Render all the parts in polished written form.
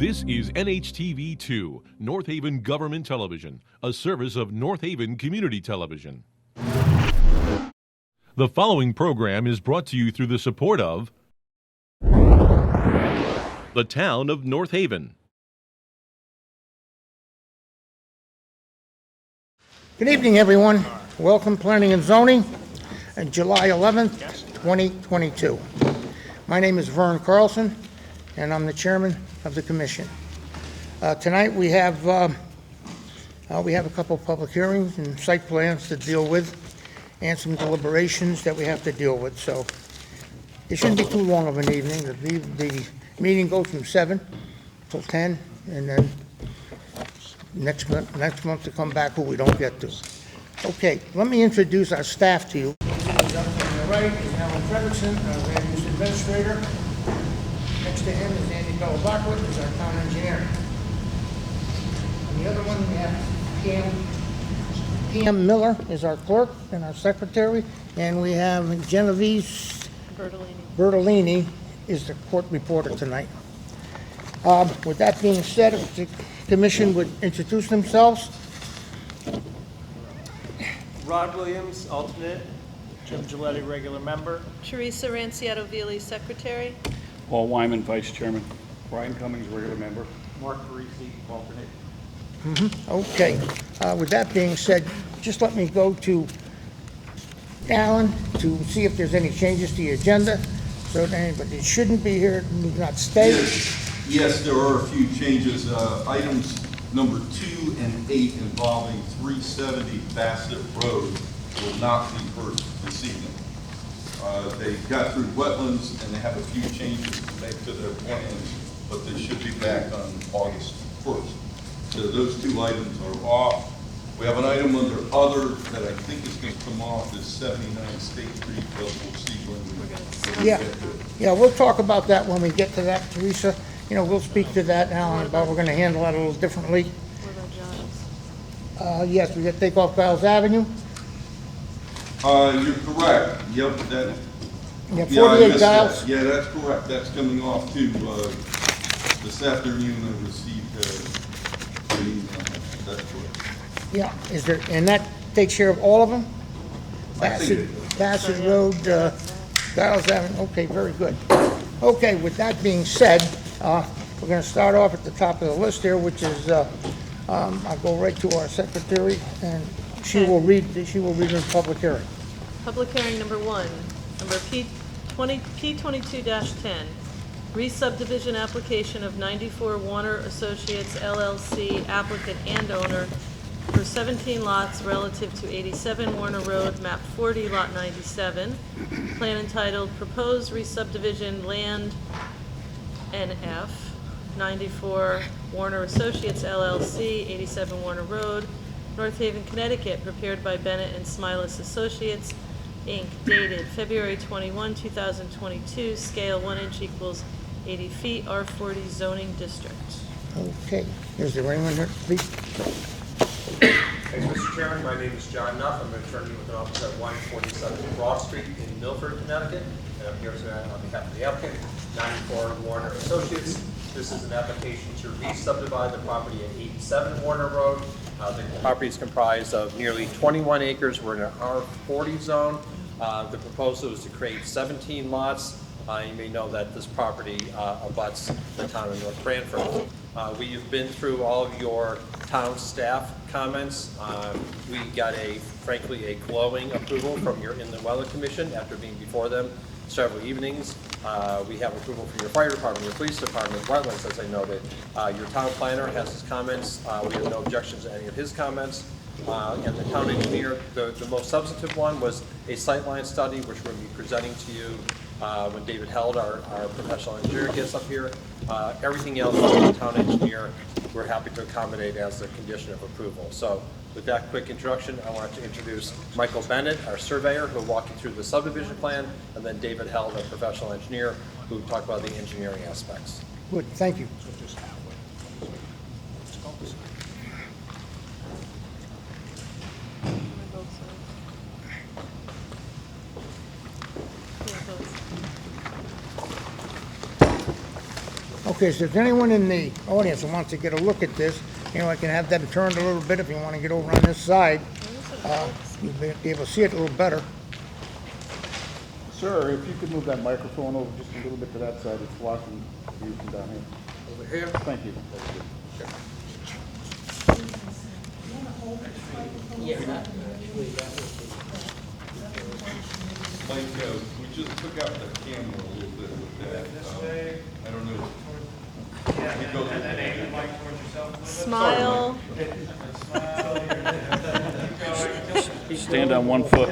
This is NHTV2, North Haven Government Television, a service of North Haven Community Television. The following program is brought to you through the support of the Town of North Haven. Good evening, everyone. Welcome, Planning and Zoning, on July 11th, 2022. My name is Vern Carlson, and I'm the chairman of the commission. Tonight we have a couple of public hearings and site plans to deal with, and some deliberations that we have to deal with. So it shouldn't be too long of an evening. The meeting goes from 7 till 10, and then next month to come back who we don't get to. Okay, let me introduce our staff to you. On the right is Alan Frederickson, our land use administrator. Next to him is Andy Bellabacqua, who's our town engineer. On the other one, we have Pam Miller is our clerk and our secretary, and we have Genevieve Bertolini is the court reporter tonight. With that being said, if the commission would introduce themselves. Rod Williams, alternate. Jim Giletti, regular member. Teresa Ranciato-Vili, secretary. Paul Wyman, vice chairman. Brian Cummings, regular member. Mark Parisi, alternate. Okay. With that being said, just let me go to Alan to see if there's any changes to the agenda. So that anybody that shouldn't be here need not stay. Yes, there are a few changes. Items number 2 and 8 involving 370 Bassett Road will not be heard this evening. They got through wetlands and they have a few changes to make to their plans, but they should be back on August 1st. So those 2 items are off. We have an item under other that I think is going to come off is 79 State Street, but we'll see when we get to it. Yeah, we'll talk about that when we get to that, Teresa. You know, we'll speak to that, Alan, about we're going to handle that a little differently. What about Giles? Yes, we got to take off Giles Avenue. You're correct. Yep, that. Yeah, Yeah, I 48 missed Giles. that. Yeah, that's correct. That's coming off too. This afternoon I received an email. That's correct. Yeah, is there, and that takes care of all of them? I think it Bassett Road, Giles Avenue, okay, very good. Okay, with that being said, we're going to start off at the top of the list here, which is, I'll go right to our secretary, and she will read in public hearing. Public hearing number 1, number P22-10, re-subdivision application of 94 Warner Associates LLC, applicant and owner, for 17 lots relative to 87 Warner Road, map 40, lot 97. Plan entitled Proposed Re-Subdivision Land NF, 94 Warner Associates LLC, 87 Warner Road, North Haven, Connecticut, prepared by Bennett and Smilas Associates, Inc., dated February 21, 2022, scale 1 inch equals 80 feet, R40 zoning district. Okay, is there anyone here, please? Thanks, Mr. Chairman. My name is John Nuff. I'm an attorney with an office at 147 Broad Street in Milford, Connecticut. And I'm here tonight on behalf of the applicant, 94 Warner Associates. This is an application to re-subdivide the property at 87 Warner Road. The property is comprised of nearly 21 acres. We're in an R40 zone. The proposal is to create 17 lots. You may know that this property abuts the town of North Branford. We have been through all of your town staff comments. We got frankly a glowing approval from your Inland Weather Commission after being before them several evenings. We have approval from your fire department, your police department, wetlands, as I noted. Your town planner has his comments. We have no objections to any of his comments. And the town engineer, the most substantive one was a sightline study, which we'll be presenting to you when David Held, our professional engineer, gets up here. Everything else from the town engineer, we're happy to accommodate as a condition of approval. So with that quick introduction, I want to introduce Michael Bennett, our surveyor, who will walk you through the subdivision plan, and then David Held, our professional engineer, who will talk about the engineering aspects. Good, thank you. Okay, so if there's anyone in the audience who wants to get a look at this, I can have them turned a little bit if you want to get over on this side. You'll be able to see it a little better. Sir, if you could move that microphone over just a little bit to that side, it's blocking the view from down here. Over here? Thank you. That's good. Like, we just took out the camera a little bit with that. I don't know. Smile. Stand on 1 foot.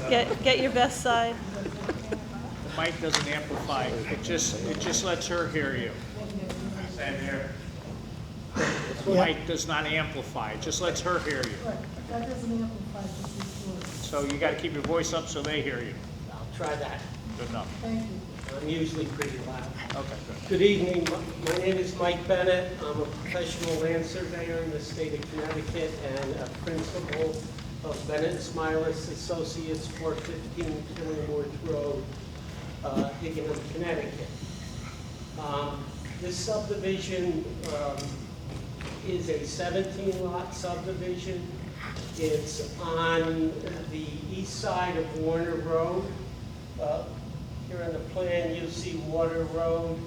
Get your best side. The mic doesn't amplify, it just lets her hear you. Same here. The mic does not amplify, it just lets her hear you. That doesn't amplify, just record. So you gotta keep your voice up so they hear you. I'll try that. Good enough. Thank you. I'm usually pretty loud. Okay, good. Good evening. My name is Mike Bennett. I'm a professional land surveyor in the state of Connecticut and a principal of Bennett and Smilas Associates, 415 Killingworth Road, Higginham, Connecticut. This subdivision is a 17-lot subdivision. It's on the east side of Warner Road. Here on the plan, you'll see Water Road.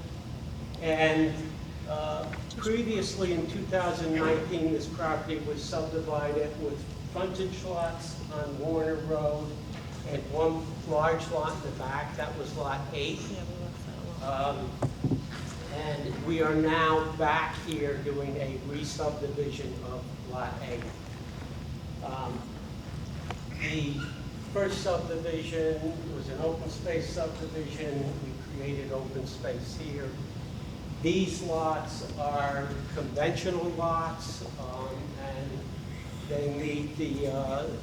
And previously in 2019, this property was subdivided with frontage lots on Warner Road and one large lot in the back. That was lot 8. And we are now back here doing a re-subdivision of lot 8. The first subdivision was an open space subdivision. We created open space here. These lots are conventional lots, and they meet the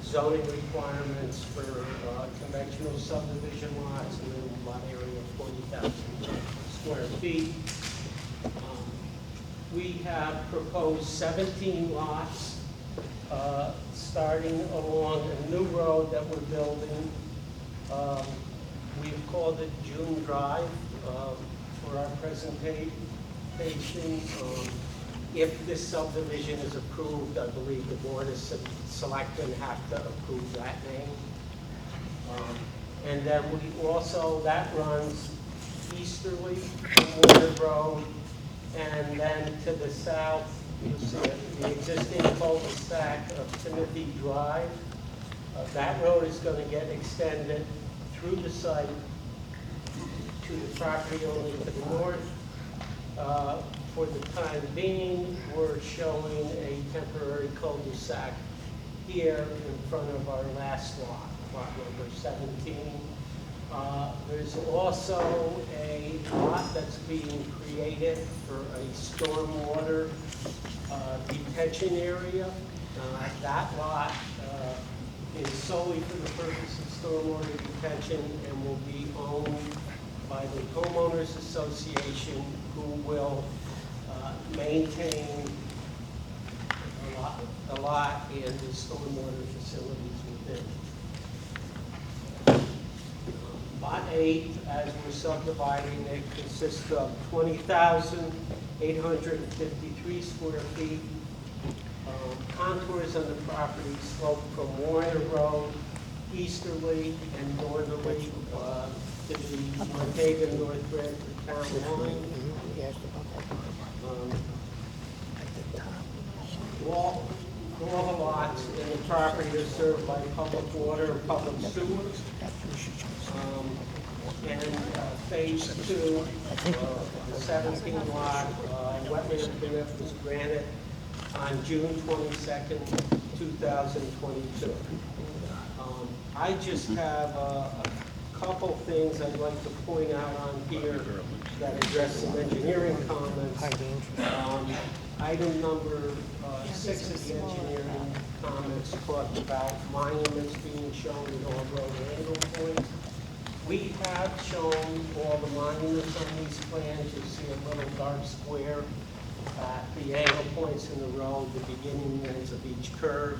zoning requirements for conventional subdivision lots, and then lot area of 40,000 square feet. We have proposed 17 lots starting along a new road that we're building. We've called it June Drive for our presentation. If this subdivision is approved, I believe the Board of Selectmen have to approve that name. And then we also, that runs easterly from Warner Road, and then to the south, you'll see the existing cul-de-sac of Timothy Drive. That road is going to get extended through the site to the property owner to the north. For the time being, we're showing a temporary cul-de-sac here in front of our last lot, lot number 17. There's also a lot that's being created for a stormwater detention area. That lot is solely for the purpose of stormwater detention and will be owned by the homeowners association, who will maintain a lot and the stormwater facilities within. Lot 8, as we're subdividing it, consists of 20,853 square feet. Contours on the property slope from Warner Road easterly and northerly to the North Haven, North Bradford town line. All the lots in the property are served by public water and public sewers. And phase 2, the 17-lot wetland permit was granted on June 22nd, 2022. I just have a couple things I'd like to point out on here that address some engineering comments. Item number 6 of the engineering comments talked about monuments being shown at all road angle points. We have shown all the monuments on these plans. You see a little dark square at the angle points in the road, the beginning and ends of each curve.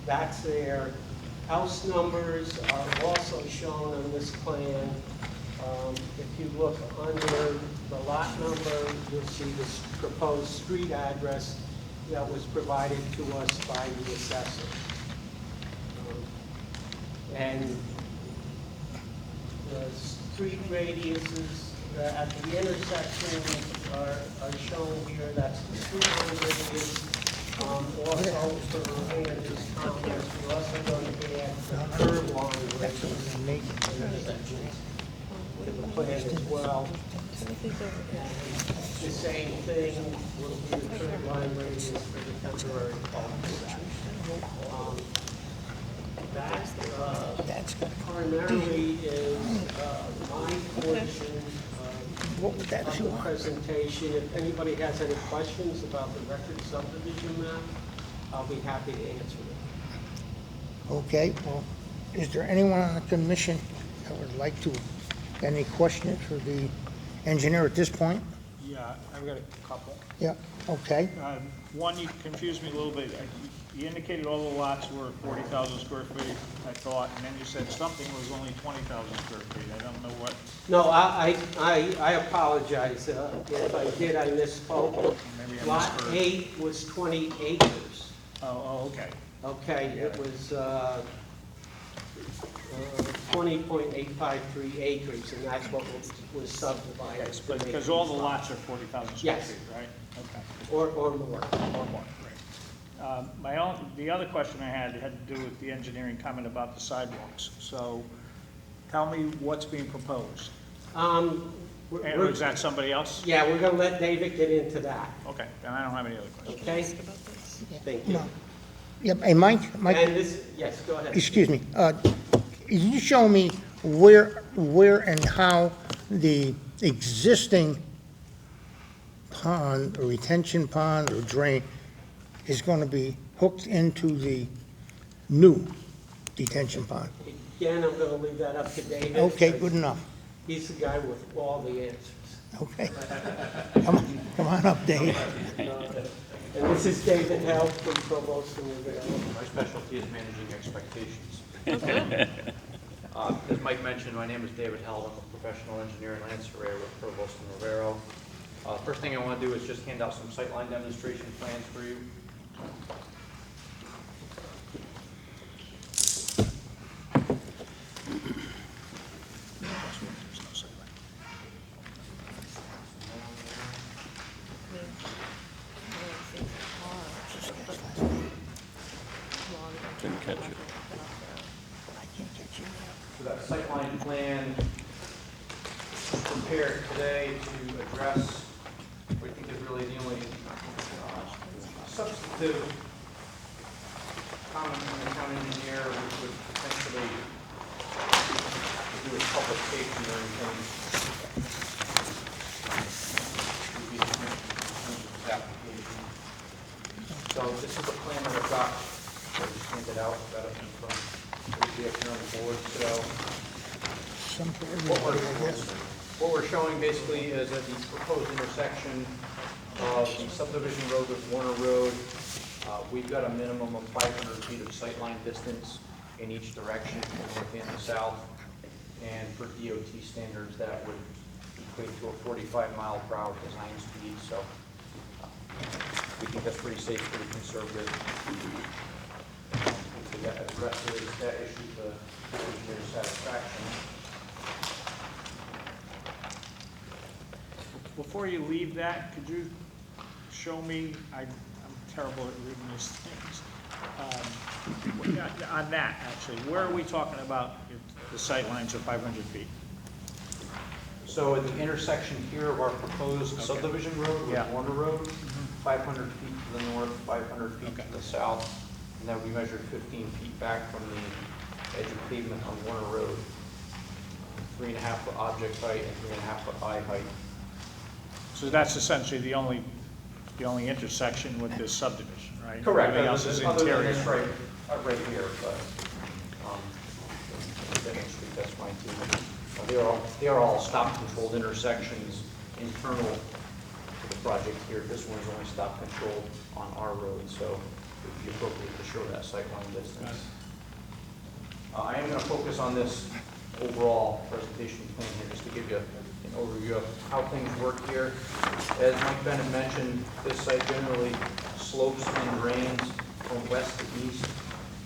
That's there. House numbers are also shown on this plan. If you look under the lot number, you'll see this proposed street address that was provided to us by the assessor. And the street radiuses at the intersections are shown here. That's the street line radius. Also, for Hernandez comments, we're also going to add the curb line radius intersections to the plan as well. The same thing will be the curb line radius for the temporary cul-de-sac. That primarily is my portion What would that of be the on? presentation. If anybody has any questions about the record subdivision map, I'll be happy to answer them. Okay, well, is there anyone on the commission that would like to, any questions for the engineer at this point? Yeah, I've got a couple. Yeah, okay. One, you confused me a little bit. You indicated all the lots were 40,000 square feet, I thought, and then you said something was only 20,000 square feet. I don't know what. No, I apologize. If I did, I misspoke. Maybe I Lot misheard. 8 was 20 acres. Oh, okay. Okay, it was 20.853 acres, and that's what was subdivided. Yes, but because all the lots are 40,000 square Yes. feet, right? Okay. Or more. Or more, great. The other question I had to do with the engineering comment about the sidewalks. So tell me what's being proposed. Um, we're- And we're- is that somebody else? Yeah, we're going to let David get into that, Okay, then I don't have any other questions. okay? Thank you. No. Yep, hey, Mike, And this, yes, go ahead. excuse me, you show me where and how the existing pond, or retention pond, or drain is going to be hooked into the new detention pond? Again, I'm going to leave that up to David. Okay, good enough. He's the guy with all the answers. Okay. Come on up, Dave. And this is David Help from Provost and Rivera. My specialty is managing expectations. As Mike mentioned, my name is David Held. I'm a professional engineer and land surveyor with Provost and Rivero. First thing I want to do is just hand out some sightline demonstration plans for you. Didn't catch it. So that sightline plan was prepared today to address what I think is really the only substantive comment from the town engineer, which would potentially do with public safety or anything. Would be in terms of this application. So this is a plan that I've got, I just handed out, got it from the up here on the board, so. Some for everybody, I guess. What we're showing basically is at the proposed intersection of the subdivision road with Warner Road. We've got a minimum of 500 feet of sightline distance in each direction, north and the south. And for DOT standards, that would equate to a 45-mile-per-hour design speed. So we think that's pretty safe, pretty conservative. So that addresses that issue to engineer's satisfaction. Before you leave that, could you show me, I'm terrible at reading these things. On that, actually, where are we talking about if the sight lines are 500 feet? So at the intersection here of our proposed subdivision road with Yeah. Warner Road, 500 feet to the north, 500 feet Okay. to the south, and then we measured 15 feet back from the edge of pavement on Warner Road. 3.5 foot object height and 3.5 foot eye height. So that's essentially the only intersection with this subdivision, right? Correct. Everything else is Other than interior. this right here, but demonstrate that's fine too. They are all stop-controlled intersections internal to the project here. This one's only stop-controlled on our road, so it would be appropriate to show that sightline distance. I am going to focus on this overall presentation plan here, just to give you an overview of how things work here. As Mike Bennett mentioned, this site generally slopes and drains from west to east.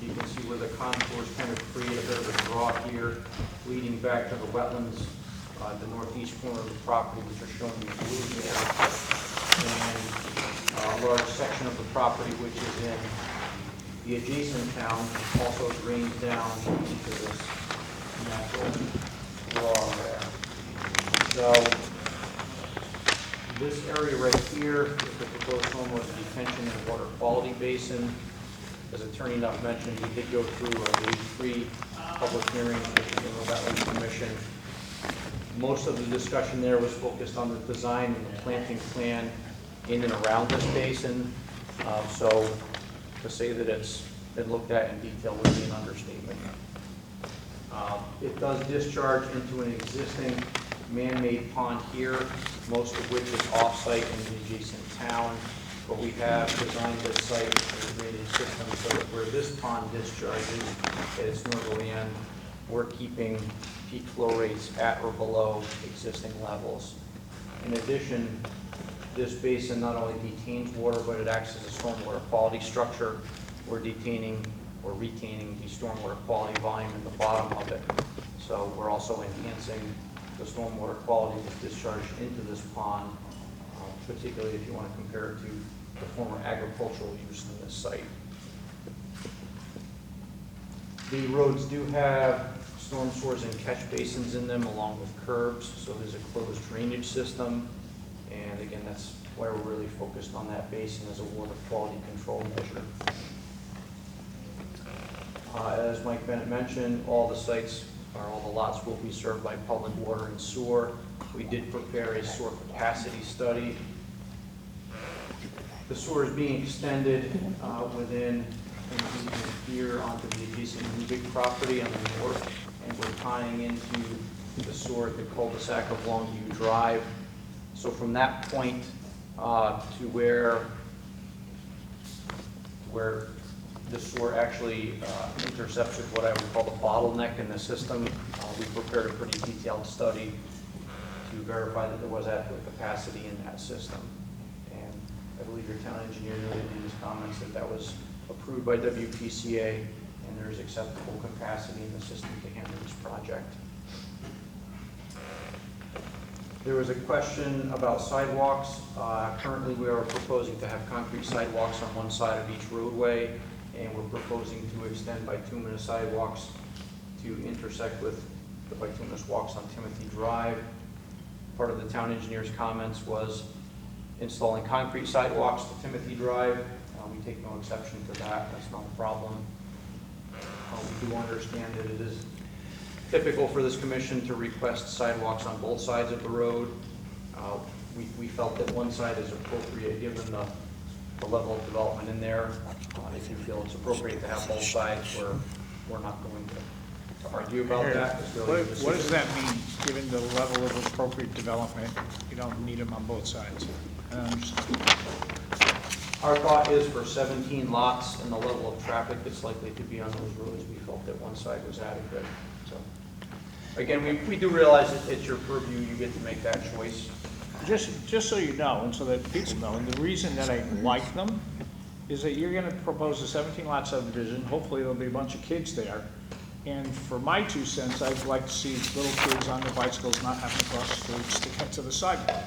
You can see where the contours kind of create a bit of a draw here, leading back to the wetlands, the northeast corner of the property, which are shown in blue here. And a large section of the property, which is in the adjacent town, also drains down into this natural draw there. So this area right here is the proposed stormwater detention and water quality basin. As Attorney Nuff mentioned, we did go through, I believe, 3 public hearings with the Inland Wetlands Commission. Most of the discussion there was focused on the design and the planting plan in and around this basin. So to say that it's been looked at in detail would be an understatement. It does discharge into an existing man-made pond here, most of which is off-site in the adjacent town. But we have designed this site as a drainage system so that where this pond discharges at its northerly end, we're keeping peak flow rates at or below existing levels. In addition, this basin not only detains water, but it acts as a stormwater quality structure. We're retaining the stormwater quality volume in the bottom of it. So we're also enhancing the stormwater quality that's discharged into this pond, particularly if you want to compare it to the former agricultural use in this site. The roads do have storm sewers and catch basins in them along with curbs, so there's a closed drainage system. And again, that's why we're really focused on that basin as a water quality control measure. As Mike Bennett mentioned, all the lots will be served by public water and sewer. We did prepare a sewer capacity study. The sewer is being extended within here onto the adjacent Newbig property on the north, and we're tying into the sewer at the cul-de-sac of Longview Drive. So from that point to where the sewer actually intercepts with what I would call the bottleneck in the system, we prepared a pretty detailed study to verify that there was adequate capacity in that system. And I believe your town engineer noted in his comments that that was approved by WPCA, and there is acceptable capacity in the system to handle this project. There was a question about sidewalks. Currently, we are proposing to have concrete sidewalks on one side of each roadway, and we're proposing to extend bituminous sidewalks to intersect with the bituminous walks on Timothy Drive. Part of the town engineer's comments was installing concrete sidewalks to Timothy Drive. We take no exception to that. That's not a problem. We do understand that it is typical for this commission to request sidewalks on both sides of the road. We felt that one side is appropriate given the level of development in there. If you feel it's appropriate to have both sides, we're not going to argue about that. It's really What does that mean, given the level of appropriate development? You don't need them on both sides. I don't understand. Our thought is for 17 lots and the level of traffic that's likely to be on those roads, we felt that one side was adequate. So, again, we do realize that it's your purview. You get to make that choice. Just so you know, and so that people know, and the reason that I like them is that you're gonna propose a 17-lot subdivision. Hopefully there'll be a bunch of kids there. And for my 2 cents, I'd like to see little kids on their bicycles not having to cross the streets to get to the sidewalk.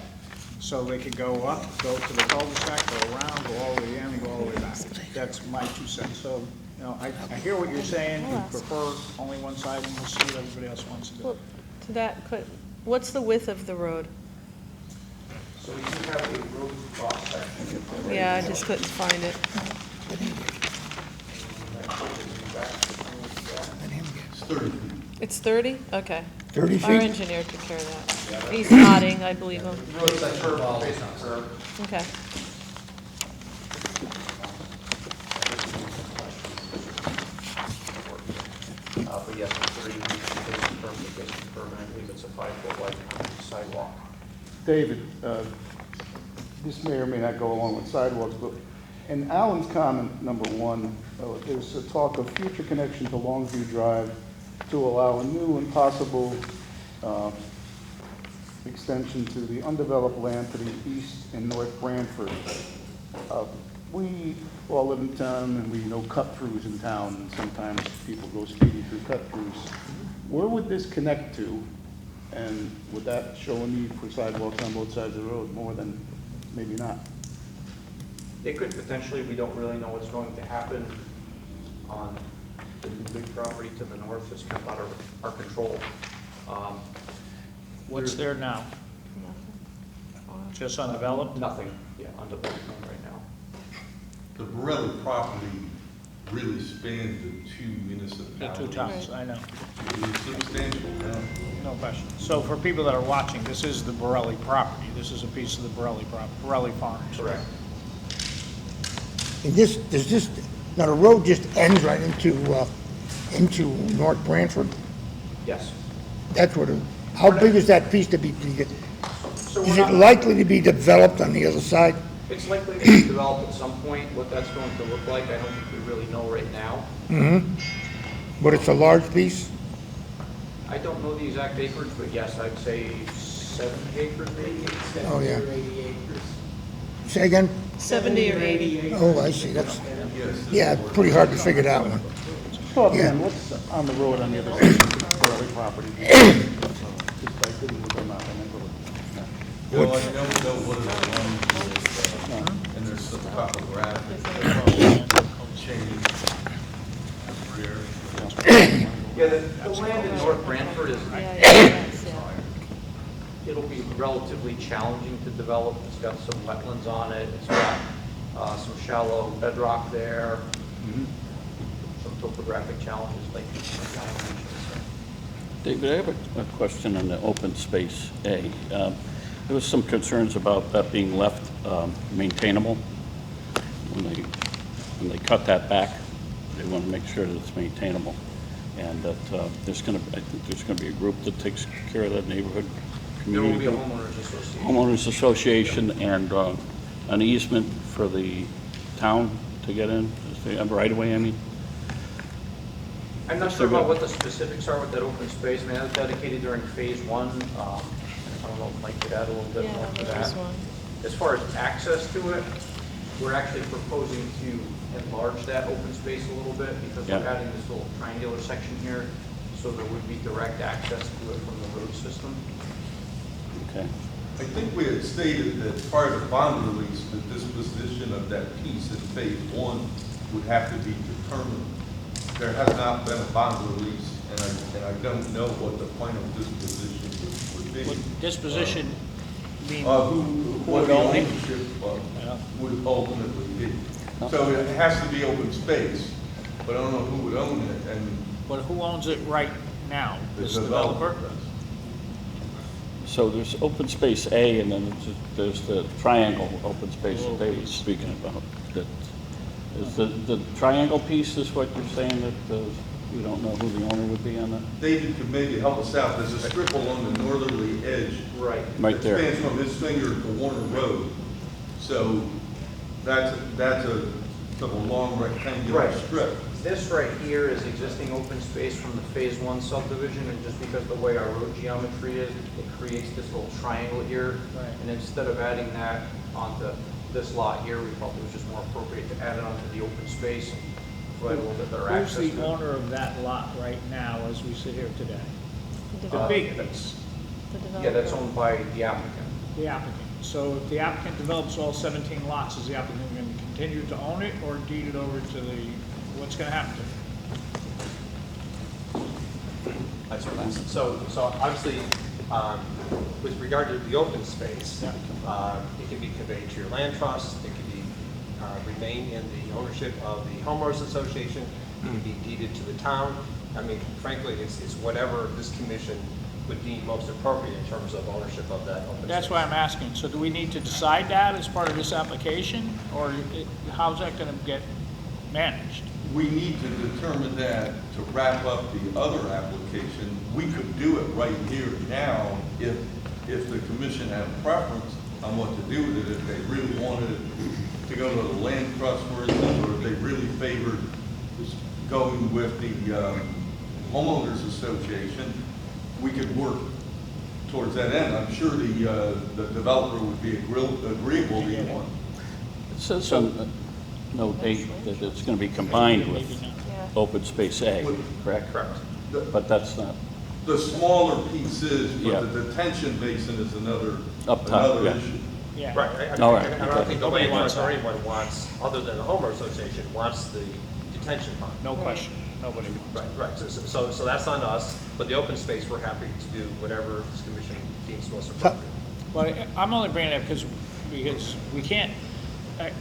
So they could go up, go to the cul-de-sac, go around, go all the way in, and go all the way back. That's my 2 cents. So, you know, I hear what you're saying. You prefer only one side, and we'll see what everybody else wants to do. Well, to that, what's the width of the road? So we do have a road cross section. Yeah, I just couldn't find it. It's 30 feet. It's 30? Okay. 30 Our feet? engineer took care of that. He's nodding, I believe him. The road's like curve, based on curve. Okay. But yes, it's 30 feet from basic curve, and I believe it's a 5-foot wide sidewalk. David, this may or may not go along with sidewalks, but in Alan's comment, number 1, there's a talk of future connection to Longview Drive to allow a new and possible extension to the undeveloped land to the east and north Branford. We all live in town and we know cut-throughs in town, and sometimes people go speeding through cut-throughs. Where would this connect to? And would that show a need for sidewalks on both sides of the road, more than maybe not? It could potentially, we don't really know what's going to happen on the new big property to the north. It's kind of out of our control. What's there now? Just undeveloped? Nothing, yeah, undeveloped right now. The Borelli property really spans the two The municipalities. 2 towns, I know. It is substantial, yeah. No question. So for people that are watching, this is the Borelli property. This is a piece of the Borelli Farms. Correct. And this, does this, now the road just ends right into North Branford? Yes. That's what, how big is that piece to be, So is we're it not, likely to be developed on the other side? it's likely to be developed at some point. What that's going to look like, I don't think we really know right now. But it's a large piece? I don't know the exact acreage, but yes, I'd say 70 acres maybe. Oh, yeah. 80 acres. Say again? 70 or 80. Oh, I see, that's, yeah, pretty hard to figure that one. Well, Yeah. man, what's on the road on the other side of the Borelli property? Just I didn't look them up, I never looked. Well, I don't know what it was, and there's some topographic change rear. Yeah, the land in North Branford is, Yeah. it'll be relatively challenging to develop. It's got some wetlands on it. It's got some shallow bedrock there. Some topographic challenges like John mentioned. David, I have a question on the open space A. There was some concerns about that being left maintainable. When they cut that back, they want to make sure that it's maintainable. And that I think there's going to be a group that takes care of that neighborhood There will be community a group. homeowners association. Homeowners association and an easement for the town to get in, a right-of-way, I mean. I'm not sure about what the specifics are with that open space. I mean, that was dedicated during phase 1. I don't know if Mike could add a little bit more to that. As far as access to it, we're actually proposing to enlarge that open space a little bit because we're adding this little triangular section here, so there would be direct access to it from the road system. Okay. I think we had stated that prior to bond release, the disposition of that piece in phase 1 would have to be determined. There has not been a bond release, and I don't know what the final disposition would be. Disposition being, What the ownership would ultimately be. So it has to be open space, but I don't know who would own it, and but who owns it right now? the This developer developer? does. So there's open space A, and then there's the triangle open space that Dave was speaking about. That is the triangle piece is what you're saying that you don't know who the owner would be on that? David could maybe help us out. There's a strip along the northerly edge. Right. Right there. It spans from his finger to Warner Road. So that's a sort of a long rectangular Right. strip. This right here is existing open space from the phase 1 subdivision, and just because the way our road geometry is, it creates this little triangle here. Right. And instead of adding that onto this lot here, we felt it was just more appropriate to add it onto the open space, provide a little bit better Who's access the to it. owner of that lot right now as we sit here today? The Uh, big piece, Yeah, that's owned by the applicant. the applicant. So if the applicant develops all 17 lots, is the applicant going to continue to own it or deed it over to the, what's going to happen to it? That's your last. So obviously, with regard to the open space, it can be conveyed to your land trust, it can be remain in the ownership of the homeowners association, it can be deeded to the town. I mean, frankly, it's whatever this commission would deem most appropriate in terms of ownership of that open space. That's why I'm asking. So do we need to decide that as part of this application, or how's that going to get managed? We need to determine that to wrap up the other application. We could do it right here now if the commission had a preference on what to do with it, if they really wanted it to go to the land trust, for instance, or if they really favored just going with the homeowners association, we could work towards that end. I'm sure the developer would be agreeable to you one. It says on note 8 that it's going to be combined with open space A, correct? Correct. But that's not, The smaller piece is, Yeah. but the detention basin is another Up top, yeah. issue. Yeah. Right, All right, I don't okay. think the Nobody landlord wants or that. anyone wants, other than the homeowner association, wants the detention pond. No question, nobody wants. Right, so that's on us, but the open space, we're happy to do whatever this commission deems most appropriate. Well, I'm only bringing it up because we can't,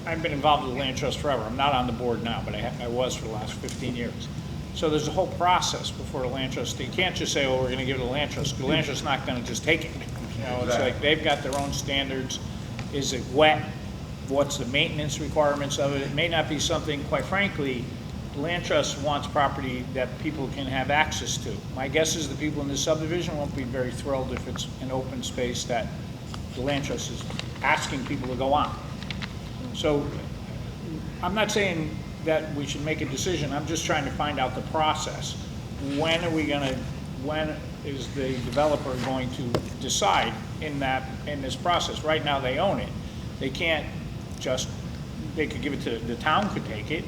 I've been involved with the land trust forever. I'm not on the board now, but I was for the last 15 years. So there's a whole process before the land trust. You can't just say, oh, we're going to give it to the land trust. The land trust's not going to just take it. You know, it's like they've got their own standards. Is it wet? What's the maintenance requirements of it? It may not be something, quite frankly, the land trust wants property that people can have access to. My guess is the people in this subdivision won't be very thrilled if it's an open space that the land trust is asking people to go on. So I'm not saying that we should make a decision. I'm just trying to find out the process. When is the developer going to decide in this process? Right now, they own it. They can't just, they could give it to, the town could take it.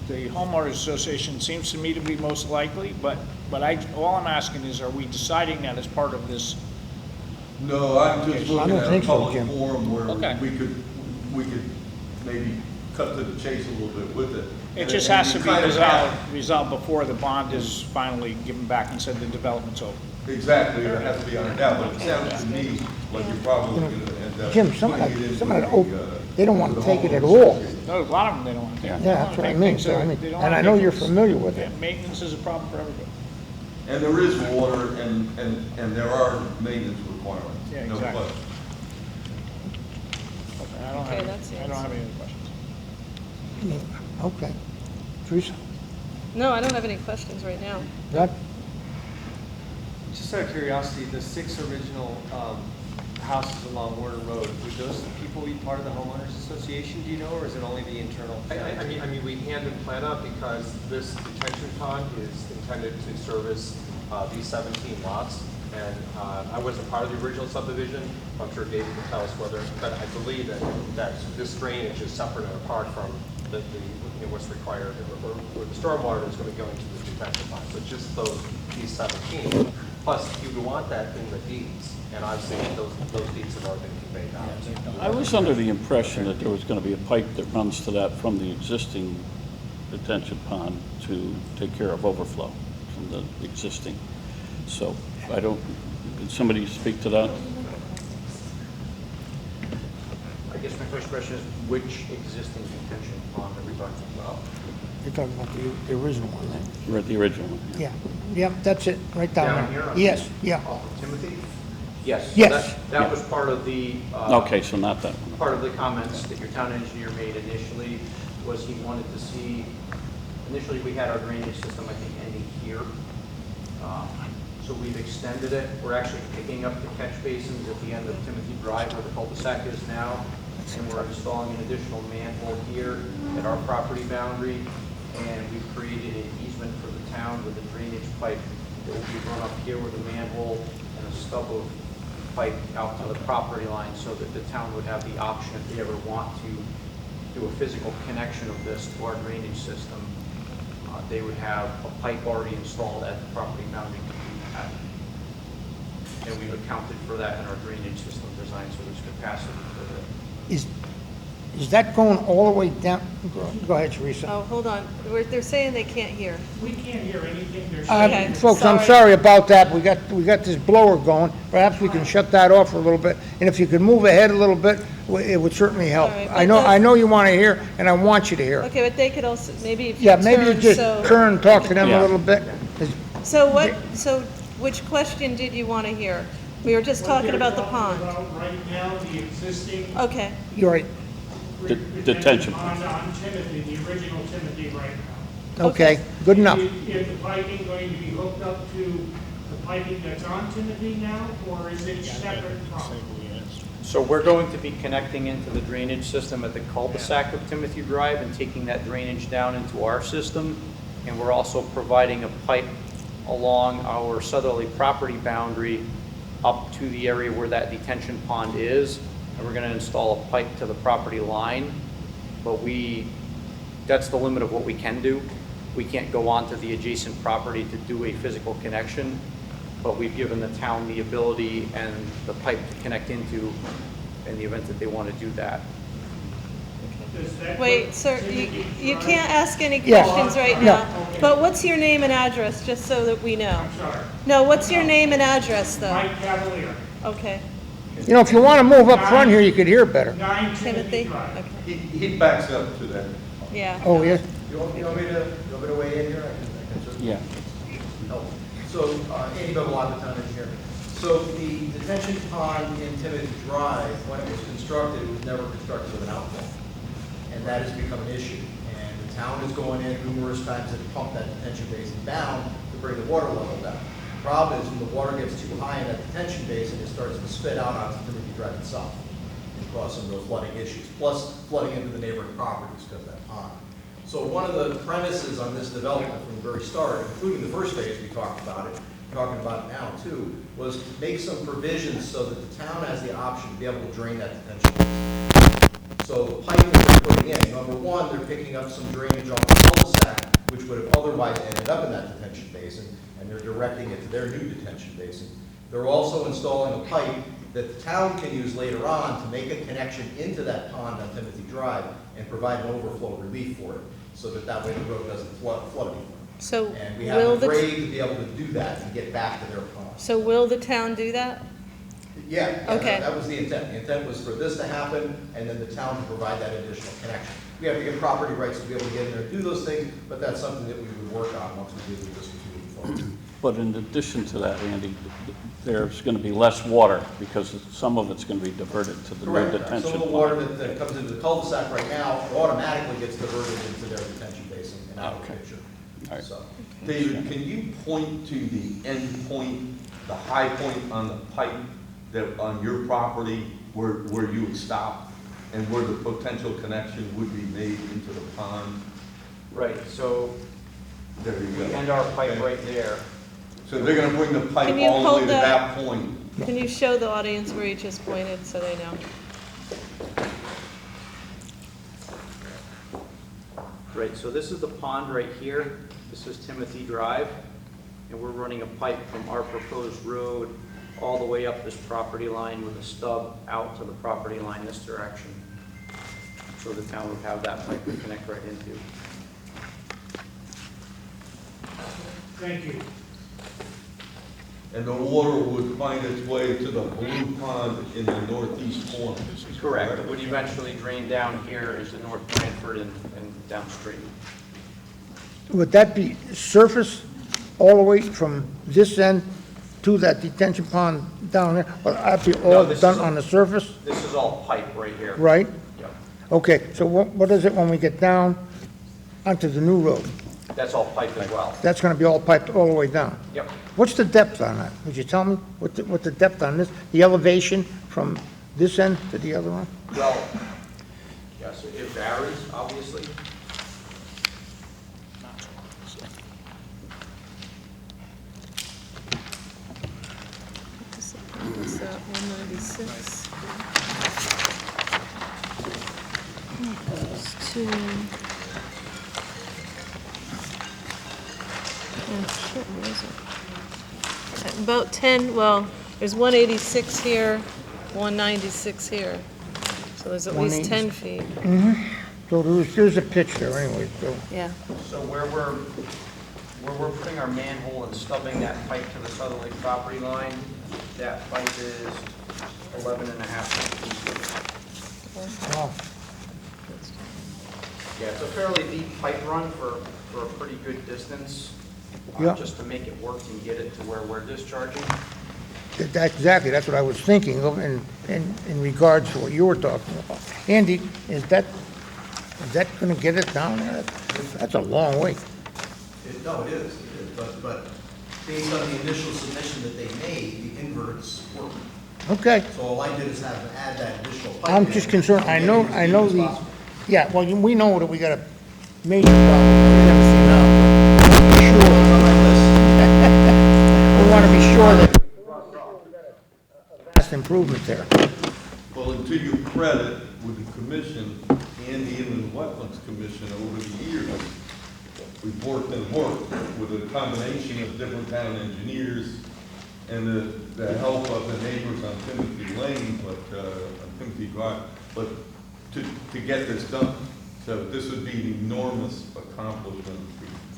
The homeowners association seems to me to be most likely, but all I'm asking is, are we deciding that as part of this? No, I'm just I looking don't at a think so, public Jim. forum where Okay. we could maybe cut to the chase a little bit with it. It And just and has you to be kind of resolved before the bond is finally given back and said the development's over. Exactly, it has to be on it now, but it sounds to me like you're probably going to end up. Jim, some of putting it that, into some of that, the, they don't want the to take it at homeowners all. association. No, a lot of them, they don't want to take. Yeah, that's what I mean, so I mean, and I know you're familiar with it. Maintenance is a problem for everybody. And there is water and there are maintenance requirements. Yeah, no exactly. question. Okay, I Okay, that's the don't have answer. any other questions. Okay. Teresa? No, I don't have any questions right now. Rod? Just out of curiosity, the 6 original houses along Warner Road, would those people be part of the homeowners association, do you know, or is it only the internal? I mean, we hand and plan up because this detention pond is intended to service these 17 lots. And I wasn't part of the original subdivision. I'm sure David can tell us whether, but I believe that this drainage is separate and apart from the what's required, or the stormwater is going to go into the detention pond. So just these 17. Plus, you would want that in the deeds, and obviously those deeds have already been conveyed out. I was under the impression that there was going to be a pipe that runs to that from the existing detention pond to take care of overflow from the existing. So I don't, did somebody speak to that? I guess my first question is, which existing detention pond are we talking about? You're talking about the original one, right? We're at the original one. Yeah, yep, that's it, right down Down there. here? Yes, yeah. Off of Timothy? Yes. so Yes. That was part of the. Okay, so not that one. Part of the comments that your town engineer made initially was he wanted to see, initially we had our drainage system, I think, ending here. So we've extended it. We're actually picking up the catch basins at the end of Timothy Drive where the cul-de-sac is now. And we're installing an additional manhole here at our property boundary. And we've created an easement for the town with a drainage pipe that will be run up here with a manhole and a stub of pipe out to the property line so that the town would have the option, if they ever want to do a physical connection of this to our drainage system, they would have a pipe already installed at the property boundary to do that. And we've accounted for that in our drainage system design, so there's capacity for it. Is that going all the way down? Go ahead, Teresa. Oh, hold on. They're saying they can't hear. We can't hear anything they're saying. Okay, Folks, I'm sorry. sorry about that. We got this blower going. Perhaps we can shut that off for a little bit. And if you could move ahead a little bit, it would certainly help. All right, I but know you want to hear, and I want you to hear. Okay, but they could also, maybe if you Yeah, maybe you turn, just so. turn and talk to them a Yeah. little bit. So which question did you want to hear? We were just talking about the pond. Right now, the existing Okay, You're right. Detention. pond on Timothy, the original Timothy right now. Okay, good enough. Is the piping going to be hooked up to the piping that's on Timothy now, or is it separate from? So we're going to be connecting into the drainage system at the cul-de-sac of Timothy Drive and taking that drainage down into our system. And we're also providing a pipe along our southerly property boundary up to the area where that detention pond is, and we're gonna install a pipe to the property line. But that's the limit of what we can do. We can't go onto the adjacent property to do a physical connection, but we've given the town the ability and the pipe to connect into in the event that they want to do that. Does that Wait, put sir, Timothy you Drive- can't ask any Yeah. questions right No. now. But what's your name and address, just so that we know? I'm sorry, No, what's your name and address, though? Mike Cavalier, Okay. You know, if you want to move up front here, you could hear better. 9 Timothy Timothy? Drive. Okay. He backs up to that. Yeah. Oh, yeah? You want me to weigh in here? I can certainly Yeah. help. So, Andy Bevelot, the town engineer. So the detention pond in Timothy Drive, when it was constructed, it was never constructed with an outfall. And that has become an issue. And the town is going in numerous times and pump that detention basin down to bring the water level down. The problem is when the water gets too high in that detention basin, it starts to spit out onto Timothy Drive itself and cause some real flooding issues, plus flooding into the neighboring properties because of that pond. So one of the premises on this development from the very start, including the first phase we talked about it, talking about it now too, was to make some provisions so that the town has the option to be able to drain that detention basin. So the pipe that they're putting in, number one, they're picking up some drainage off the cul-de-sac, which would have otherwise ended up in that detention basin, and they're directing it to their new detention basin. They're also installing a pipe that the town can use later on to make a connection into that pond on Timothy Drive and provide an overflow relief for it, so that that way the road doesn't flood anymore. So And we will have the the, grade to be able to do that and get back to their pond. so will the town do that? Yeah, Okay. that was the intent. The intent was for this to happen, and then the town to provide that additional connection. We have to get property rights to be able to get in there and do those things, but that's something that we would work on once we do this moving forward. But in addition to that, Andy, there's going to be less water because some of it's going to be diverted to the new Correct. detention Some of the pond. water that comes into the cul-de-sac right now automatically gets diverted into their detention basin and out of the Okay. picture. All right. So, David, can you point to the end point, the high point on the pipe that on your property where you would stop and where the potential connection would be made into the pond? Right, so There you we go. end our pipe right there. So they're gonna bring the pipe Can you all the way hold to that- that point. Can you show the audience where you just pointed so they know? Right, so this is the pond right here. This is Timothy Drive. And we're running a pipe from our proposed road all the way up this property line with a stub out to the property line this direction. So the town would have that pipe to connect right into. Thank you. And the water would find its way to the blue pond in the northeast corner. Correct. It would eventually drain down here into North Branford and downstream. Would that be surface all the way from this end to that detention pond down there? Or that be all No, this done is- on the surface, This is all pipe right here. right? Yep. Okay, so what is it when we get down onto the new road? That's all pipe as well. That's gonna be all piped all the way down? Yep. What's the depth on that? Would you tell me what the depth on this, the elevation from this end to the other one? Well, yes, it varies, obviously. What's that, 196? Goes to... Oh, shit, where is it? About 10, well, there's 186 here, 196 here. So there's at least 10 feet. So there's a pitch there anyway, so. Yeah. So where we're putting our manhole and stubbing that pipe to the southerly property line, that pipe is 11 and a half feet. Wow. Yeah, it's a fairly deep pipe run for a pretty good distance. Yeah. Just to make it work and get it to where we're discharging. Exactly, that's what I was thinking of in regards to what you were talking about. Andy, is that gonna get it down there? That's a long way. No, it is, but based on the initial submission that they made, the inverts work. Okay, So all I did is add that additional pipe. I'm in just concerned, I and know get it as deep as the, possible. yeah, well, we know that we got a major problem, we never see now. It's on my list. sure that a vast improvement there. Well, and to your credit, with the commission and the Inland Wetlands Commission over the years, we've worked with a combination of different town engineers and the help of the neighbors on Timothy Lane, on Timothy Drive, but to get this done. So this would be an enormous accomplishment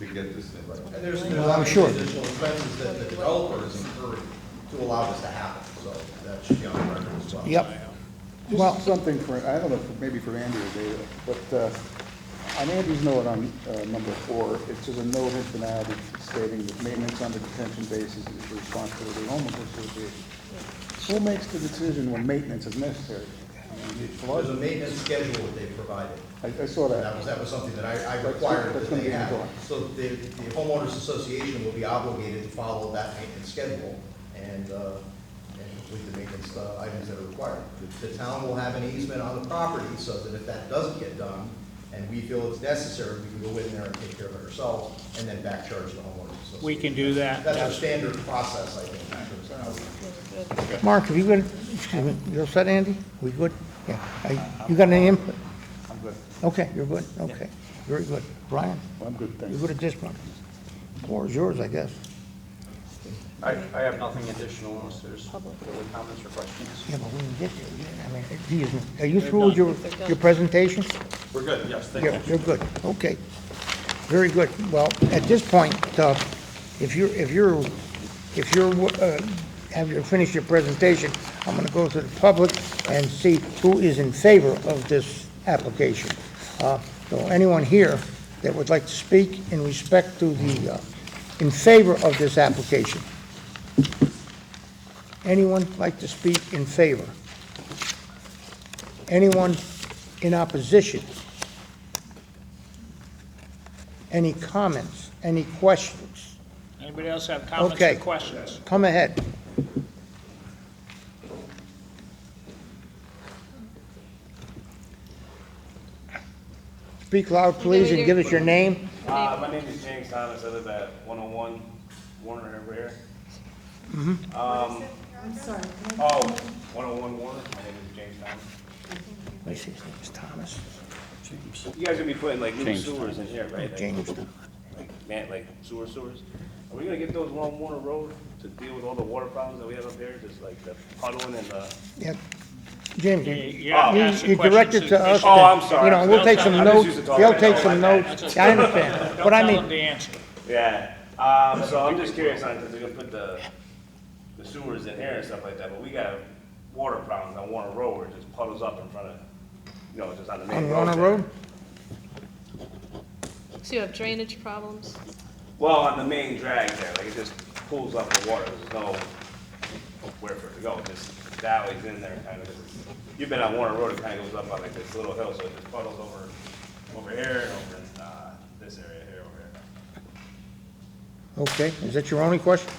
to get this thing right. And there's I'm obviously sure. additional expenses that the developer is incurring to allow this to happen, so that should be on the record as well. Yep. Well- Just something for, I don't know, maybe for Andy or David, but on Andy's note on number 4, it says a note has been added stating that maintenance on the detention basis is the responsibility of the homeowners association. Who makes the decision when maintenance is necessary? I mean, it's There's a maintenance schedule that they provided. I saw that. That was something that I required That's that gonna they be have. important. So the homeowners association will be obligated to follow that maintenance schedule and complete the maintenance items that are required. The town will have an easement on the property so that if that doesn't get done, and we feel it's necessary, we can go in there and take care of it ourselves, and then back charge the homeowners association. We can do that. That's our standard process, I think, in terms of how we. Mark, have you got, excuse me, you all set, Andy? We good? Yeah. You got any input? I'm good. Okay, you're good? Okay, very good. Brian? Well, I'm good, You thanks. good at this one? Floor is yours, I guess. I have nothing additional unless there's further comments or questions. Yeah, but we didn't get there yet. I mean, he isn't, are you through with your presentation? We're good, yes, thank you. You're good, okay. Very good. Well, at this point, if you finish your presentation, I'm gonna go to the public and see who is in favor of this application. So anyone here that would like to speak in respect to in favor of this application? Anyone like to speak in favor? Anyone in opposition? Any comments? Any questions? Anybody else have comments Okay. or questions? Come ahead. Speak loud, please, and give us your name. My name is James Thomas. I live at 101 Warner over here. I'm sorry. Oh, 101 Warner. My name is James Thomas. Let me see, his name is Thomas. You guys gonna be putting like new James sewers in here, right? Like, James. like sewers. Are we gonna get those along Warner Road to deal with all the water problems that we have up there? Just like the puddling and the. Yeah. James, Yeah, ask the you directed questions. to us. Oh, that, I'm sorry. You know, we'll take some I'm just notes. used to talking. They'll take Oh, some my notes. bad. Yeah, I understand. Don't But I tell mean, them the answer. Yeah. So I'm just curious on because they're gonna put the sewers in here and stuff like that, but we got water problems on Warner Road where it just puddles up in front of, just on the main on road. Warner there. Road? So you have drainage problems? Well, on the main drag there, like it just pulls up the water. There's no where for it to go. It just valleys in there kind of. You've been on Warner Road, it kind of goes up on like this little hill, so it just puddles over here and over in this area here over here. Okay, is that your only question?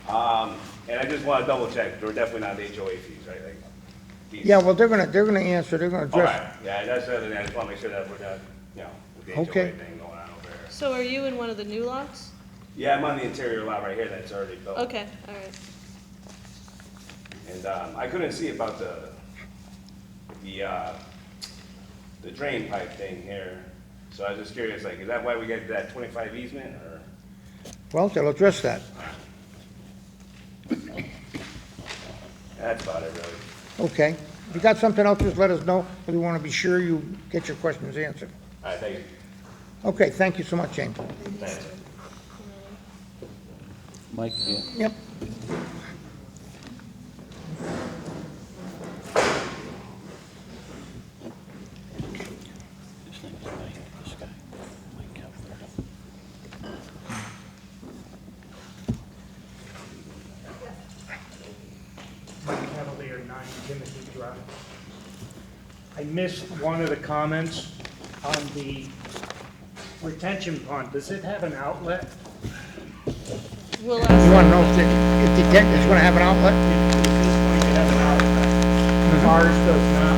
And I just want to double check, we're definitely not the HOA fees, right? Like these- Yeah, well, they're gonna answer, they're gonna Okay, address. yeah, that's the other thing. I just want to make sure that we're not, with the HOA Okay. thing going on over here. So are you in one of the new lots? Yeah, I'm on the interior lot right here that's already built. Okay, all right. And I couldn't see about the drain pipe thing here. So I was just curious, like, is that why we get that 25 easement or? Well, they'll address that. That's about it, really. Okay. If you got something else, just let us know. We want to be sure you get your questions answered. All right, thank you. Okay, thank you so much, James. Thanks. Mike, yeah. Yep. His name is Mike, this guy. Mike Cavalier. Mike Cavalier, 9 Timothy Drive. I missed one of the comments on the retention pond. Does it have an outlet? We'll You ask, want to know if the tent is going to have an outlet? It is going to have an outlet. Ours does not.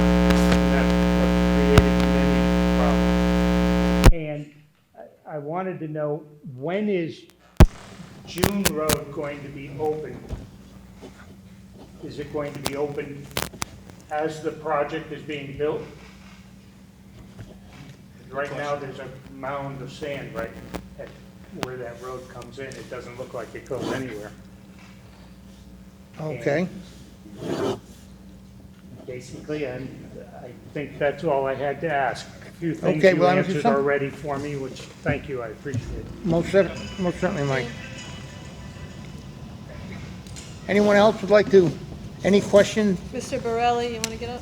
That's what created many problems. And I wanted to know, when is June Road going to be open Is it going to be open as the project is being built? Right now, there's a mound of sand right at where that road comes in. It doesn't look like it goes anywhere. Okay. Basically, and I think that's all I had to ask. A few things Okay, you well, answered some- already for me, which, thank you, I appreciate it. Most certainly, Mike. Anyone else would like to, any question? Mr. Borelli, you want to get up?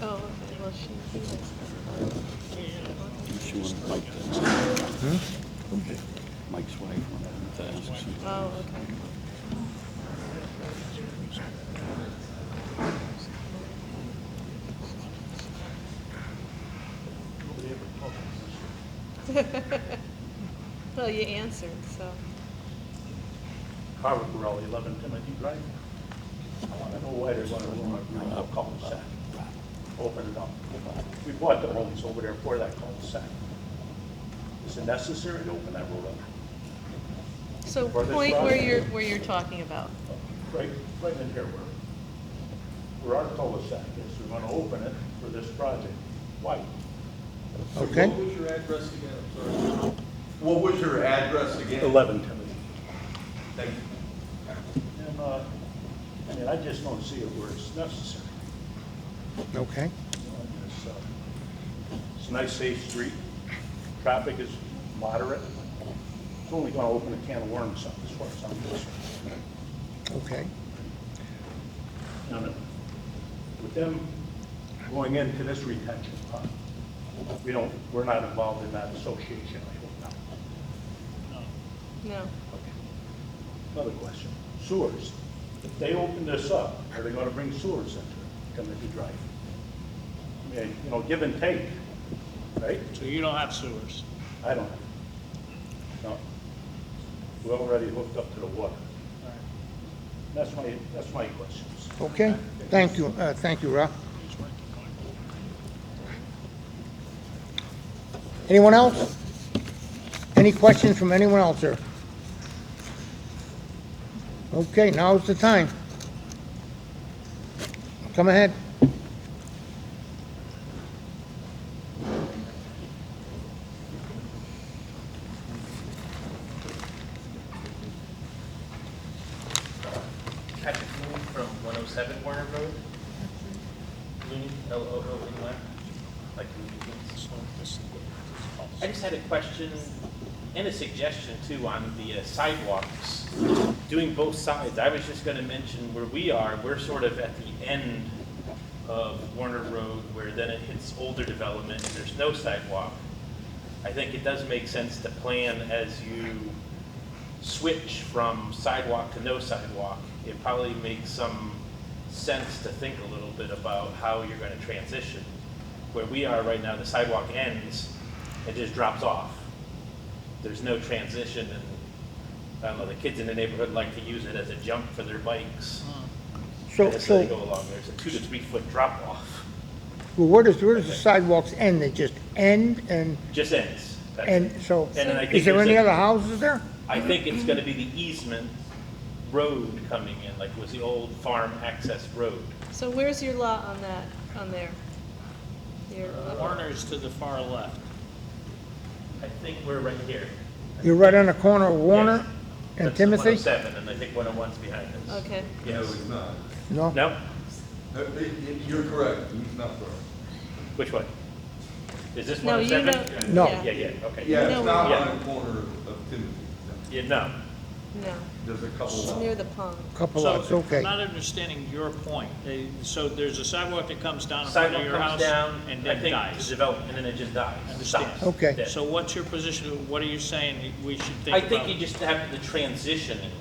Oh, okay, well, he has. She wanted Mike to, Mike's wife wanted to ask something. Oh, okay. Well, you answered, so. Harvard Corral, 11 Timothy Drive. I want to know why they're going to ruin a cul-de-sac. Open it up. We bought the homes over there for that cul-de-sac. Is it necessary to open that road up? So For this point project? where you're talking about. Right in here where our cul-de-sac is. We're going to open it for this project. Why? Okay. What was your address again? I'm sorry. What was your address again? 11 Timothy. Thank you. And, I mean, I just don't see it where it's necessary. Okay. It's a nice, safe street. Traffic is moderate. It's only going to open a can of worms up as far as I'm concerned. Okay. Now, with them going into this retention pond, we're not involved in that association, I hope not. No. Another question, sewers. If they open this up, are they going to bring sewers into Timothy Drive? I mean, you know, give and take, right? So you don't have sewers? I don't have. No. We're already hooked up to the water. That's my questions. Okay. Thank you, Ralph. Anyone else? Any questions from anyone else, sir? Okay, now's the time. Come ahead. Patrick Moon from 107 Warner Road. Looney, L-O-O-N-Y, like Looney Tunes. I just had a question and a suggestion too on the sidewalks, doing both sides. I was just going to mention where we are, we're sort of at the end of Warner Road where then it hits older development and there's no sidewalk. I think it does make sense to plan as you switch from sidewalk to no sidewalk. It probably makes some sense to think a little bit about how you're going to transition. Where we are right now, the sidewalk ends, it just drops off. There's no transition, and I don't know, the kids in the neighborhood like to use it as a jump for their bikes. So, As they go along, there's a 2 to 3 foot drop off. well, where does the sidewalks end? They just end and, Just ends. That's and it. so, And then I think is there there's any a- other houses there? I think it's gonna be the easement road coming in, like it was the old farm access road. So where's your lot on that, on there? Your, Warner's to the far left. I think we're right here. You're right on the corner of Warner and That's Timothy? 107, and I think 101's behind us. Okay. No, Yes. it's not. No? No? You're correct, it's not correct. Which one? Is this No, you 107? know- No. Yeah, yeah, okay. Yeah, No, it's not yeah. on the corner of Timothy. Yeah, no. no, There's a couple it's lots. near the pond. Couple So lots, okay. I'm not understanding your point. So there's a sidewalk that comes down in front of Sidewalk your comes house down, and I then think, dies. to develop, and then it just dies. Understand. Stops. Okay. Dead. So what's your position? What are you saying we should think I about? think you just have the transitioning.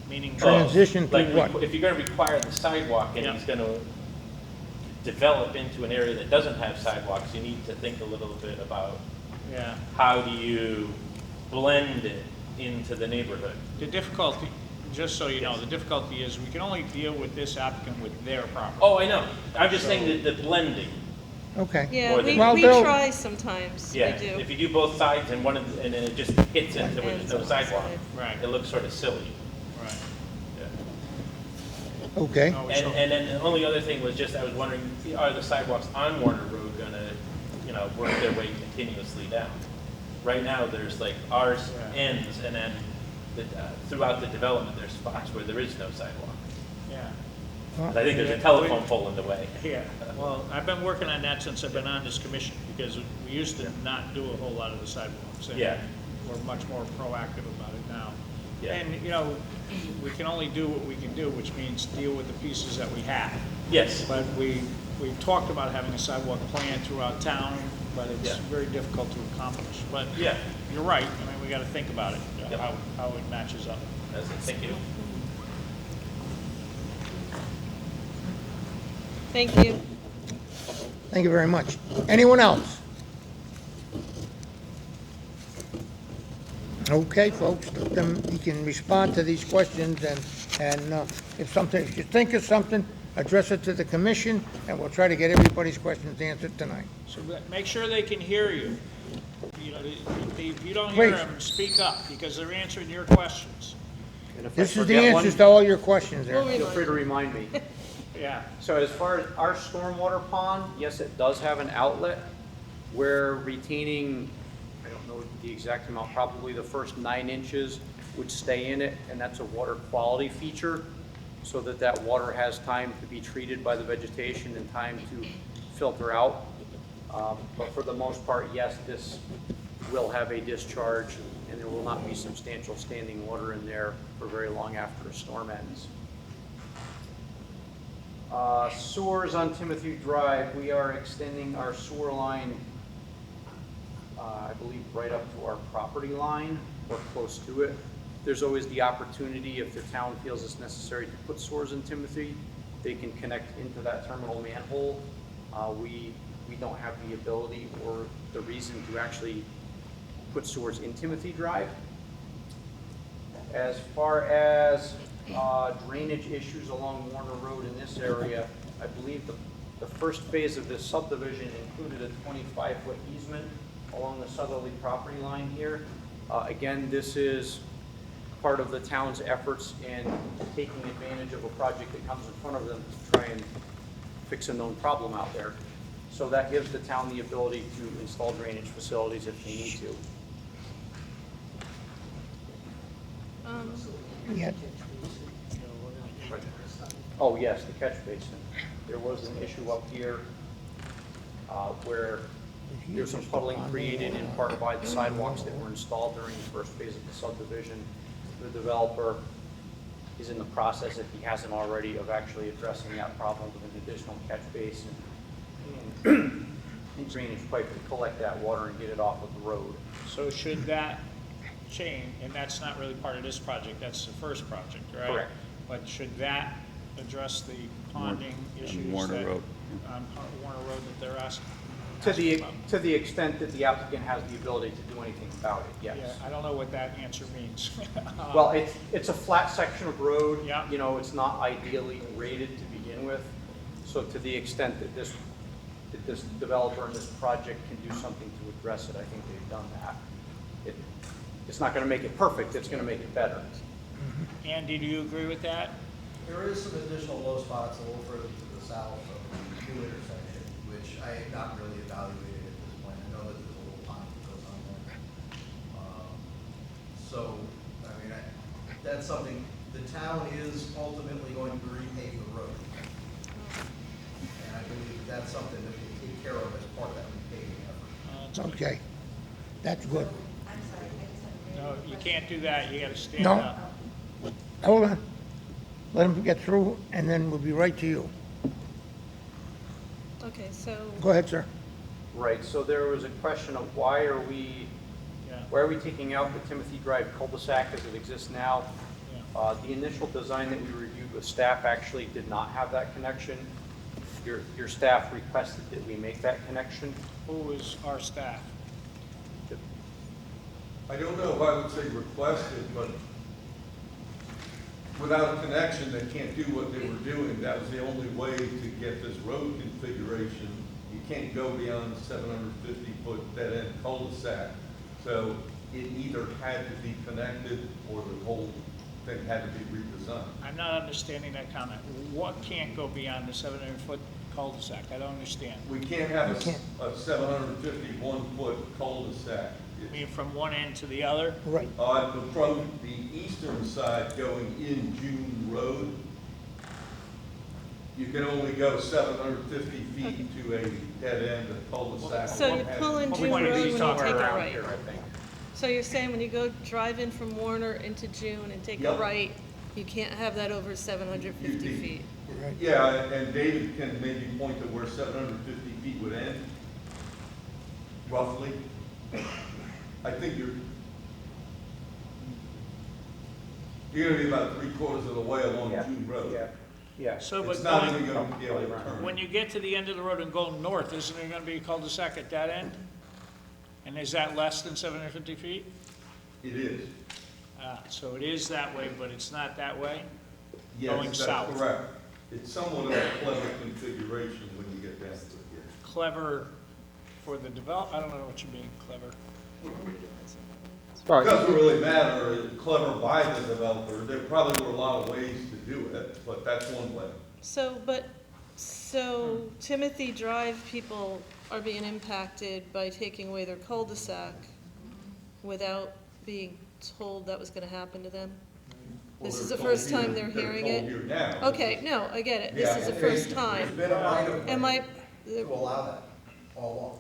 Meaning of, Transition to like, what? If you're gonna require the sidewalk and Yeah. he's gonna develop into an area that doesn't have sidewalks, you need to think a little bit about Yeah. how do you blend it into the neighborhood. The difficulty, just so you know, the difficulty is we can only deal with this applicant with their property. Oh, I know. I'm just saying that the blending. Okay. Yeah, More we, than- Well, we they'll- try sometimes, we Yeah, do. if you do both sides and and then it just hits into where there's Ends no on one sidewalk, side. Right. it looks sort of silly. Right. Yeah. Okay. And then the only other thing was just, I was wondering, are the sidewalks on Warner Road gonna, work their way continuously down? Right now, there's like ours ends, and then throughout the development, there's spots where there is no sidewalk. Yeah. I think there's a telephone pole in the way. Yeah, well, I've been working on that since I've been on this commission, because we used to not do a whole lot of the sidewalks. And Yeah. we're much more proactive about it now. Yeah. And, we can only do what we can do, which means deal with the pieces that we have. Yes. But we've talked about having a sidewalk plan throughout town, but it's Yeah. very difficult to accomplish. But Yeah. you're right, we gotta think about it, Yep. how it matches up. That's it. Thank you. Thank you. Thank you very much. Anyone else? Okay, folks, then you can respond to these questions, and if you think of something, address it to the commission, and we'll try to get everybody's questions answered tonight. So make sure they can hear you. If you don't hear Please. them, speak up, because they're answering your questions. And if I This is the forget answers one, to all your questions there. feel free to remind me. Yeah. So as far as our stormwater pond, yes, it does have an outlet. We're retaining, I don't know the exact amount, probably the first 9 inches would stay in it, and that's a water quality feature, so that water has time to be treated by the vegetation and time to filter out. But for the most part, yes, this will have a discharge, and there will not be substantial standing water in there for very long after a storm ends. Sewers on Timothy Drive, we are extending our sewer line, I believe, right up to our property line or close to it. There's always the opportunity, if the town feels it's necessary to put sewers in Timothy, they can connect into that terminal manhole. We don't have the ability or the reason to actually put sewers in Timothy Drive. As far as drainage issues along Warner Road in this area, I believe the first phase of this subdivision included a 25-foot easement along the southerly property line here. Again, this is part of the town's efforts in taking advantage of a project that comes in front of them to try and fix a known problem out there. So that gives the town the ability to install drainage facilities if they need to. Yeah. Oh, yes, the catch basin. There was an issue up here where there's some puddling created in part by the sidewalks that were installed during the first phase of the subdivision. The developer is in the process, if he hasn't already, of actually addressing that problem with an additional catch basin and drainage pipe to collect that water and get it off of the road. So should that change, and that's not really part of this project, that's the first project, right? Correct. But should that address the ponding issues Warner Road. on Warner Road that they're asking? To the extent that the applicant has the ability to do anything about it, yes. Yeah, I don't know what that answer means. Well, it's a flat section of road. Yeah. It's not ideally graded to begin with. So to the extent that this developer and this project can do something to address it, I think they've done that. It's not going to make it perfect, it's going to make it better. Andy, do you agree with that? There is some additional low spots a little further to the south of the new intersection, which I have not really evaluated at this point. I know that there's a little pond that goes on there. So, I mean, that's something, the town is ultimately going to repave the road. And I believe that's something that we take care of as part of that repaving effort. Okay, that's good. No, you can't do that, you gotta stand No. up. Hold on. Let him get through, and then we'll be right to you. Okay, so, Go ahead, sir. Right, so there was a question of why are we taking out the Timothy Drive cul-de-sac as it exists now? The initial design that we reviewed with staff actually did not have that connection. Your staff requested that we make that connection. Who is our staff? I don't know if I would say requested, but without a connection, they can't do what they were doing. That was the only way to get this road configuration. You can't go beyond 750-foot dead-end cul-de-sac. So it either had to be connected or the whole thing had to be redesigned. I'm not understanding that comment. What can't go beyond the 700-foot cul-de-sac? I don't understand. We can't have a 751-foot cul-de-sac. I mean, from one end to the other? Right. From the eastern side going in June Road, you can only go 750 feet to a dead end of cul-de-sac. So you pull in June Road when you take a right. Here, I think. So you're saying when you go drive in from Warner into June and take a Yep. right, you can't have that over 750 You- feet? Yeah, and David can maybe point to where 750 feet would end, roughly. I think you're gonna be about 3/4 of the way along June Road. Yeah. So, It's but not going- even gonna be able to turn. when you get to the end of the road and go north, isn't there gonna be a cul-de-sac at that end? And is that less than 750 feet? It is. So it is that way, but it's not that way? Yes, Going that's south. correct. It's somewhat of a clever configuration when you get down to it, yes. Clever for the I don't know what you mean, clever. It doesn't really matter, it's clever by the developer, there probably were a lot of ways to do it, but that's one way. So Timothy Drive people are being impacted by taking away their cul-de-sac without being told that was gonna happen to them? Well, This is they're the first told time here- they're hearing told it? here now. Okay, no, I get it, this Yeah, is the and first there's time. been a right of way Am I, to allow that all along.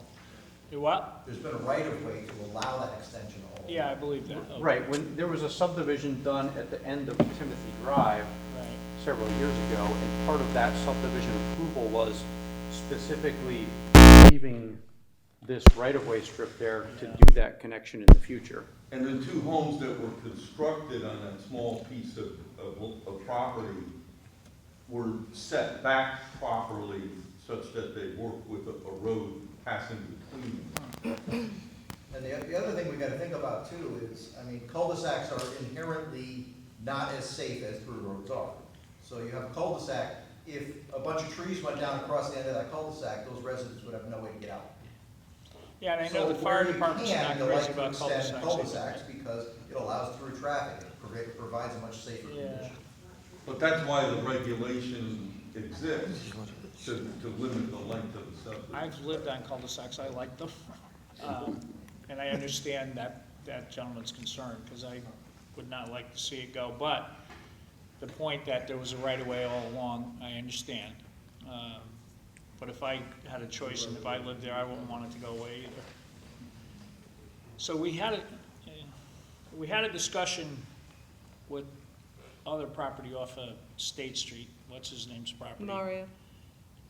Do what? There's been a right of way to allow that extension all along. Yeah, I believe that. Okay. Right, when there was a subdivision done at the end of Timothy Drive Right. several years ago, and part of that subdivision approval was specifically leaving this right-of-way strip there to do that connection in the future. And the two homes that were constructed on that small piece of property were set back properly such that they work with a road passing between them. And the other thing we gotta think about too is, I mean, cul-de-sacs are inherently not as safe as through roads are. So you have a cul-de-sac, if a bunch of trees went down across the end of that cul-de-sac, those residents would have no way to get out. Yeah, and I know So the fire where you department's can, not you crazy like to about extend cul-de-sacs. cul-de-sacs because it allows through traffic, it provides a much safer Yeah. condition. But that's why the regulation exists, to limit the length of the subdivision. I've lived on cul-de-sacs, I like them. And I understand that gentleman's concern, because I would not like to see it go. But the point that there was a right-of-way all along, I understand. But if I had a choice and if I lived there, I wouldn't want it to go away either. So we had a discussion with other property off of State Street, what's his name's property? Mario?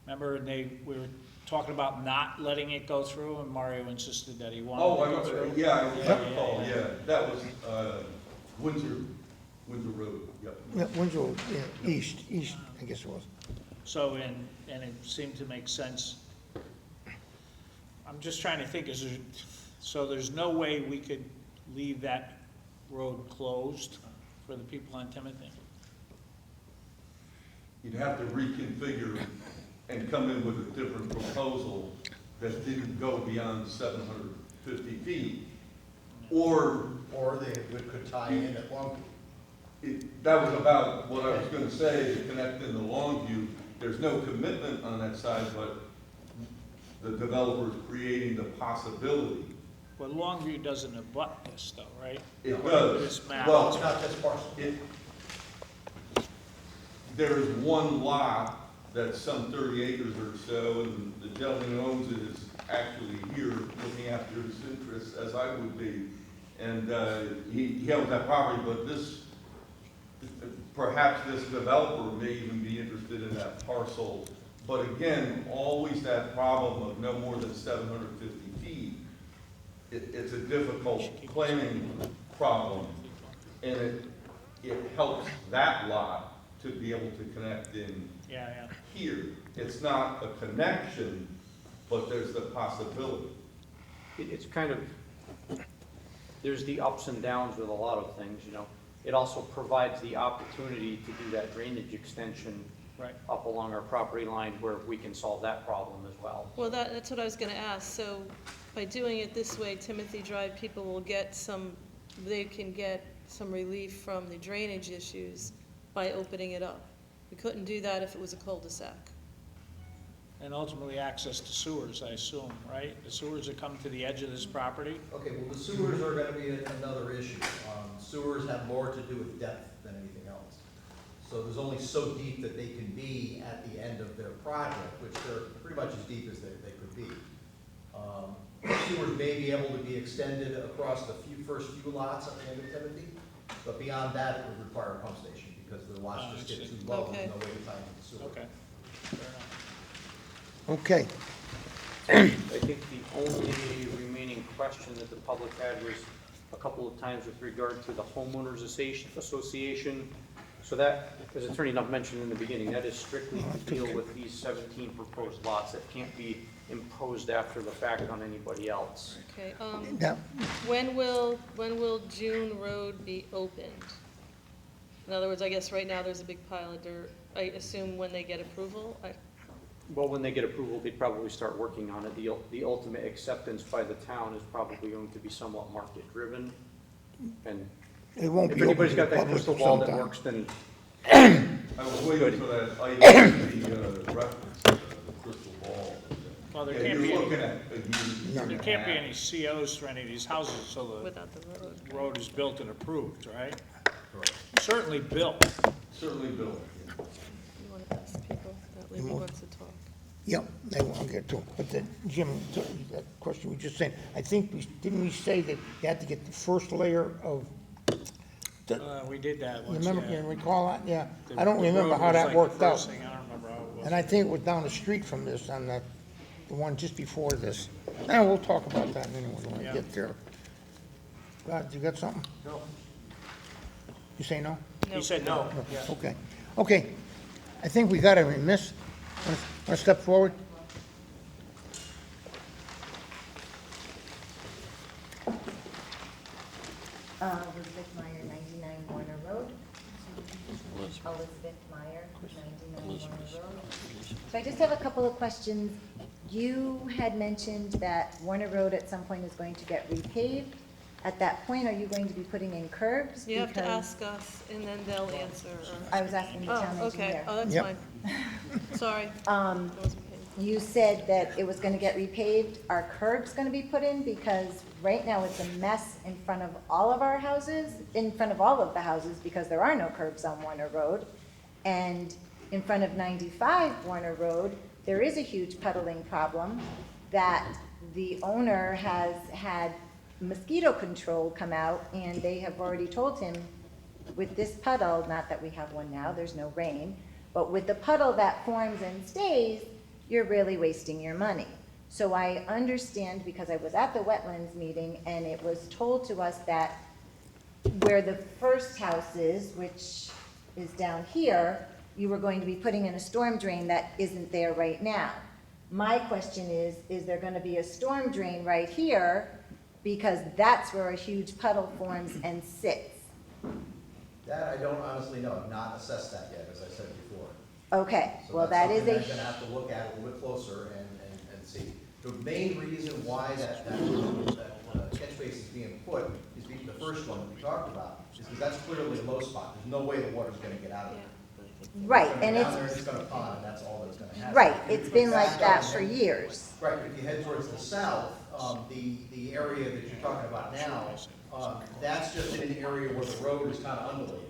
Remember, we were talking about not letting it go through, and Mario insisted that he wanted Oh, to go through? yeah, I recall, yeah, that was, Windsor Road, yep. Yeah, Windsor, yeah, east, I guess it was. So, and it seemed to make sense. I'm just trying to think, so there's no way we could leave that road closed for the people on Timothy? You'd have to reconfigure and come in with a different proposal that didn't go beyond 750 feet. Or they could tie in at Longview. that was about what I was gonna say, to connect in the Longview. There's no commitment on that side, but the developer's creating the possibility. Well, Longview doesn't abut this though, right? It does. This map. Well, It's not this parcel. There is one lot that's some 30 acres or so, and the gentleman who owns it is actually here looking after his interests, as I would be. And he owns that property, but perhaps this developer may even be interested in that parcel. But again, always that problem of no more than 750 feet. It's a difficult planning problem, and it helps that lot to be able to connect in here. It's not a connection, but there's the possibility. It's kind of, there's the ups and downs with a lot of things, you know. It also provides the opportunity to do that drainage extension up along our property line where we can solve that problem as well. Well, that's what I was gonna ask. So by doing it this way, Timothy Drive people will get they can get some relief from the drainage issues by opening it up. We couldn't do that if it was a cul-de-sac. And ultimately access to sewers, I assume, right? The sewers that come to the edge of this property? Okay, well, the sewers are gonna be another issue. Sewers have more to do with depth than anything else. So there's only so deep that they can be at the end of their project, which they're pretty much as deep as they could be. Sewers may be able to be extended across the first few lots on the end of Timothy, but beyond that, it would require a pump station, because the lots just get too low, Okay. there's no way to tie into the sewer. Okay, fair enough. Okay. I think the only remaining question that the public had was a couple of times with regard to the homeowners association. So that, as Attorney Nuff mentioned in the beginning, that is strictly to deal with these 17 proposed lots that can't be imposed after the fact on anybody else. Okay, Now, when will June Road be opened? In other words, I guess right now there's a big pile of dirt. I assume when they get approval? Well, when they get approval, they'd probably start working on it. The ultimate acceptance by the town is probably going to be somewhat market-driven. And it won't if be open anybody's to the got that public crystal for ball some that time. works, then I was waiting for that item to be referenced, the crystal ball. Well, there Yeah, can't you're be looking any, at a year. there and a can't be half. any COs for any of these houses until Without the road. the road is built and approved, right? Correct. Certainly built. Certainly, Bill. You want to ask people that Libby wants to talk? Yep, they won't get to it. But then, Jim, that question we just saying, I think, didn't we say that you had to get the first layer of, We did that you once, remember, yeah. you recall that? Yeah. The- I don't the remember road how was that like the worked out. first thing. I don't remember how it was. And I think it was down the street from this, on the one just before this. Now, we'll talk about that anyway when we Yeah. get there. God, you got something? No. You say no? He said no. Yeah. Okay. Okay. I think we got it, miss. Want to step forward? Elizabeth Meyer, 99 Warner Road. Elizabeth Meyer, 99 Warner Road. So I just have a couple of questions. You had mentioned that Warner Road at some point is going to get repaved. At that point, are you going to be putting in curbs? You have to Because- ask us, and then they'll answer. I was asking the town Oh, okay, engineer. oh, that's Yep. fine. Sorry. You said that it was gonna get repaved. Are curbs gonna be put in? Because right now it's a mess in front of all of our houses, in front of all of the houses, because there are no curbs on Warner Road. And in front of 95 Warner Road, there is a huge puddling problem that the owner has had mosquito control come out, and they have already told him, with this puddle, not that we have one now, there's no rain, but with the puddle that forms and stays, you're really wasting your money. So I understand, because I was at the wetlands meeting, and it was told to us that where the first house is, which is down here, you were going to be putting in a storm drain that isn't there right now. My question is there gonna be a storm drain right here? Because that's where a huge puddle forms and sits. That I don't honestly know, I've not assessed that yet, as I said before. Okay, So well, that's that is something a, I'm gonna have to look at a little bit closer and see. The main reason why that catch basin is being put is because the first one that we talked about, is because that's clearly a low spot, there's no way the water's gonna get out of there. right, It's and gonna go down there, it's, it's gonna pond, and that's all that's gonna happen. right, If it's you been back like that up for and- years. Right, if you head towards the south, the area that you're talking about now, that's just in an area where the road is kind of undulated.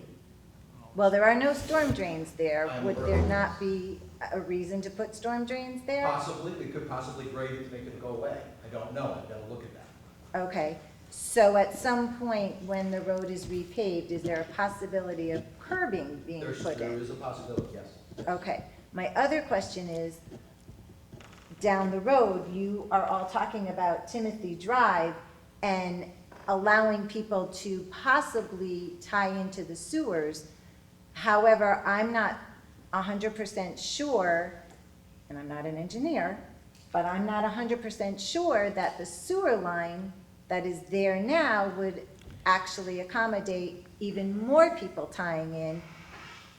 Well, there are no storm drains there. I'm Would aware. there not be a reason to put storm drains there? Possibly, we could possibly grade it to make it go away. I don't know, I've got to look at that. Okay, so at some point when the road is repaved, is there a possibility of curbing being put There in? is a possibility, yes. Okay, my other question is, down the road, you are all talking about Timothy Drive and allowing people to possibly tie into the sewers. However, I'm not 100% sure, and I'm not an engineer, but I'm not 100% sure that the sewer line that is there now would actually accommodate even more people tying in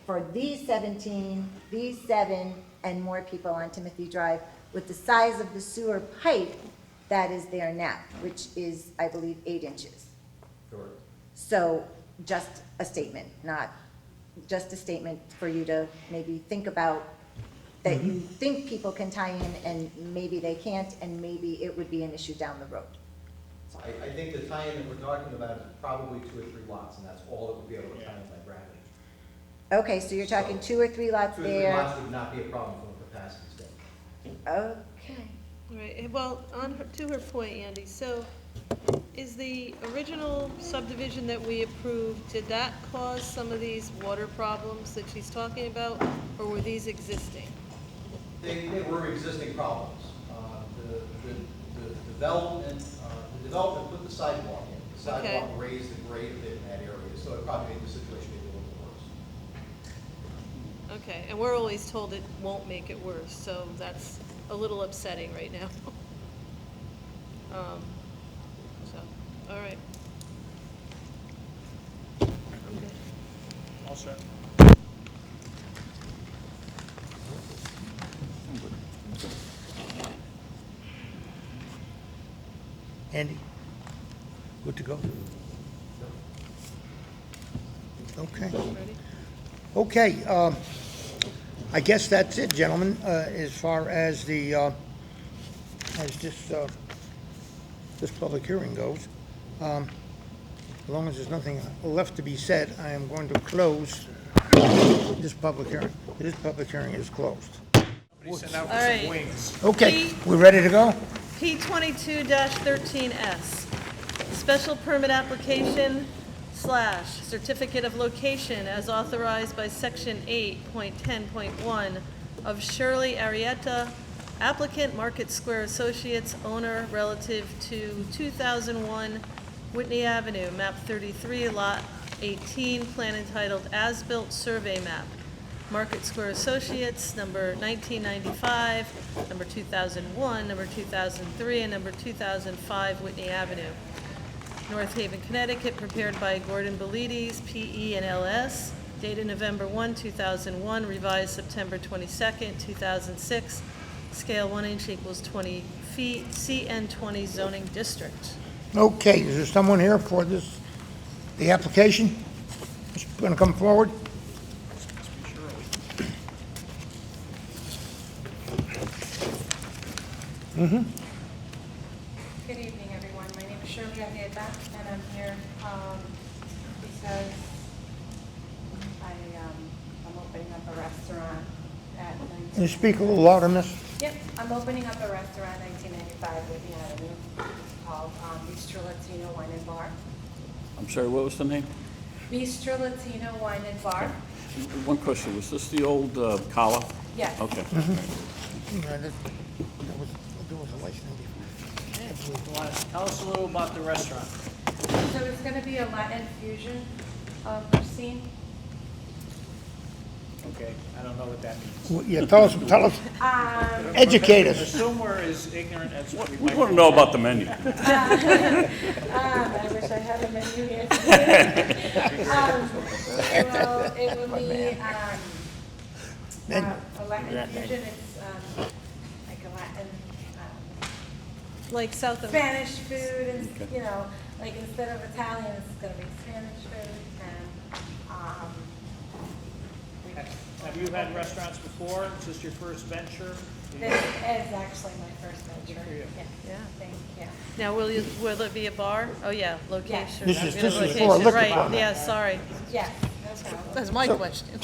for these 17, these 7, and more people on Timothy Drive with the size of the sewer pipe that is there now, which is, I believe, 8 inches. Sure. So just a statement, not just a statement for you to maybe think about that you think people can tie in and maybe they can't, and maybe it would be an issue down the road. I think the tie-in that we're talking about is probably 2 or 3 lots, and that's all that would be able to tie in by gravity. Okay, so you're talking 2 or 3 lots 2 or 3 there. lots would not be a problem from a capacity standpoint. Okay. Right, well, to her point, Andy, so is the original subdivision that we approved, did that cause some of these water problems that she's talking about, or were these existing? They were existing problems. The development put the sidewalk in. The sidewalk raised the grade a bit in that area, so it probably made the situation maybe a little bit worse. Okay, and we're always told it won't make it worse, so that's a little upsetting right now. So, all right. I'm good. All set. Andy? Good to go? Okay. Ready? Okay, I guess that's it, gentlemen, as far as the, as this public hearing goes. As long as there's nothing left to be said, I am going to close this public hearing. This public hearing is closed. Send out All right. some wings. Okay, we ready to go? P 22-13S, special permit application / certificate of location as authorized by section 8.10.1 of Shirley Arietta, applicant Market Square Associates, owner relative to 2001 Whitney Avenue, map 33, lot 18, plan entitled As-Built Survey Map. Market Square Associates, number 1995, number 2001, number 2003, and number 2005 Whitney Avenue. North Haven, Connecticut, prepared by Gordon Belides, P.E. and L.S., dated November 1, 2001, revised September 22nd, 2006, scale 1 inch equals 20 feet, CN 20 zoning district. Okay, is there someone here for this, the application? Is going to come forward? Mm-hmm. Good evening, everyone. My name is Shirley Arietta, and I'm here because I'm opening up a restaurant at 19. Can you speak a little louder, miss? Yep, I'm opening up a restaurant at 1995 Whitney Avenue called Bistro Latino Wine and Bar. I'm sorry, what was the name? Bistro Latino Wine and Bar. One question, was this the old Kala? Yes. Okay. Tell us a little about the restaurant. So it's going to be a Latin fusion of cuisine. Okay, I don't know what that means. Well, yeah, tell us, educate us. Assume we're as ignorant as we We might want to be. know about the menu. I wish I had a menu here today. Well, it will be a Latin fusion. It's like a Latin, Like south of... Spanish food, and you know, like instead of Italian, it's going to be Spanish food. And Have you had restaurants before? Is this your first venture? this is actually my first venture. for you. Yeah, thank you. Now, will it be a bar? Oh, yeah, location. This is Location, for a liquor right, bar. yeah, sorry. Yes, no problem. That's my question.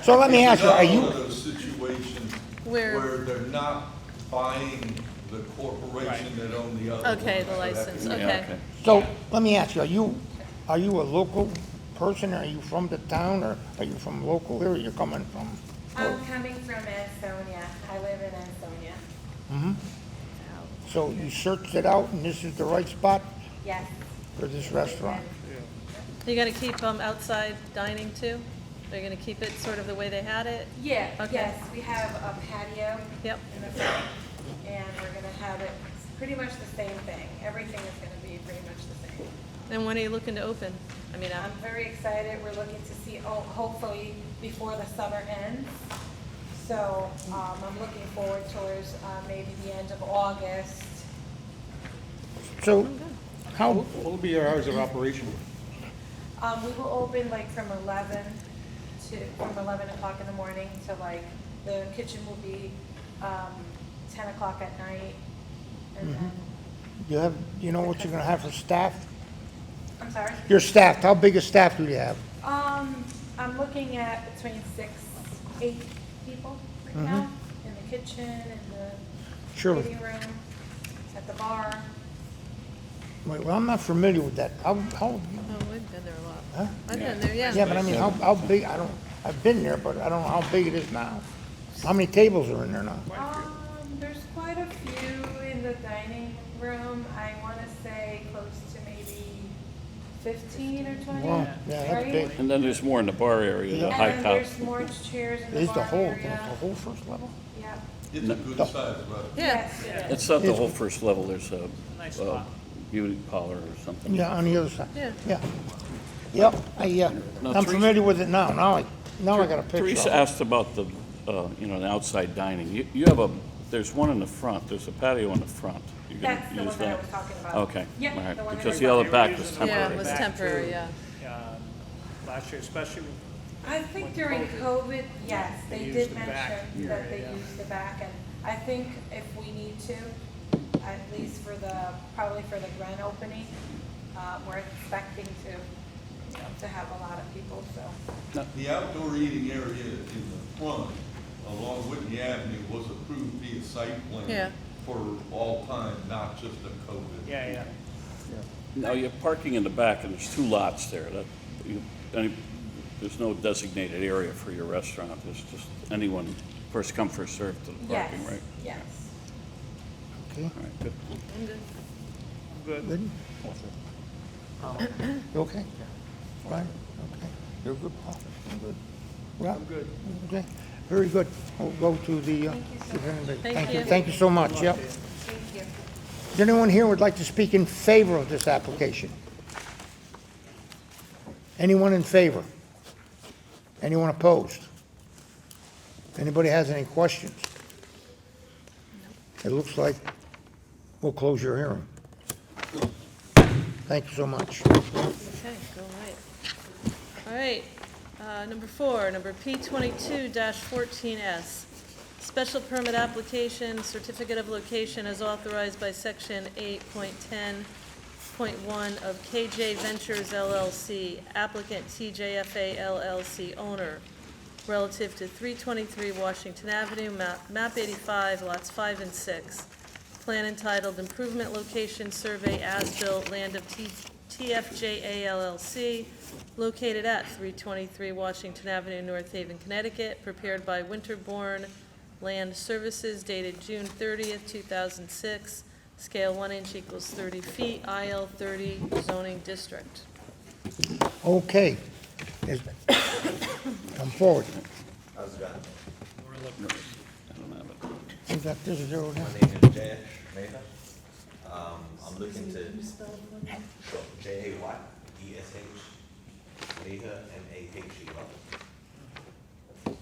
So let me ask you, are One you, of those situations Where- where they're not buying the corporation that owned the other one. Okay, the So that license, can be- okay. so let me ask you, are you a local person? Are you from the town, or are you from local here, or you're coming from? I'm coming from Ansonia. I live in Ansonia. Mm-hmm. So you searched it out, and this is the right spot Yes. for this restaurant? You gonna keep outside dining too? Are you gonna keep it sort of the way they had it? Yeah, Okay. yes, we have a patio Yep. in the front, and we're gonna have it pretty much the same thing. Everything is gonna be pretty much the same. And when are you looking to open? I mean, I'm very excited. We're looking to see, hopefully before the summer ends. So, I'm looking forward towards, maybe the end of August. So, How, What will be your hours of operation? We will open like from 11 o'clock in the morning to like, the kitchen will be 10 o'clock at night. And then, you know what you're gonna have for staff? I'm sorry? Your staff, how big a staff do you have? I'm looking at between 8 people right now, in the kitchen, in the Sure. meeting room, at the bar. Wait, well, I'm not familiar with that. How, Oh, we've been there a lot. huh? I've been there, yeah. Yeah, but I mean, how big, I've been there, but I don't know how big it is now. How many tables are in there now? There's quite a few in the dining room. I want to say close to maybe 15 or 20. Wow, yeah, that's right? big. And then there's more in the bar area, the And high then top. there's more chairs in the Is bar the whole area. first level? Yeah. It's a good size, right? Yes. It's not the whole first level, there's a Nice a spot. beauty parlor or something. Yeah, on the other side. Yeah. Yeah. Yep, Now, I'm Teresa- familiar with it now. Now I got a picture Teresa of it. asked about the, the outside dining. You have there's one in the front, there's a patio in the front. You're gonna That's the use one that I that? was talking about. Okay, Yeah, all right, the one that because I the was other back was Yeah, temporary. it was Back temporary, to, yeah. Last year, especially, I think during COVID, yes, They they used did the back mention that area, they yeah. used the back, and I think if we need to, at least probably for the grand opening, we're expecting to have a lot of people, so. The outdoor eating area in the front along Whitney Avenue was approved via site Yeah. plan for all time, not just a COVID. yeah. No, you have parking in the back, and there's 2 lots there. There's no designated area for your restaurant. It's just anyone, first come, first served to the Yes, parking, right? yes. Okay, All right, good. I'm good. good? You okay? Right, okay. You're good, Paul? I'm good. Rob? I'm good. Okay, very good. We'll go to the, Thank you. Thank you so much, yep. Thank you. Is anyone here would like to speak in favor of this application? Anyone in favor? Anyone opposed? Anybody has any questions? It looks like we'll close your hearing. Thank you so much. Okay, go right. All right, number 4, number P22-14S. Special permit application, certificate of location as authorized by section 8.10.1 of KJ Ventures LLC, applicant TJFA LLC owner, relative to 323 Washington Avenue, map 85, lots 5 and 6. Plan entitled Improvement Location Survey As-Built, Land of TFJA LLC, located at 323 Washington Avenue, North Haven, Connecticut, prepared by Winterbourne Land Services, dated June 30th, 2006, scale 1 inch equals 30 feet, IL 30 zoning district. Okay. Come forward. How's it going? Is that this is zero down? My name is Jayesh Mehta. I'm looking to, sure, J-A-Y-E-S-H, Mehta, M-A-H-E-R. And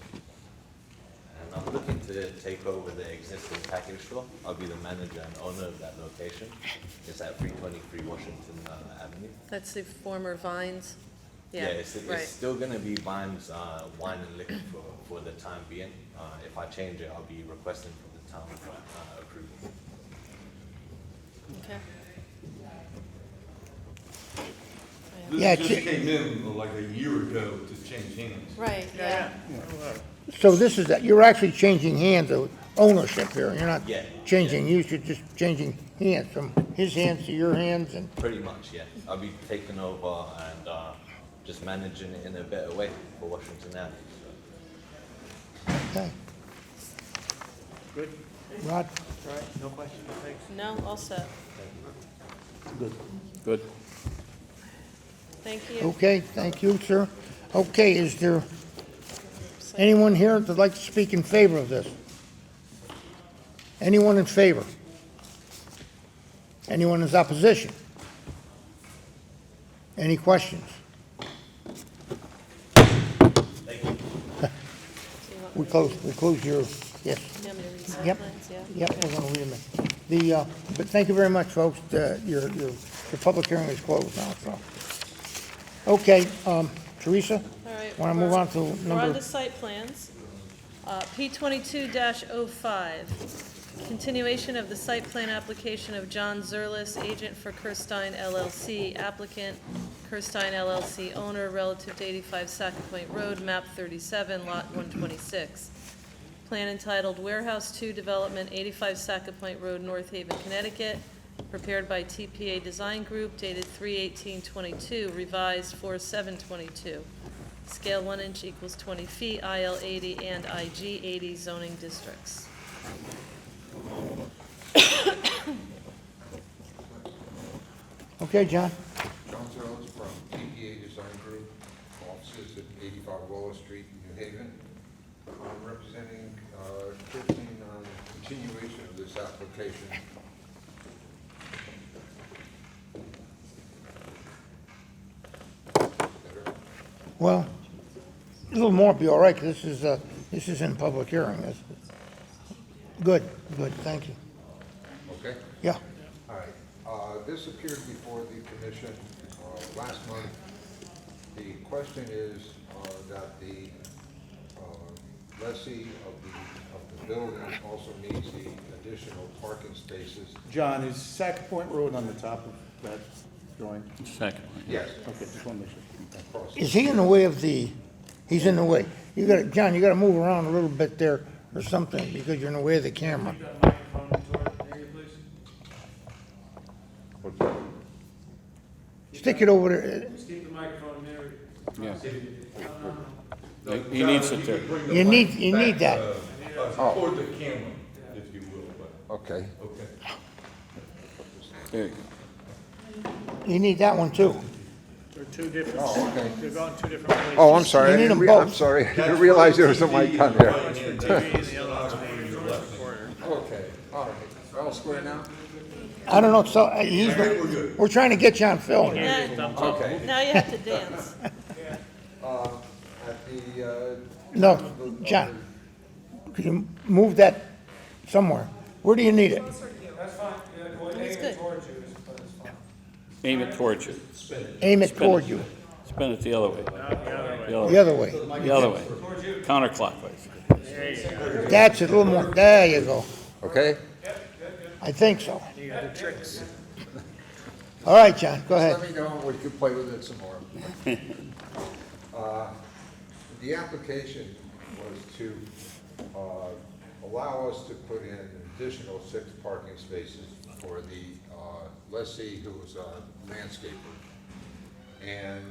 I'm looking to take over the existing package store. I'll be the manager and owner of that location. It's at 323 Washington Avenue. That's the former Vines? Yeah, it's right. still gonna be Vine's wine and liquor for the time being. If I change it, I'll be requesting from the town approval. Okay. Yeah, This just came in like a year ago to change hands. Right, yeah. So this is, you're actually changing hands of ownership here. You're not Yeah. changing use, you're just changing hands from his hands to your hands and, Pretty much, yeah. I'll be taking over and just managing it in a better way for Washington Avenue. okay. Good. Rod? All right, no questions, thanks. No, all set. Good. Thank you. Okay, thank you, sir. Okay, is there anyone here that'd like to speak in favor of this? Anyone in favor? Anyone in opposition? Any questions? We close your, yes. You want me to read site Yep. plans? Yeah? Yep, Okay. we're gonna read them. But thank you very much, folks. Your the public hearing is closed now, so. Okay, Teresa, All right. want to move on to We're on number, to site plans. P 22-05, continuation of the site plan application of John Zerlis, agent for Kirstein LLC, applicant Kirstein LLC, owner, relative to 85 Sack Point Road, map 37, lot 126. Plan entitled Warehouse 2 Development, 85 Sack Point Road, North Haven, Connecticut, prepared by TPA Design Group, dated 3/18/22, revised 4/7/22. Scale 1 inch equals 20 feet, IL 80 and IG 80 zoning districts. okay, John? John Zerlis from TPA Design Group, offices at 85 Willow Street, New Haven. I'm representing Kirsten on continuation of this application. Well, a little more would be all right, 'cause this is in public hearing. Good, thank you. Okay? Yeah. All right. This appeared before the commission last month. The question is that the lessee of the building also needs the additional parking spaces. John, is Sack Point Road on the top of that drawing? Second. Yes. Okay, just want to make sure. Across. Is he in the way of he's in the way? John, you gotta move around a little bit there or something, because you're in the way of the camera. Stick it over there. Keep the microphone there. Yeah. He needs it there. You need that. Toward the camera, if you will, but. Okay. Okay. There you go. You need that one too. They're two different, Oh, okay. they're going two different places. Oh, I'm sorry. You need them I'm both. sorry. I didn't realize there was a mic on there. One's for TV and the other one's for the corner. Okay, all right. All square now? I don't know, so we're trying to get you on film. Now Okay. now you have to dance. At the, No, John, could you move that somewhere? Where do you need it? That's fine, yeah, well, aim That's good. it towards you, but it's fine. Aim it towards you. Aim it toward you. Spin it the other way. The other way. The other way. Counterclockwise. That's it, a little more. There you go. okay? I think so. You got the tricks. All right, John, go Just ahead. let me know, we can play with it some more. The application was to allow us to put in an additional 6 parking spaces for the lessee who was a landscaper. And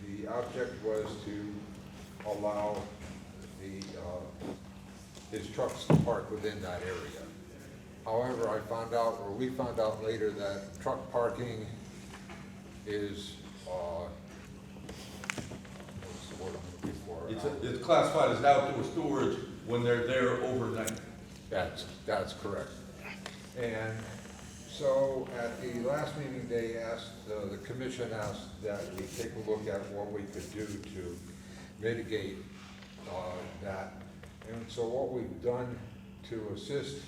the object was to allow his trucks to park within that area. However, we found out later that truck parking is, what's the word I'm looking for? It's classified as outdoor storage when they're there overnight. That's correct. And so at the last meeting, the commission asked that we take a look at what we could do to mitigate that. And so what we've done to assist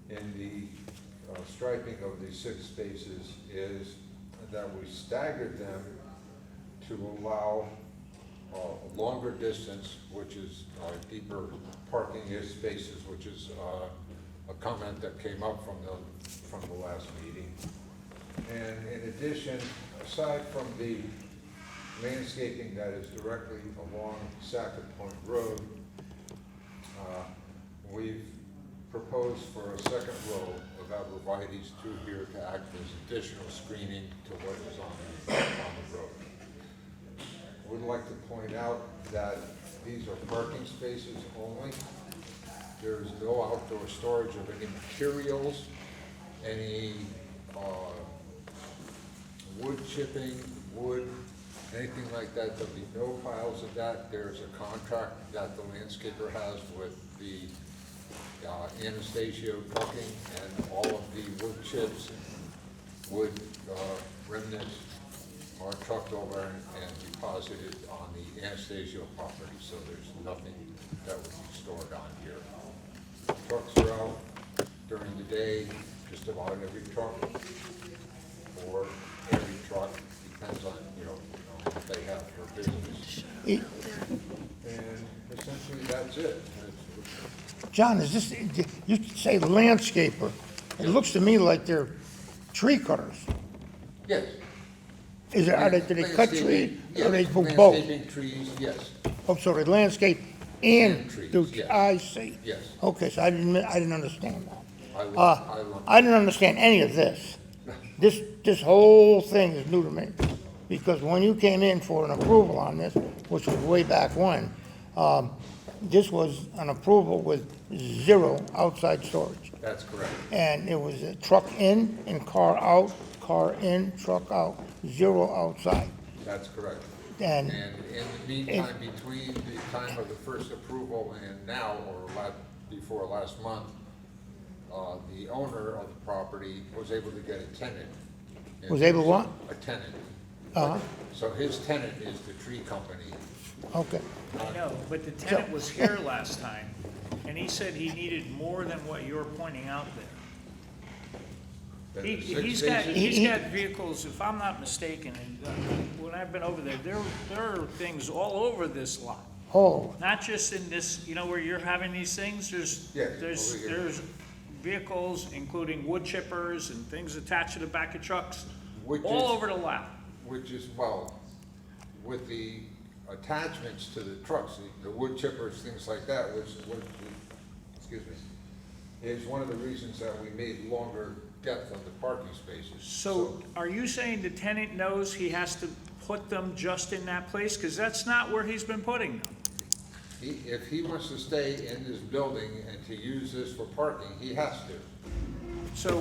in the striping of these 6 spaces is that we staggered them to allow a longer distance, which is deeper parking spaces, which is a comment that came up from the last meeting. And in addition, aside from the landscaping that is directly along Sackett Point Road, we've proposed for a second row of arborvitaes through here to act as additional screening to what is on the road. I would like to point out that these are parking spaces only. There's no outdoor storage of any materials, any wood chipping, anything like that. There'll be no piles of that. There's a contract that the landscaper has with the Anastasio Trucking, and all of the wood chips and wood remnants are trucked over and deposited on the Anastasio property, so there's nothing that would be stored on here. Trucks are out during the day, just about every truck. for every truck, depends on, what they have for business. And essentially, that's it. John, is this, you say landscaper. It looks to me like they're tree cutters. Yes. Do they cut trees? Or they do both? Landscaping trees, yes. Oh, so they landscape and trees, do, yes. I see. Yes. Okay, so I didn't understand that. I will. I didn't understand any of this. This whole thing is new to me. Because when you came in for an approval on this, which was way back when, this was an approval with 0 outside storage. That's correct. And it was a truck in and car out, car in, truck out, 0 outside. That's correct. And in the meantime, between the time of the first approval and now, or before last month, the owner of the property was able to get a tenant. Was able what? A tenant. Uh-huh. So his tenant is the tree company. Okay. I know, but the tenant was here last time, and he said he needed more than what you're pointing out there. He's got vehicles, if I'm not mistaken, and when I've been over there, there are things all over this lot. Oh, Not just in this, where you're having these things, there's vehicles, including wood chippers and things attached to the back of trucks, all over the lot. Which is, well, with the attachments to the trucks, the wood chippers, things like that, excuse me, is one of the reasons that we made longer depth of the parking spaces. So are you saying the tenant knows he has to put them just in that place? Because that's not where he's been putting them. If he wants to stay in this building and to use this for parking, he has to. So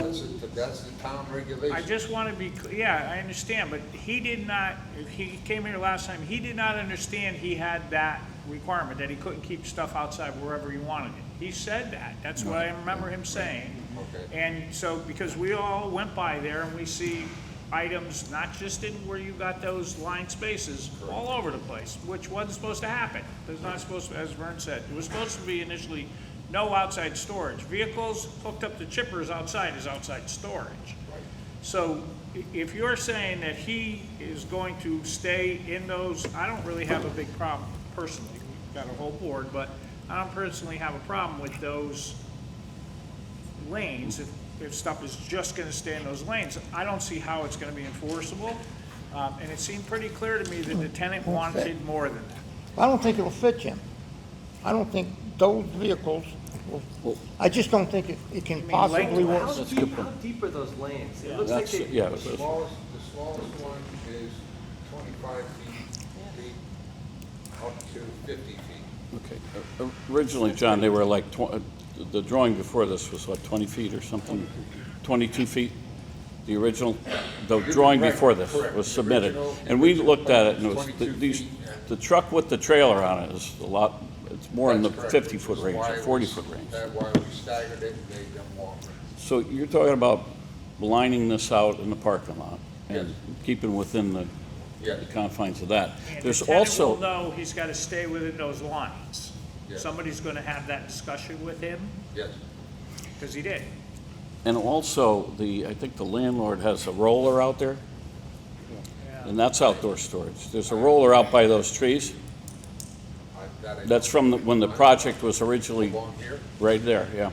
That's the town regulation. I just want to be, yeah, I understand, but he did not, if he came here last time, he did not understand he had that requirement, that he couldn't keep stuff outside wherever he wanted it. He said that. That's what I remember him saying. Okay. And so, because we all went by there and we see items, not just in where you got those lined spaces, all over the place, which wasn't supposed to happen. There's not supposed to, as Vern said, it was supposed to be initially no outside storage. Vehicles hooked up to chippers outside is outside storage. So if you're saying that he is going to stay in those, I don't really have a big problem personally. We've got a whole board, but I don't personally have a problem with those lanes if stuff is just going to stay in those lanes. I don't see how it's going to be enforceable. And it seemed pretty clear to me that the tenant wanted more than that. I don't think it'll fit, Jim. I don't think those vehicles will, I just don't think it can possibly work. How deep are those lanes? It looks like they. The smallest one is 25 feet up to 50 feet. Okay. Originally, John, they were like, the drawing before this was like 20 feet or something, 22 feet. The original, the drawing before this was submitted. And we looked at it and it was, the truck with the trailer on it is a lot, it's more in the 50-foot range, or 40-foot range. That's why we staggered it and made them longer. So you're talking about lining this out in the parking lot and keeping within the confines of that. And There's the tenant also, will know he's got to stay within those lines. Yes. Somebody's going to have that discussion with him, Yes. because he did. and also I think the landlord has a roller out there, and that's outdoor storage. There's a roller out by those trees. That's from when the project was originally, right there, yeah.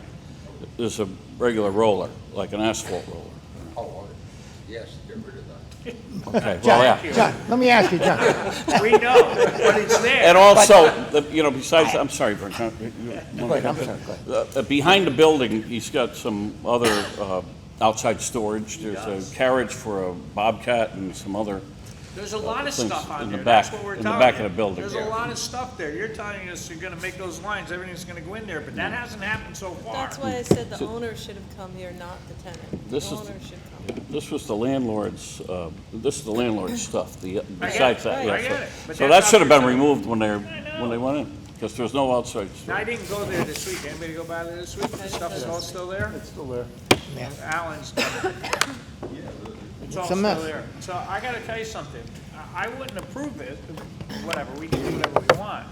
There's a regular roller, like an asphalt roller. Oh, yes, get rid of that. Okay, well, yeah. John, let me ask you, John. We know, but it's there. And also, besides, I'm sorry, Vern. Go ahead, I'm sorry, go ahead. Behind the building, he's got some other outside storage. There's a carriage for a bobcat and some other There's a lot of things stuff on in the there, back- that's what we're in the telling back you. of the building. There's a lot of stuff there, you're telling us you're gonna make those lines, everything's gonna go in there, but that hasn't happened so far. That's why I said the owner should have come here, not the tenant. This The is- owner should come. This was the landlord's, this is the landlord's stuff, it, besides that, I yeah. get it, but So that's that should have been not- removed when they went in, because there's no outside Now, I storage. didn't go there this week, anybody go by there this week, the stuff's all still there? It's still there. Alan's, it's all It's a still mess. there. So I gotta tell you something, I wouldn't approve it, whatever, we can do whatever we want,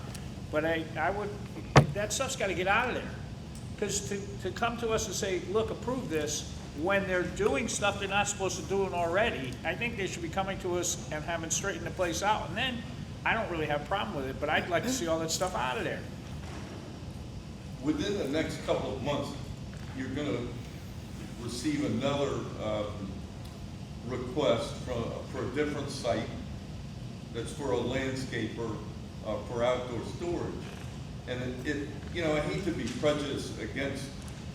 but I would, that stuff's gotta get out of there. Because to come to us and say, look, approve this, when they're doing stuff they're not supposed to do already, I think they should be coming to us and having straightened the place out. And then, I don't really have a problem with it, but I'd like to see all that stuff out of there. Within the next couple of months, you're gonna receive another, request for a different site that's for a landscaper, for outdoor storage. And it, you know, I hate to be prejudiced against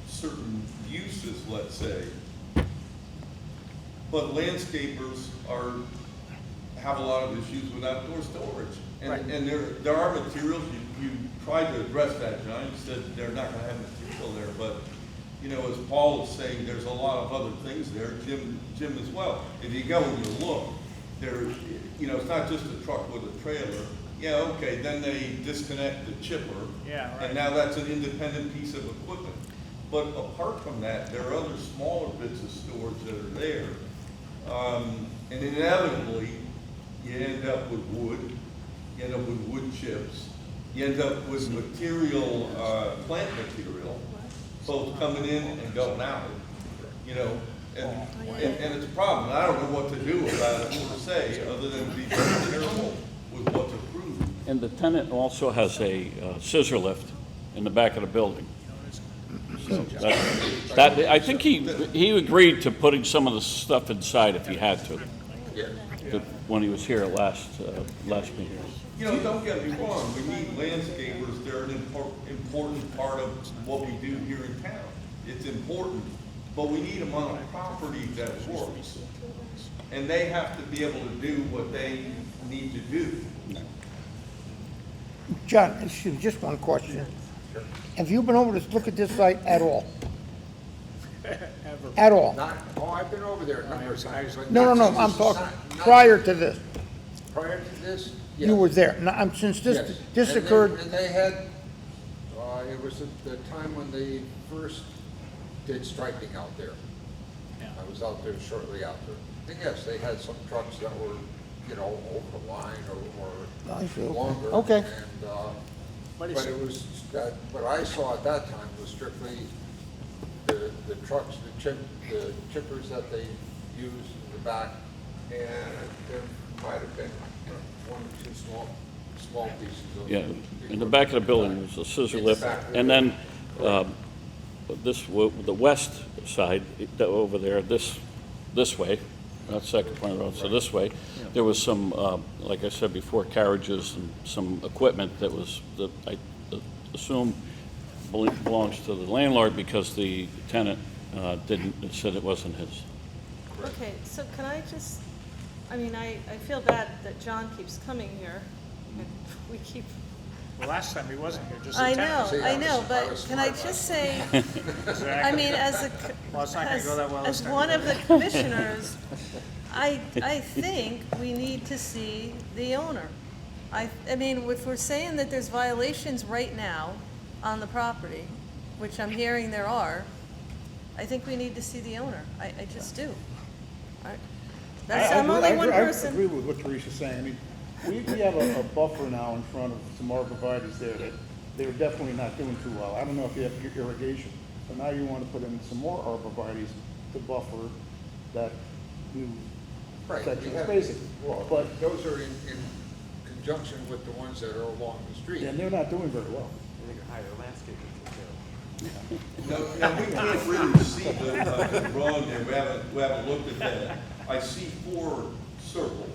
certain uses, let's say, but landscapers have a lot of issues with outdoor storage. And there are materials, you tried to address that, John, you said they're not gonna have material there, but, you know, as Paul is saying, there's a lot of other things there, Jim as well. If you go and you look, there, you know, it's not just a truck with a trailer. Yeah, okay, then they disconnect the chipper. Yeah, right. And now that's an independent piece of equipment. But apart from that, there are other smaller bits of storage that are there. And inevitably, you end up with wood, you end up with wood chips, you end up with material, plant material, both coming in and going out, you know, and it's a problem. I don't know what to do about it per se, other than be very careful with what's approved. And the tenant also has a scissor lift in the back of the building. So that, I think he agreed to putting some of the stuff inside if he had to. Yeah. When he was here last meeting. You know, don't get me wrong, we need landscapers, they're an important part of what we do here in town. It's important, but we need them on a property that works. And they have to be able to do what they need to do. John, excuse me, just one question. Have you been over to look at this site at all? At all? I've been over there a number of times. but No, not I'm since talking not- prior to this. Prior to this? You were there. Now, since Yes. this And occurred, And they had, it was at the time when they first did striping out there. I was out there shortly after. And yes, they had some trucks that were, you know, over the line I see. or longer. Okay. And, but it was, what I saw at that time was strictly the trucks, the chippers that they used in the back. And there might have been one or two small pieces of. Yeah, in the back of the building was a scissor lift, and then the west side, over there, this way, not Second Point Road, so this way, there was some, like I said before, carriages and some equipment that I assume belongs to the landlord because the tenant said it wasn't his. Okay, so can I just, I mean, I feel bad that John keeps coming here. We keep, Well, last time he wasn't here, just a I tenant. know, I know, but can I just say, I mean, Well, it's not gonna go that well as this time. one of the commissioners, I think we need to see the owner. I mean, if we're saying that there's violations right now on the property, which I'm hearing there are, I think we need to see the owner. I just do. I'm only one person. I agree with what Teresa's saying. I mean, we have a buffer now in front of some arborvitaes there that they're definitely not doing too well. I don't know if you have irrigation, but now you want to put in some more arborvitaes to buffer that new Right, section we of have- spacing. Well, But, those are in conjunction with the ones that are along the street. and they're not doing very well. No, we can't really see the drawing there, we haven't looked at that. I see 4 circles.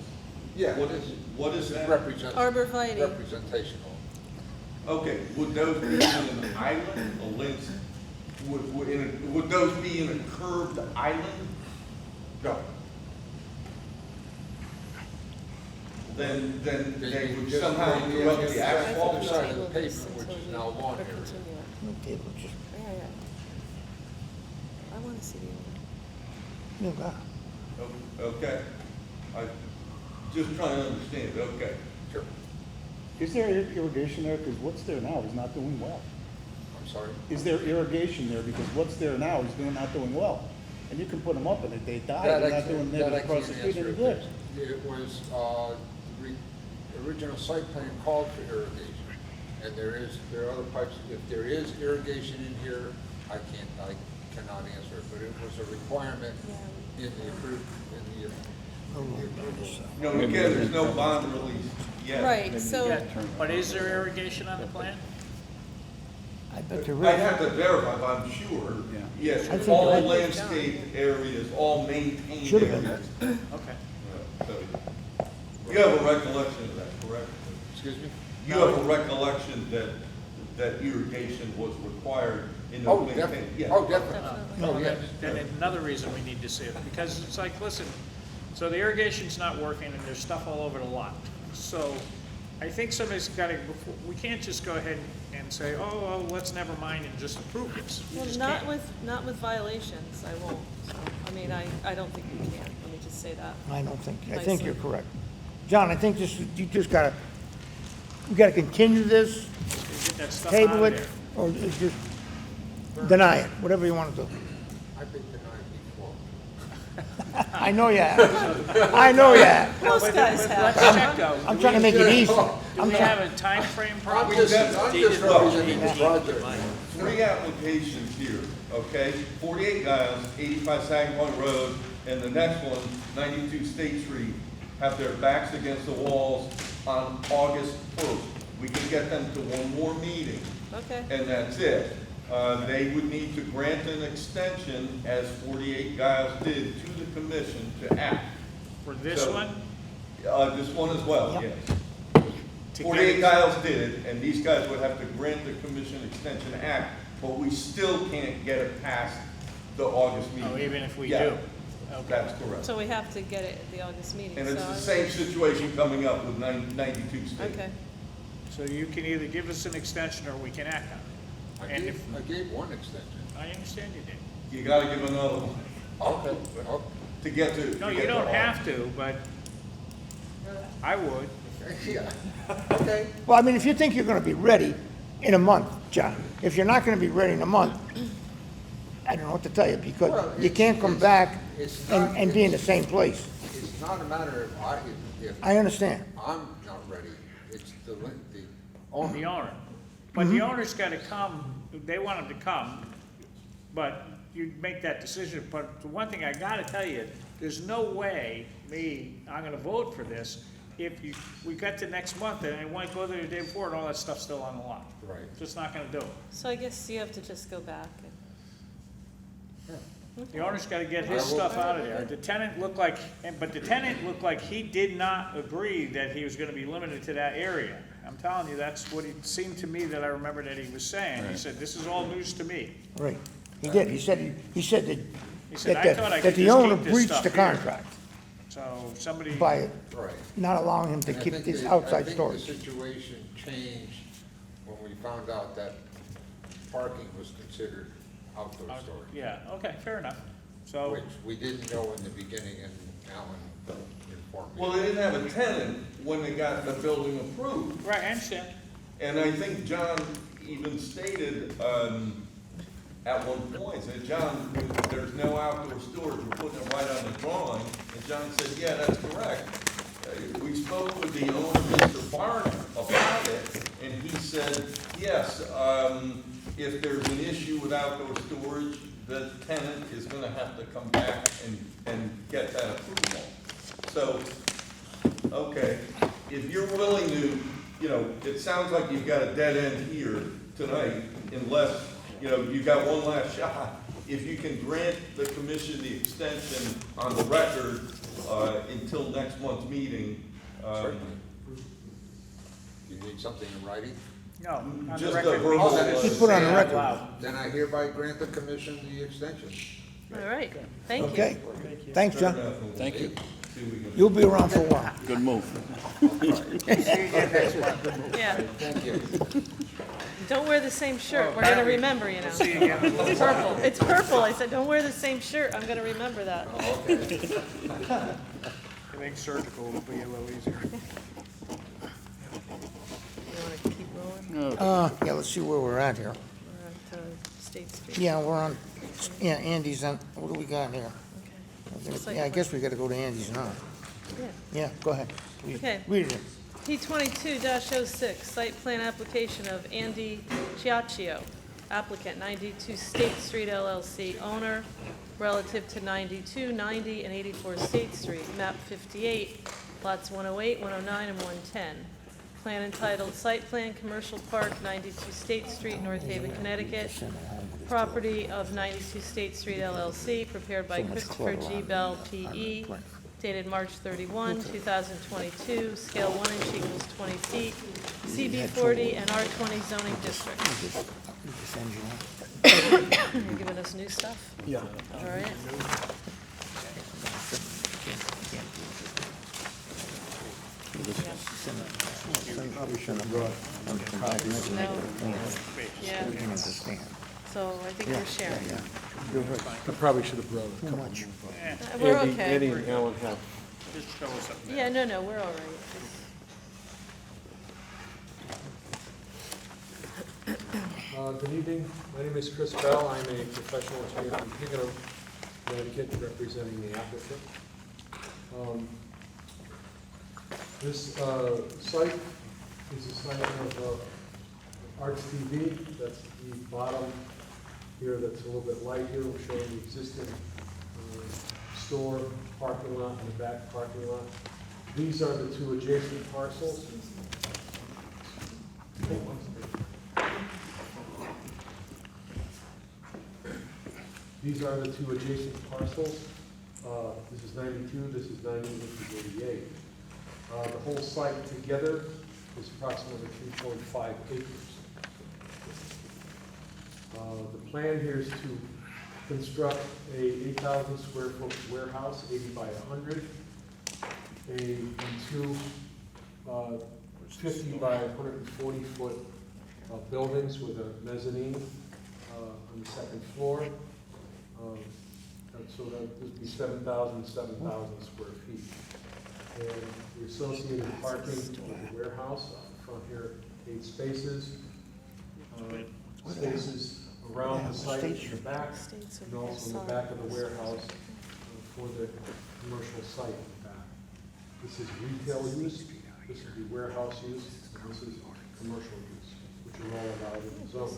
Yeah. What is that? Arborvitae. Representational. Okay, would those be in an island, a lens? Would those be in a curved island? No. Then they would Just somehow on the interrupt other the asphalt? side of the pavement, which is now lawn area. okay, but just, Yeah. I want to see the owner. you got it. Okay, I just trying to understand, okay. Sure. Is there irrigation there? Because what's there now is not doing well. I'm sorry? Is there irrigation there? Because what's there now is not doing well. And you can put them up and if they die, they're not doing That I that across the can't street any answer. good. It was, the original site plan called for irrigation. And there are other pipes, if there is irrigation in here, I cannot answer it, but it was a requirement in the approved, in the approval. No, again, there's no bond release yet. Right, so, But is there irrigation on the plan? I bet there I'd is. have to verify, but I'm sure, yes, I think all I- landscaped areas, all maintained Should have been. areas. Okay. So, you have a recollection of that, correct? Excuse me? You have a recollection that irrigation was required in Oh, those definitely. maintained? Yeah. Oh, definitely. Oh, yes. Then another reason we need to see it, because it's like, listen, so the irrigation's not working and there's stuff all over the lot. So I think somebody's gotta, we can't just go ahead and say, oh, well, let's never mind and just approve this. We well, just not can't. not with violations, I won't. So, I mean, I don't think we can, let me just say that. I don't think, I Nice think one. you're correct. John, I think this, you just gotta, we gotta continue this, Get that stuff table out of it, there. or just deny it, whatever you wanna do. I've been denied before. I know you have. I know you have. Most guys have. Let's check though. I'm trying to make it easy. Do we have a time frame problem? I'm just representing the project. 3 applications here, okay? 48 Giles, 85 Sagamore Point Road, and the next one, 92 State Street, have their backs against the walls on August 1st. We can get them to one more meeting, Okay, and that's it. They would need to grant an extension, as 48 Giles did, to the commission to act. For this So, one? This one as well, Yep. yes. To 48 get- Giles did, and these guys would have to grant the commission extension act, but we still can't get it past the August meeting. Oh, even if we Yeah, do? Okay. That's correct. so we have to get it at the August meeting, And so. it's the I- same situation coming up with 92 State. Okay, So you can either give us an extension or we can act on it. And if, I gave one extension. I understand you did. You gotta give another one Okay. to get to. No, to you get don't to have to, but I would. Yeah, okay. Well, I mean, if you think you're gonna be ready in a month, John, if you're not gonna be ready in a month, I don't know what to tell you, Well, because you it's- can't come it's- back it's and, not- and be in the same place. It's not a matter of if I understand. I'm not ready, it's the The owner. owner. But the owner's gotta come, they want him to come, but you make that decision. But the one thing I gotta tell you, there's no way I'm gonna vote for this if we got to next month and it won't go there the day before and all that stuff's still on the lot. Right. Just not gonna do it. so I guess you have to just go back and. The owner's gotta get his stuff out of there. The tenant looked like, but the tenant looked like he did not agree that he was gonna be limited to that area. I'm telling you, that's what it seemed to me that I remember that he was saying. He said, this is all news to me. Right. He did. He said He said, I that, thought I that could the just owner keep this breached stuff the here. contract So somebody, by Right. not allowing him to And I keep think this the- outside I think storage. the situation changed when we found out that parking was considered outdoor storage, yeah, okay, fair enough. So, which we didn't know in the beginning, and Alan informed me. Well, they didn't have a tenant when they got the building approved. right, I understand. And I think John even stated, at one point, said, John, there's no outdoor storage, we're putting it right on the drawing. And John said, yeah, that's correct. We spoke with the owner, Mr. Barnett, about it, and he said, yes, if there's an issue with outdoor storage, the tenant is gonna have to come back and get that approval. So, okay, if you're willing to, it sounds like you've got a dead end here tonight, unless, you got one last shot. If you can grant the commission the extension on the record, until next month's meeting. Certainly. You need something in writing? No, on the Just a record. verbal, Just put it on the record. Then I hereby grant the commission the extension. All right, thank you. Okay? Thanks, John. Thank you. You'll be around for a while. Good move. Yeah, Thank you. don't wear the same shirt, we're gonna remember, you know. See you again. It's purple, it's purple, I said, don't wear the same shirt, I'm gonna remember that. I think surgical will be a little easier. You wanna keep rolling? Yeah, let's see where we're at here. We're at State Street. Yeah, we're on, yeah, Andy's on, what do we got here? Okay. Yeah, I guess we gotta go to Andy's now. Yeah. Yeah, go ahead. Read- Okay. Read it. P 22-06, site plan application of Andy Chiaccio, applicant 92 State Street LLC owner relative to 92, 90, and 84 State Street, map 58, lots 108, 109, and 110. Plan entitled Site Plan Commercial Park, 92 State Street, North Haven, Connecticut. Property of 92 State Street LLC, prepared by Christopher G. Bell, P.E., dated March 31, 2022, scale 1 inch equals 20 feet, CB 40 and R20 zoning district. You're giving us new stuff? Yeah. All right. Yeah. So I think we're sharing. I probably should have brought it. Too much. We're okay. Andy and Alan have. Just show us up there. Yeah, no, we're all right. Good evening. My name is Chris Bell. I'm a professional attorney from Hingham, Connecticut, representing the applicant. This site is a site of Arts TV. That's the bottom here that's a little bit light here. We're showing the existing store, parking lot, and the back parking lot. These are the two adjacent parcels. These are the two adjacent parcels. This is 92, this is 90, this is 88. The whole site together is approximately 3.5 acres. The plan here is to construct a 8,000 square foot warehouse, 80 by 100, and two 50 by 140 foot buildings with a mezzanine on the second floor. So that would be 7,000 square feet. And the associated parking with the warehouse, front here, 8 spaces. Spaces around the site in the back, and also in the back of the warehouse for the commercial site in the back. This is retail use, this is the warehouse use, and this is commercial use, which are all allowed in the zone.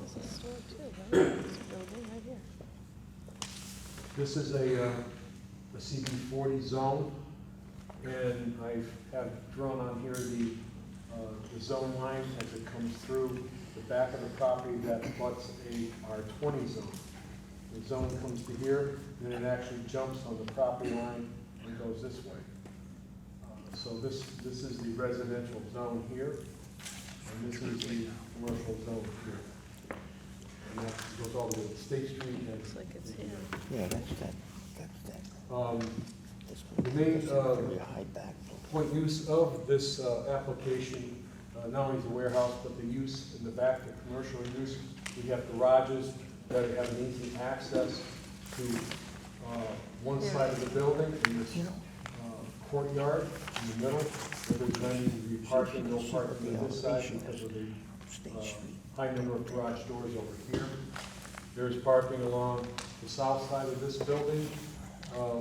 This is a CB 40 zone, and I have drawn on here the zone line as it comes through the back of the property that butts a R20 zone. The zone comes to here, and then it actually jumps on the property line and goes this way. So this is the residential zone here, and this is the commercial zone here. And that goes all the way to State Street. And looks like it's here. Yeah, that's that. The main point use of this application, not only is the warehouse, but the use in the back, the commercial use. We have garages that have an easy access to one side of the building in this courtyard in the middle. There's going to be parking, no parking on this side because of the high number of garage doors over here. There's parking along the south side of this building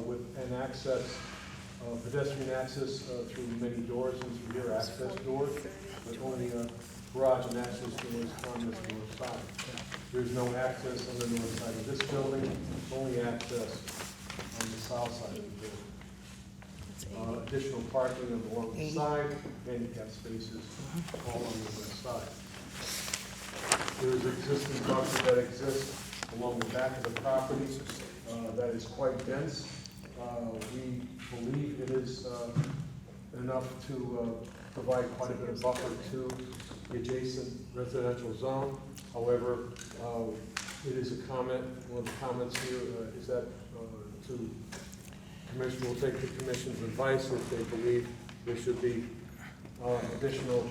with an access, pedestrian access through many doors and through here, access doors, but only garage and access doors on this north side. There's no access on the north side of this building, only access on the south side of the building. Additional parking along the side, handicap spaces all on the west side. There's existing buffer that exists along the back of the property that is quite dense. We believe it is enough to provide quite a bit of buffer to the adjacent residential zone. However, it is a comment, one of the comments here is that to commission will take the commission's advice if they believe there should be additional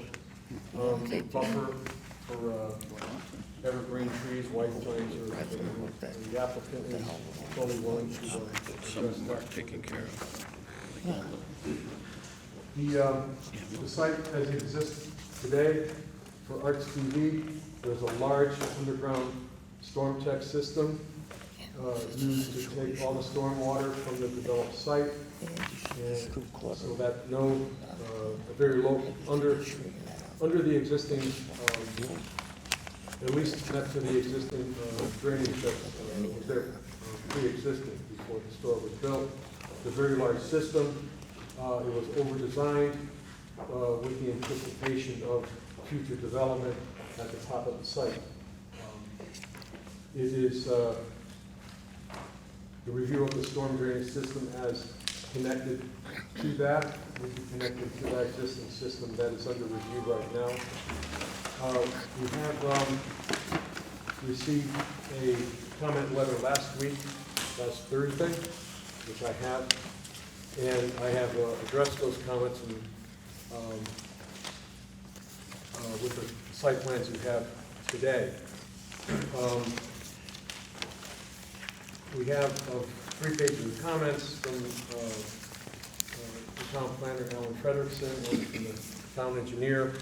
buffer for evergreen trees, white pines, or the applicant is fully willing to address that. Taken care of. The site as it exists today for Arts TV, there's a large underground storm tech system used to take all the stormwater from the developed site, and so that a very low under the existing at least next to the existing drainage that was there pre-existing before the store was built. It's a very large system. It was over-designed with the anticipation of future development at the top of the site. It is the review of the storm drainage system as connected to that, would be connected to that existing system that is under review right now. We have received a comment letter last Thursday, which I have, and I have addressed those comments with the site plans you have today. We have 3 pages of comments from the town planner, Alan Frederickson, and from the town engineer.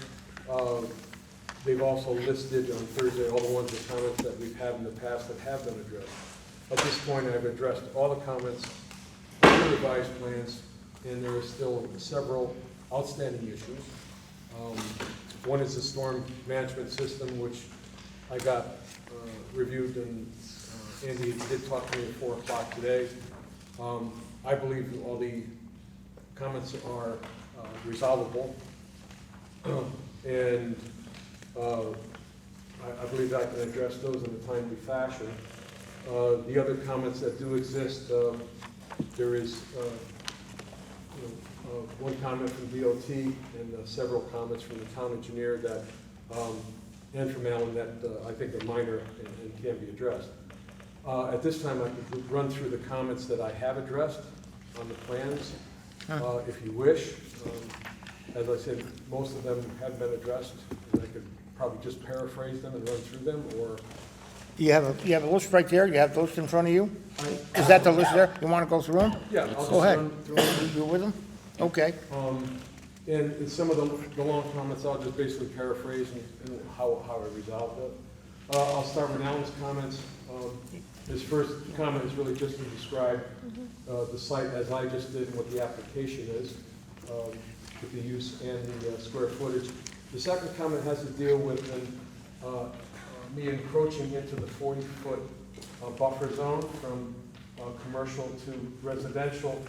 They've also listed on Thursday all the ones, the comments that we've had in the past that have been addressed. At this point, I've addressed all the comments on the revised plans, and there are still several outstanding issues. One is the storm management system, which I got reviewed, and Andy did talk to me at 4 o'clock today. I believe all the comments are resolvable, and I believe I can address those in a timely fashion. The other comments that do exist, there is one comment from DOT and several comments from the town engineer that, and from Alan, that I think are minor and can be addressed. At this time, I could run through the comments that I have addressed on the plans, if you wish. As I said, most of them have been addressed, and I could probably just paraphrase them and run through them, or... You have a list right there? You have the list in front of you? Is that the list there? You want to go through them? Yeah, I'll Go ahead. run through them. You with them? Okay. And some of the long comments, I'll just basically paraphrase and how I resolved it. I'll start with Alan's comments. His first comment is really just to describe the site as I just did and what the application is, with the use and the square footage. The second comment has to deal with me encroaching into the 40-foot buffer zone from commercial to residential.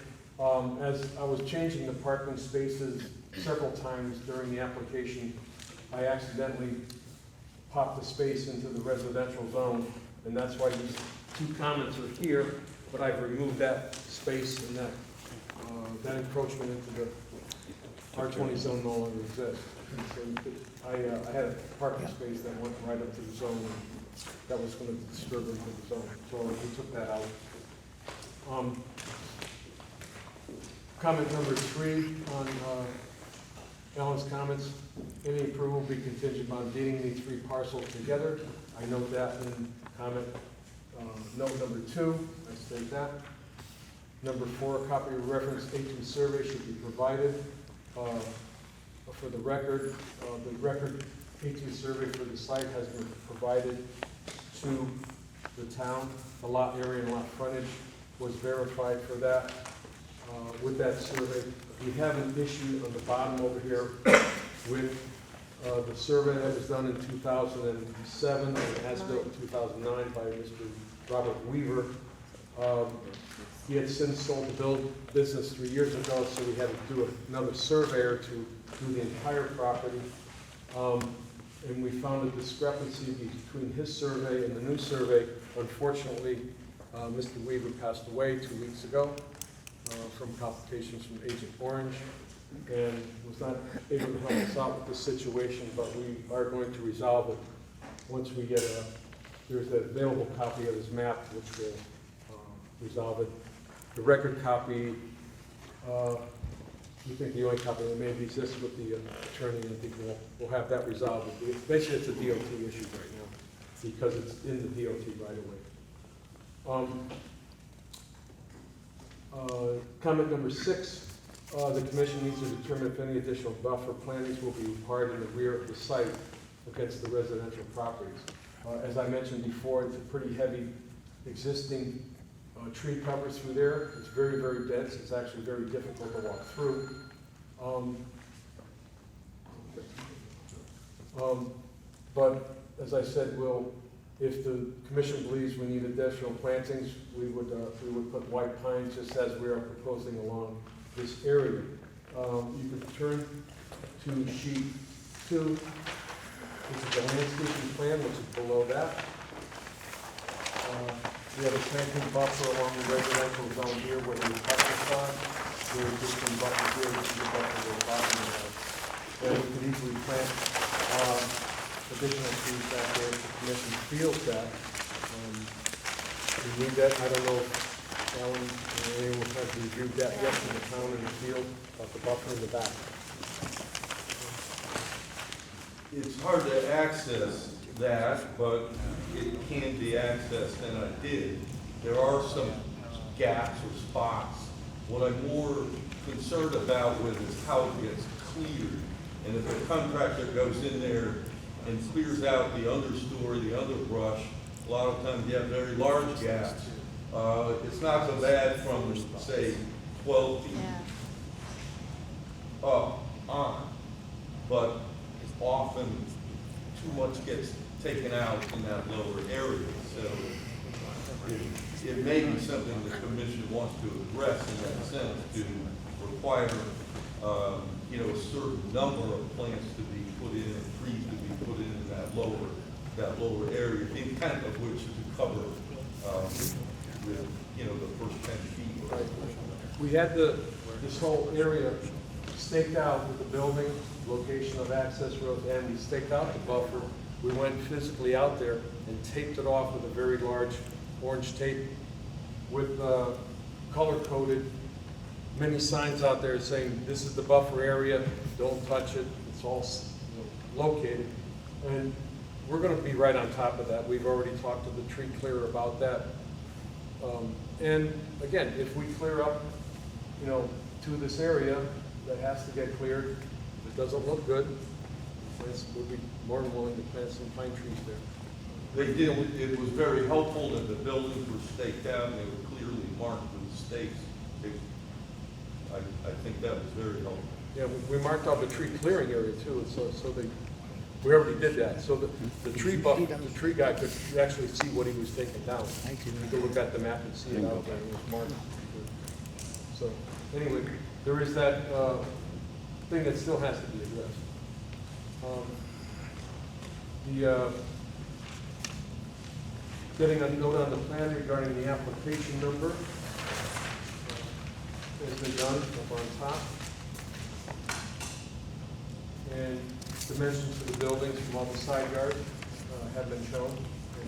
As I was changing the parking spaces several times during the application, I accidentally popped the space into the residential zone, and that's why these 2 comments are here, but I've removed that space, and that encroachment into the R20 zone no longer exists. So I had a parking space that went right up to the zone, and that was going to disturb into the zone, so we took that out. Comment number 3 on Alan's comments. Any approval will be contingent on deeding these 3 parcels together. I note that in comment note number 2. I state that. Number 4, a copy of reference A2 survey should be provided. For the record A2 survey for the site has been provided to the town. The lot area and lot frontage was verified for that. With that survey, we have an issue on the bottom over here with the survey that was done in 2007 and as built in 2009 by Mr. Robert Weaver. He had since sold the business 3 years ago, so we had to do another surveyor to do the entire property. And we found a discrepancy between his survey and the new survey. Unfortunately, Mr. Weaver passed away 2 weeks ago from complications from Agent Orange, and was not able to help us out with this situation, but we are going to resolve it once we get there's an available copy of his map, which will resolve it. The record copy, we think the only copy that maybe exists with the attorney, I think we'll have that resolved. Basically, it's a DOT issue right now, because it's in the DOT right away. Comment number 6, the commission needs to determine if any additional buffer plantings will be required in the rear of the site against the residential properties. As I mentioned before, it's a pretty heavy existing tree cover through there. It's very, very dense. It's actually very difficult to walk through. But as I said, if the commission believes we need additional plantings, we would put white pines just as we are proposing along this area. You could turn to sheet 2. This is the landscaping plan, which is below that. We have a planting buffer along the residential zone here where the apartments are. There are existing buffers here, this is the buffer we're talking about. And we could easily plant additional trees back there if the commission feels that. We need that, I don't know if Alan or anyone has reviewed that yet from the town and the field about the buffer in the back. It's hard to access that, but it can be accessed, and I did. There are some gaps or spots. What I'm more concerned about with is how it gets cleared. And if a contractor goes in there and clears out the understory, the underbrush, a lot of times you have very large gaps. It's not so bad from, say, 12 feet up on, but often too much gets taken out in that lower area. So it may be something the commission wants to address in that sense, to require, a certain number of plants to be put in and trees to be put in that lower area, the intent of which is to cover, the first 10 feet. Right. We had this whole area staked out with the building, location of access roads, and we staked out the buffer. We went physically out there and taped it off with a very large orange tape with color-coded many signs out there saying, this is the buffer area, don't touch it, it's all located. And we're going to be right on top of that. We've already talked to the tree clearer about that. And again, if we clear up, to this area that has to get cleared, if it doesn't look good, we'll be more than willing to plant some pine trees there. They did, it was very helpful that the buildings were staked out and they were clearly marked with stakes. I think that was very helpful. Yeah, we marked out the tree clearing area too, we already did that. So the tree guy could actually see what he was taking down. He could look at the map and see it out there, it was marked. So anyway, there is that thing that still has to be addressed. Getting a note on the plan regarding the application number has been done up on top. And dimensions of the buildings from all the side yards have been shown.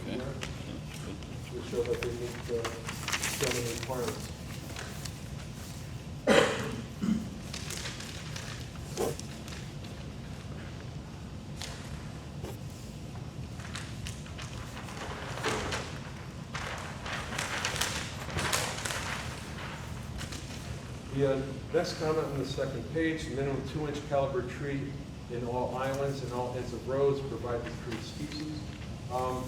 To show that they meet the zoning requirements. The next comment on the second page, minimum 2-inch caliber tree in all islands and all ends of roads, provided tree species. I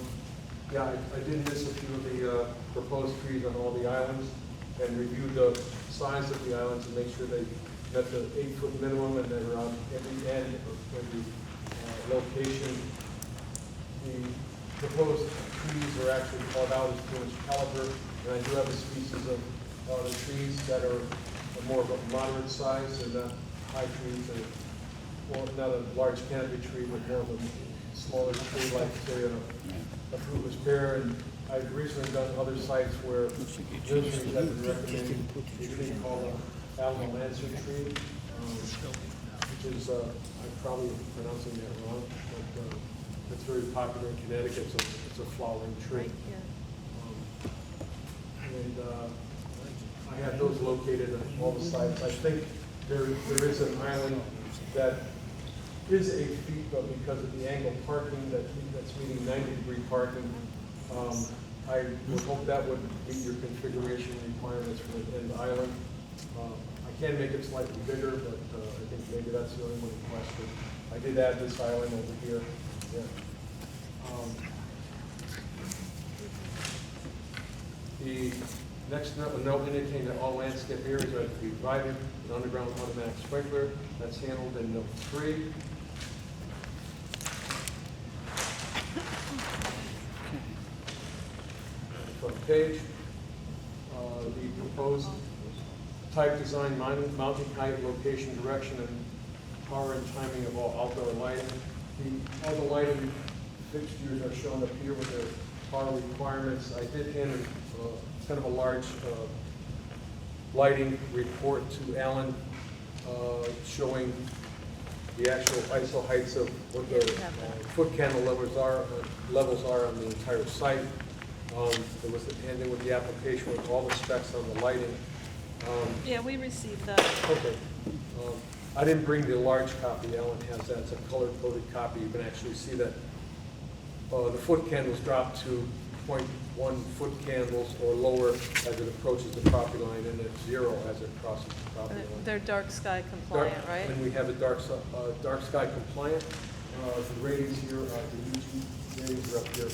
did miss a few of the proposed trees on all the islands and reviewed the size of the islands and make sure they met the 8-foot minimum and they're on every end of every location. The proposed trees are actually called out as 2-inch caliber, and I do have a species of the trees that are more of a moderate size. They're not high trees, or not a large canopy tree, but more of a smaller tree like, say, a fruitless pear. And I've recently done other sites where nurseries have been recommending a tree called an alma lancer tree, which is, I'm probably pronouncing that wrong, but it's very popular in Connecticut. It's a flowering tree. And I have those located on all the sites. I think there is an island that is 8 feet, but because of the angle parking that's meeting 90-degree parking, I would hope that would meet your configuration requirements for the end island. I can make it slightly bigger, but I think maybe that's the only one requested. I did add this island over here. Yeah. The next note indicating that all landscape areas are to be provided an underground automatic sprinkler. That's handled in note 3. page. The proposed type, design, mounting height, location, direction, and power and timing of all outdoor lighting. All the lighting fixtures are shown up here with their power requirements. I did hand kind of a large lighting report to Alan showing the actual ISO heights of what the foot candle levels are on the entire site. There was and then with the application with all the specs on the lighting. Yeah, we received that. Okay. I didn't bring the large copy. Alan has that. It's a color-coded copy. You can actually see that the foot candles drop to 0.1 foot candles or lower as it approaches the property line, and it's 0 as it crosses the property line. They're dark sky compliant, right? And we have it dark sky compliant. The ratings here, the UG ratings are up here.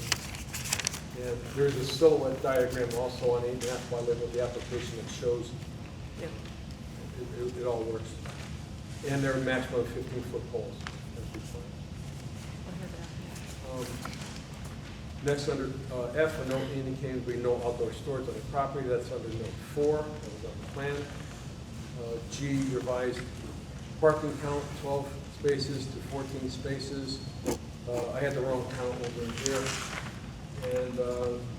And there's a silhouette diagram also on 8.5 by 11 of the application that shows it all works. And they're a maximum of 15-foot poles. Next, under F, a note indicating there will be no outdoor storage on the property. That's under note 4. That was on the plan. G, revised parking count, 12 spaces to 14 spaces. I had the wrong count over in here. And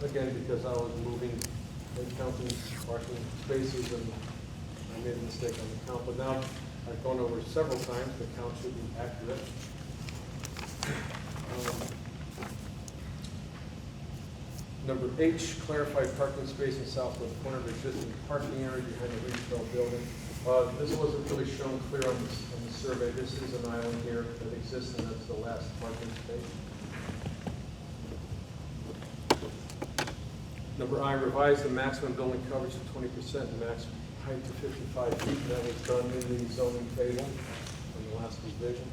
again, because I was moving and counting parking spaces, and I made a mistake on the count. But now I've gone over it several times. The count should be accurate. Number H, clarified parking space in southwest corner of existing parking area behind the retail building. This wasn't really shown clear on the survey. This is an island here that exists, and that's the last parking space. Number I, revise the maximum building coverage to 20% and max height to 55 feet. That was done in the zoning table on the last revision.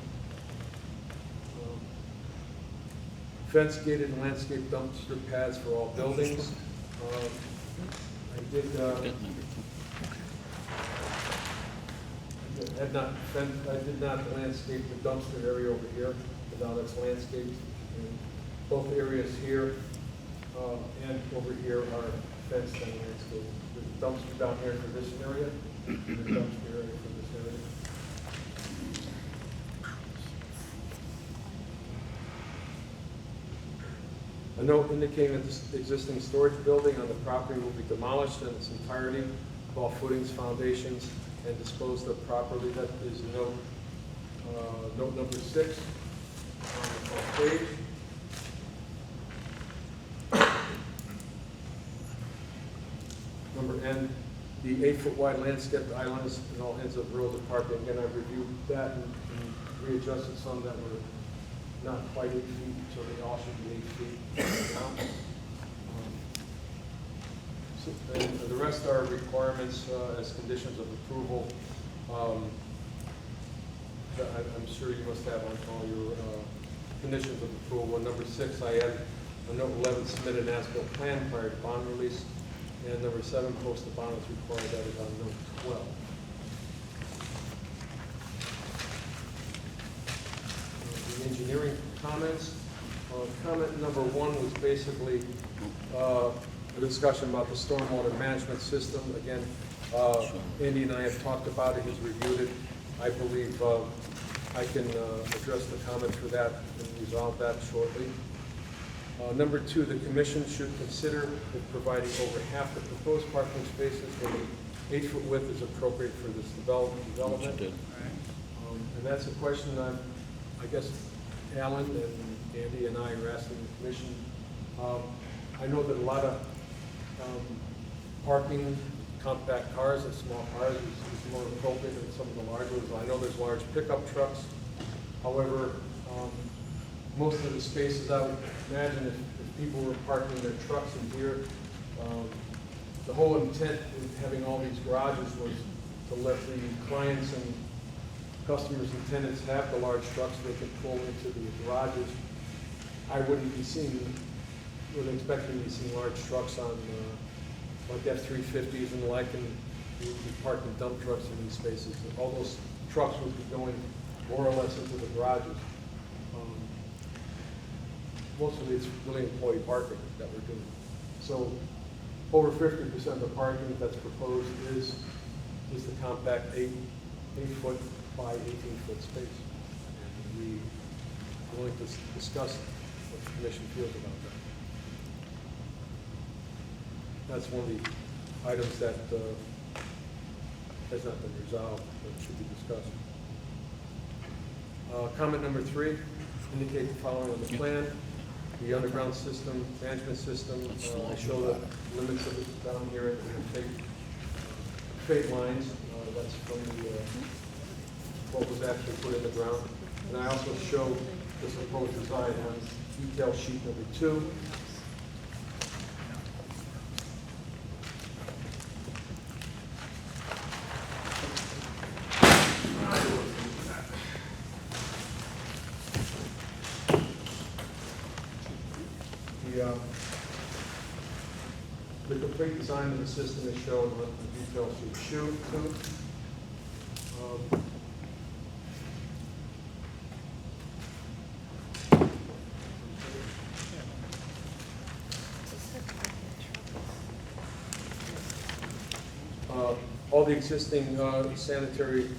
Fence gated and landscape dumpster pads for all buildings. I did not landscape the dumpster area over here, but now that's landscaped. And both areas here and over here are fenced and landscaped. There's a dumpster down here for this area, and a dumpster area for this area. A note indicating that the existing storage building on the property will be demolished in its entirety, all footings, foundations, and disposed of properly. That is note number 6 on the page. Number N, the 8-foot wide landscaped islands and all ends of rows of parking. Again, I reviewed that and readjusted some that were not quite 8 feet, so they all should be 8 feet now. And the rest are requirements as conditions of approval. That I'm sure you must have on all your conditions of approval. And number 6, I add a note 11, submit an as-built plan prior to bond release. And number 7, post the bond as required. That is on note 12. The engineering comments. Comment number 1 was basically a discussion about the stormwater management system. Again, Andy and I have talked about it. He's reviewed it. I believe I can address the comment for that and resolve that shortly. Number 2, the commission should consider if providing over half the proposed parking spaces with an 8-foot width is appropriate for this development. And that's a question that I guess Alan and Andy and I are asking the commission. I know that a lot of parking, compact cars and small cars is more appropriate than some of the larger ones. I know there's large pickup trucks. However, most of the spaces, I would imagine if people were parking their trucks in here, the whole intent in having all these garages was to let the clients and customers and tenants have the large trucks they can pull into the garages. I wouldn't expect to be seeing large trucks on like F-350s and the like, and we park in dump trucks in these spaces. All those trucks would be going more or less into the garages. Mostly it's really employee parking that we're doing. So over 50% of the parking that's proposed is the compact 8-foot by 18-foot space. And we are going to discuss what the commission feels about that. That's one of the items that has not been resolved, but should be discussed. Comment number 3, indicate the following on the plan. The underground system, management system, I'll show the limits of it down here in the fate lines. That's from the, what was actually put in the ground. And I also show this proposed design on detail sheet number 2. The complete design of the system is shown on the detail sheet 2. All the existing sanitary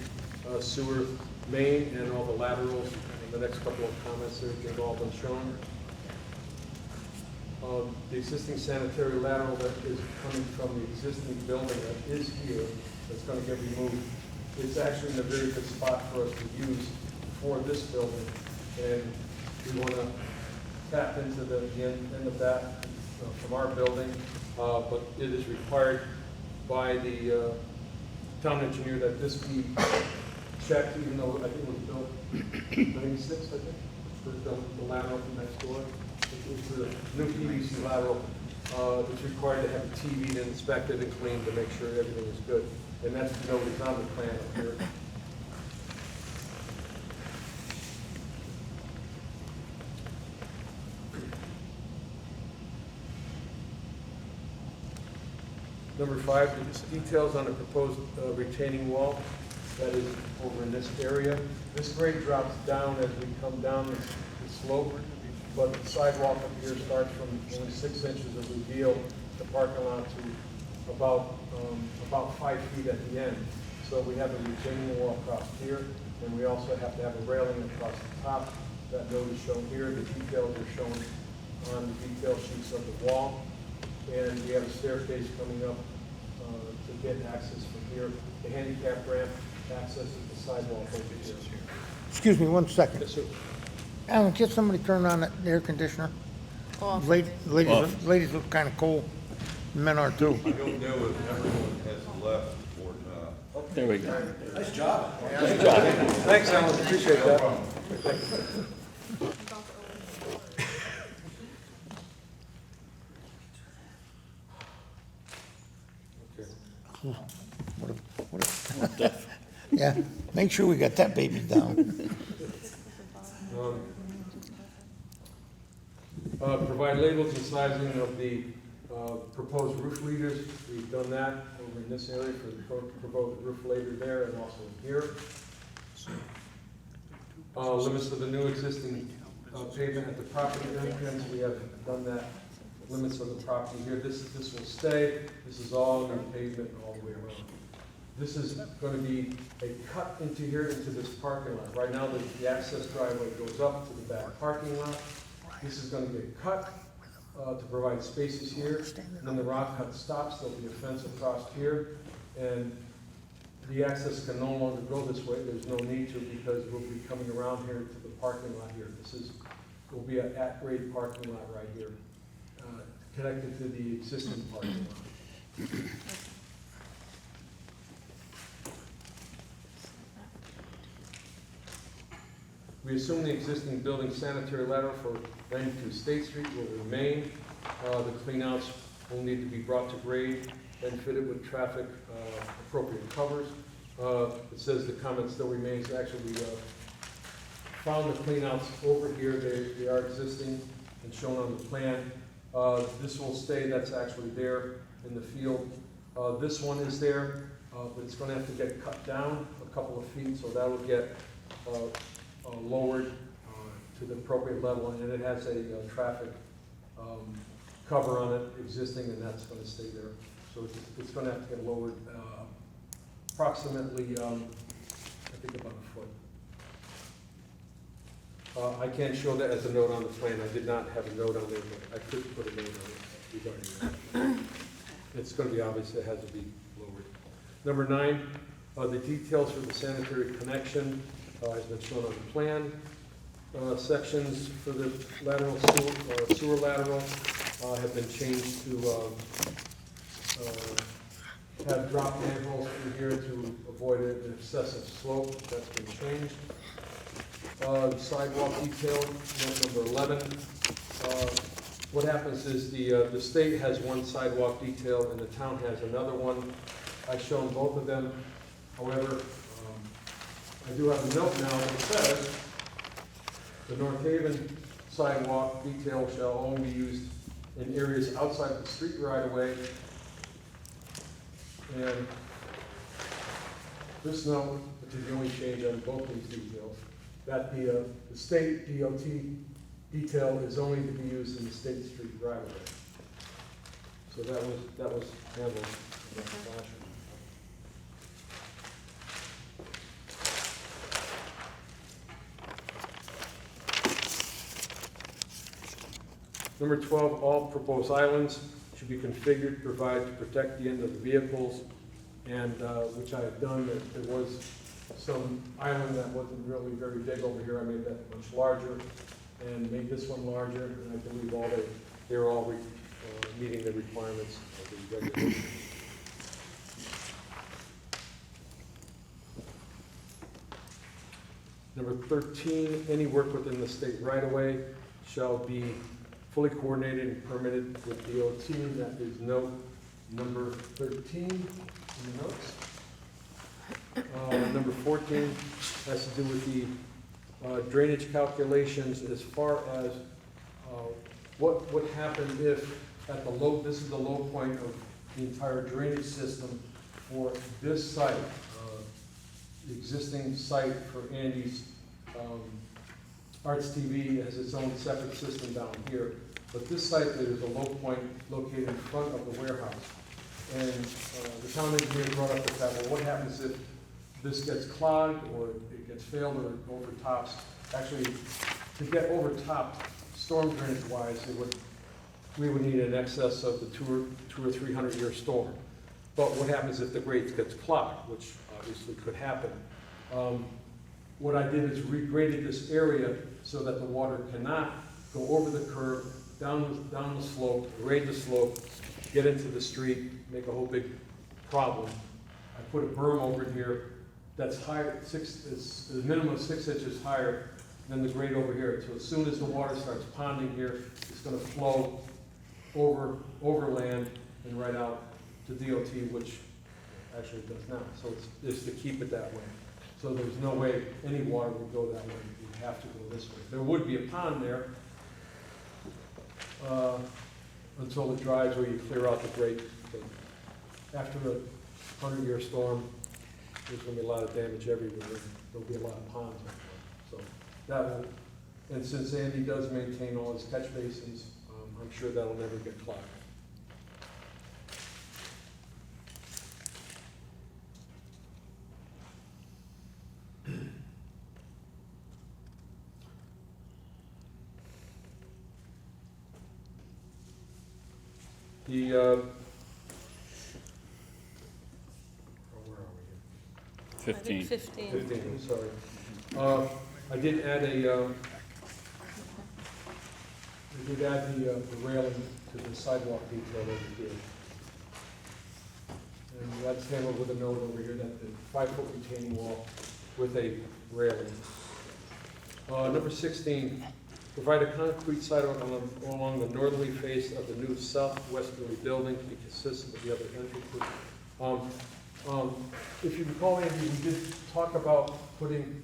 sewer main and all the laterals, and the next couple of comments they've all been shown. The existing sanitary lateral that is coming from the existing building that is here, that's going to get removed, it's actually in a very good spot for us to use for this building. And we want to tap into the end of that from our building, but it is required by the town engineer that this be checked, even though I think it was built 96, I think, for the lateral from next door. It's the new PVC lateral. It's required to have the TV inspected and cleaned to make sure everything is good. And that's noted on the plan up here. Number 5, the details on the proposed retaining wall that is over in this area. This grade drops down as we come down the slope, but the sidewalk up here starts from only 6 inches of reveal the parking lot to about 5 feet at the end. So we have a retaining wall across here, and we also have to have a railing across the top. That note is shown here. The details are shown on the detail sheets of the wall. And we have a staircase coming up to get access from here. The handicap ramp accesses the sidewalk over here. Excuse me 1 second. Yes, sir. Alan, get somebody turn on the air conditioner. Ladies look kind of cold. Men are too. I don't know if everyone has left or not. There we go. Nice job. Thanks, Alan, appreciate that. Yeah, make sure we got that baby down. Provide labels and sizing of the proposed roof leaders. We've done that over in this area for the proposed roof leader there and also here. Limits of the new existing pavement at the property entrance. We have done that. Limits of the property here. This will stay. This is all new pavement all the way around. This is going to be a cut into here, into this parking lot. Right now, the access driveway goes up to the back parking lot. This is going to get cut to provide spaces here. And then the rock cut stops. There'll be a fence across here. And the access can no longer go this way. There's no need to because we'll be coming around here to the parking lot here. Will be an at-grade parking lot right here, connected to the existing parking lot. We assume the existing building sanitary lateral for 92 State Street will remain. The cleanouts will need to be brought to grade and fitted with traffic appropriate covers. It says the comment still remains. Actually, we found the cleanouts over here. They are existing and shown on the plan. This will stay. That's actually there in the field. This one is there, but it's going to have to get cut down a couple of feet, so that will get lowered to the appropriate level, and it has a traffic cover on it existing, and that's gonna stay there. So it's gonna have to get lowered, approximately, I think about a foot. I can't show that as a note on the plan. I did not have a note on there, but I could put a note on it regarding that. It's gonna be obvious, it has to be lowered. Number 9, the details for the sanitary connection has been shown on the plan. Sections for the lateral sewer lateral have been changed to have drop manholes through here to avoid an excessive slope. That's been changed. The sidewalk detail, note number 11. What happens is the state has one sidewalk detail and the town has another one. I've shown both of them. However, I do have a note now that says the North Haven sidewalk detail shall only be used in areas outside the street right away. And this note, which is the only change on both these details, that the state DOT detail is only to be used in the state street right away. So that was handled in that fashion. Number 12, all proposed islands should be configured to provide to protect the end of the vehicles, and which I have done. There was some island that wasn't really very big over here. I made that much larger and made this one larger, and I believe they're all meeting the requirements of the regulation. Number 13, any work within the state right-of-way shall be fully coordinated and permitted with DOT. That is note number 13 in the notes. Number 14 has to do with the drainage calculations as far as what would happen if at the low, this is the low point of the entire drainage system for this site, the existing site for Andy's Arts TV has its own separate system down here. But this site, there's a low point located in front of the warehouse. And the town engineer brought up the fact, well, what happens if this gets clogged or it gets failed or it overtops? Actually, to get overtopped storm drainage wise, we would need an excess of the 200 or 300 year storm. But what happens if the grate gets clogged, which obviously could happen? What I did is regraded this area so that the water cannot go over the curb, down the slope, grade the slope, get into the street, make a whole big problem. I put a berm over here that's higher, it's a minimum of 6 inches higher than the grade over here. So as soon as the water starts ponding here, it's going to flow overland and right out to DOT, which actually it does now. So it's to keep it that way. So there's no way any water would go that way. You'd have to go this way. There would be a pond there until it dries or you clear out the grate. But after a 100-year storm, there's going to be a lot of damage everywhere. There'll be a lot of ponds. So that will, and since Andy does maintain all his catch basins, I'm sure that'll never get clogged. The, where are we here? 15. 15. 15, I'm sorry. I did add the railing to the sidewalk detail over here. And that's handled with a note over here that the 5-foot retaining wall with a railing. Number 16, provide a concrete sidewalk along the northerly face of the new southwesterly building to be consistent with the other entrances. If you recall, Andy, we did talk about putting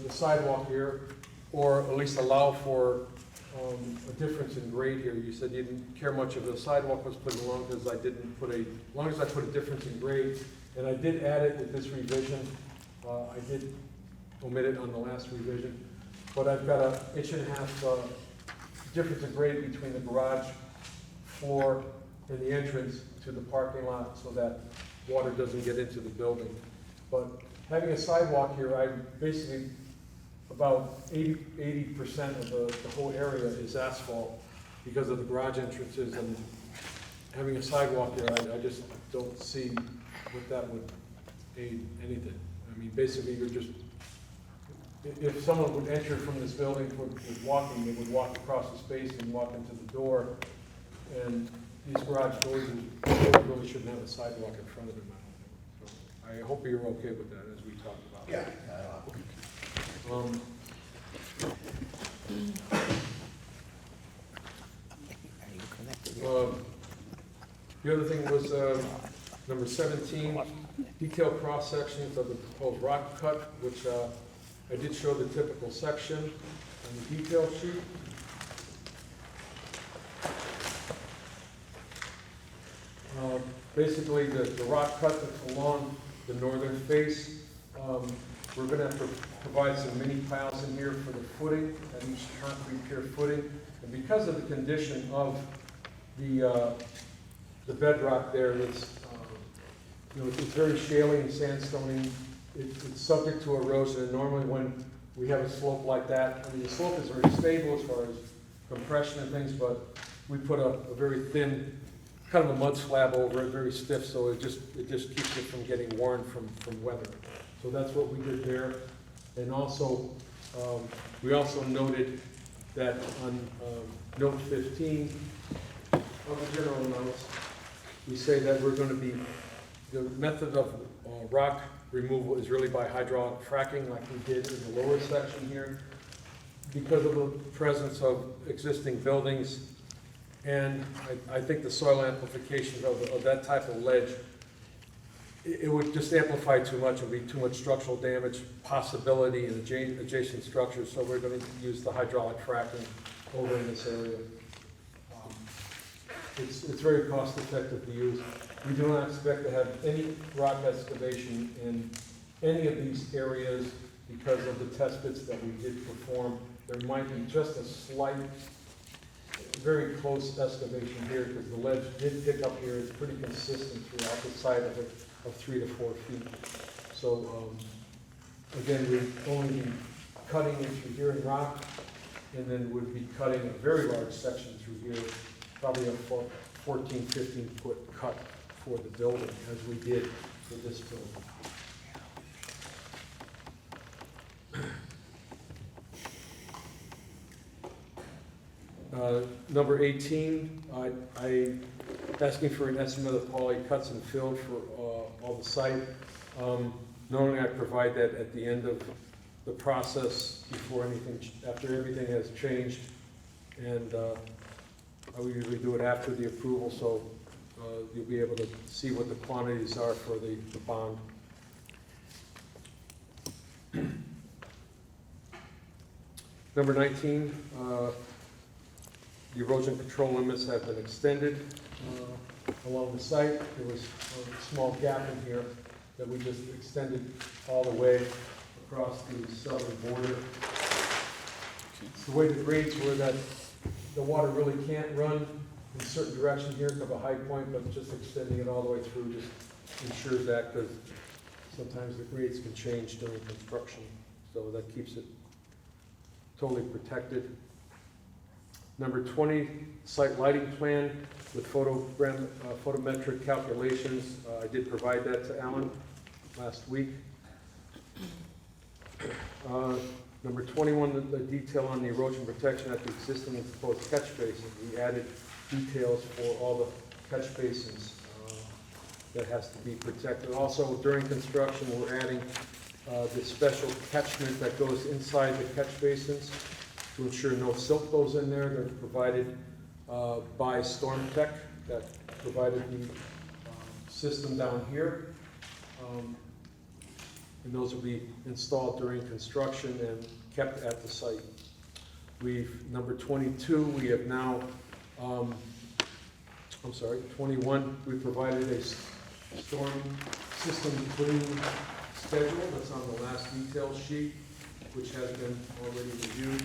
the sidewalk here, or at least allow for a difference in grade here. You said you didn't care much if the sidewalk was put along because I didn't put as long as I put a difference in grade. And I did add it with this revision. I did omit it on the last revision. But I've got an 1.5 inch difference in grade between the garage floor and the entrance to the parking lot so that water doesn't get into the building. But having a sidewalk here, I basically, about 80% of the whole area is asphalt because of the garage entrances, and having a sidewalk here, I just don't see what that would aid anything. I mean, basically, you're just, if someone would enter from this building with walking, they would walk across the space and walk into the door, and these garage doors really shouldn't have a sidewalk in front of them, I don't think. So I hope you're okay with that, as we talked about. Yeah. The other thing was, number 17, detailed cross-sections of the proposed rock cut, which I did show the typical section on the detail sheet. Basically, the rock cut that's along the northern face, we're gonna have to provide some mini piles in here for the footing, at each concrete pier footing. And because of the condition of the bedrock there, it's, it's very shaly and sandstony. It's subject to erosion, and normally when we have a slope like that, I mean, the slope is very stable as far as compression and things, but we put a very thin, kind of a mud slab over it, very stiff, so it just keeps it from getting worn from weather. So that's what we did there. And also, we also noted that on note 15 of the general notes, we say that we're going to be, the method of rock removal is really by hydraulic fracking, like we did in the lower section here, because of the presence of existing buildings. And I think the soil amplification of that type of ledge, it would just amplify too much. It would be too much structural damage possibility in adjacent structures, so we're going to use the hydraulic fracking over in this area. It's very cost effective to use. We do not expect to have any rock excavation in any of these areas because of the test bits that we did perform. There might be just a slight, very close excavation here because the ledge did pick up here. It's pretty consistent throughout the side of it, of 3 to 4 feet. So again, we'd only be cutting it through here in rock, and then would be cutting a very large section through here, probably a 14, 15 foot cut for the building, as we did for this building. Number 18, I asking for an estimate of poly cuts and filled for all the site. Normally I provide that at the end of the process before anything, after everything has changed. And I will usually do it after the approval, so you'll be able to see what the quantities are for the bond. Number 19, the erosion control limits have been extended along the site. There was a small gap in here that we just extended all the way across the southern border. The way the grades were that the water really can't run in a certain direction here to a high point, but just extending it all the way through just ensures that, because sometimes the grades can change during construction, so that keeps it totally protected. Number 20, site lighting plan with photometric calculations. I did provide that to Alan last week. Number 21, the detail on the erosion protection at the existing and proposed catch basin. We added details for all the catch basins that has to be protected. Also, during construction, we're adding this special catchment that goes inside the catch basins to ensure no silt goes in there. They're provided by StormTech that provided the system down here. And those will be installed during construction and kept at the site. Number 22, we have now, 21, we provided a storm system cleaning schedule that's on the last detail sheet, which has been already reviewed.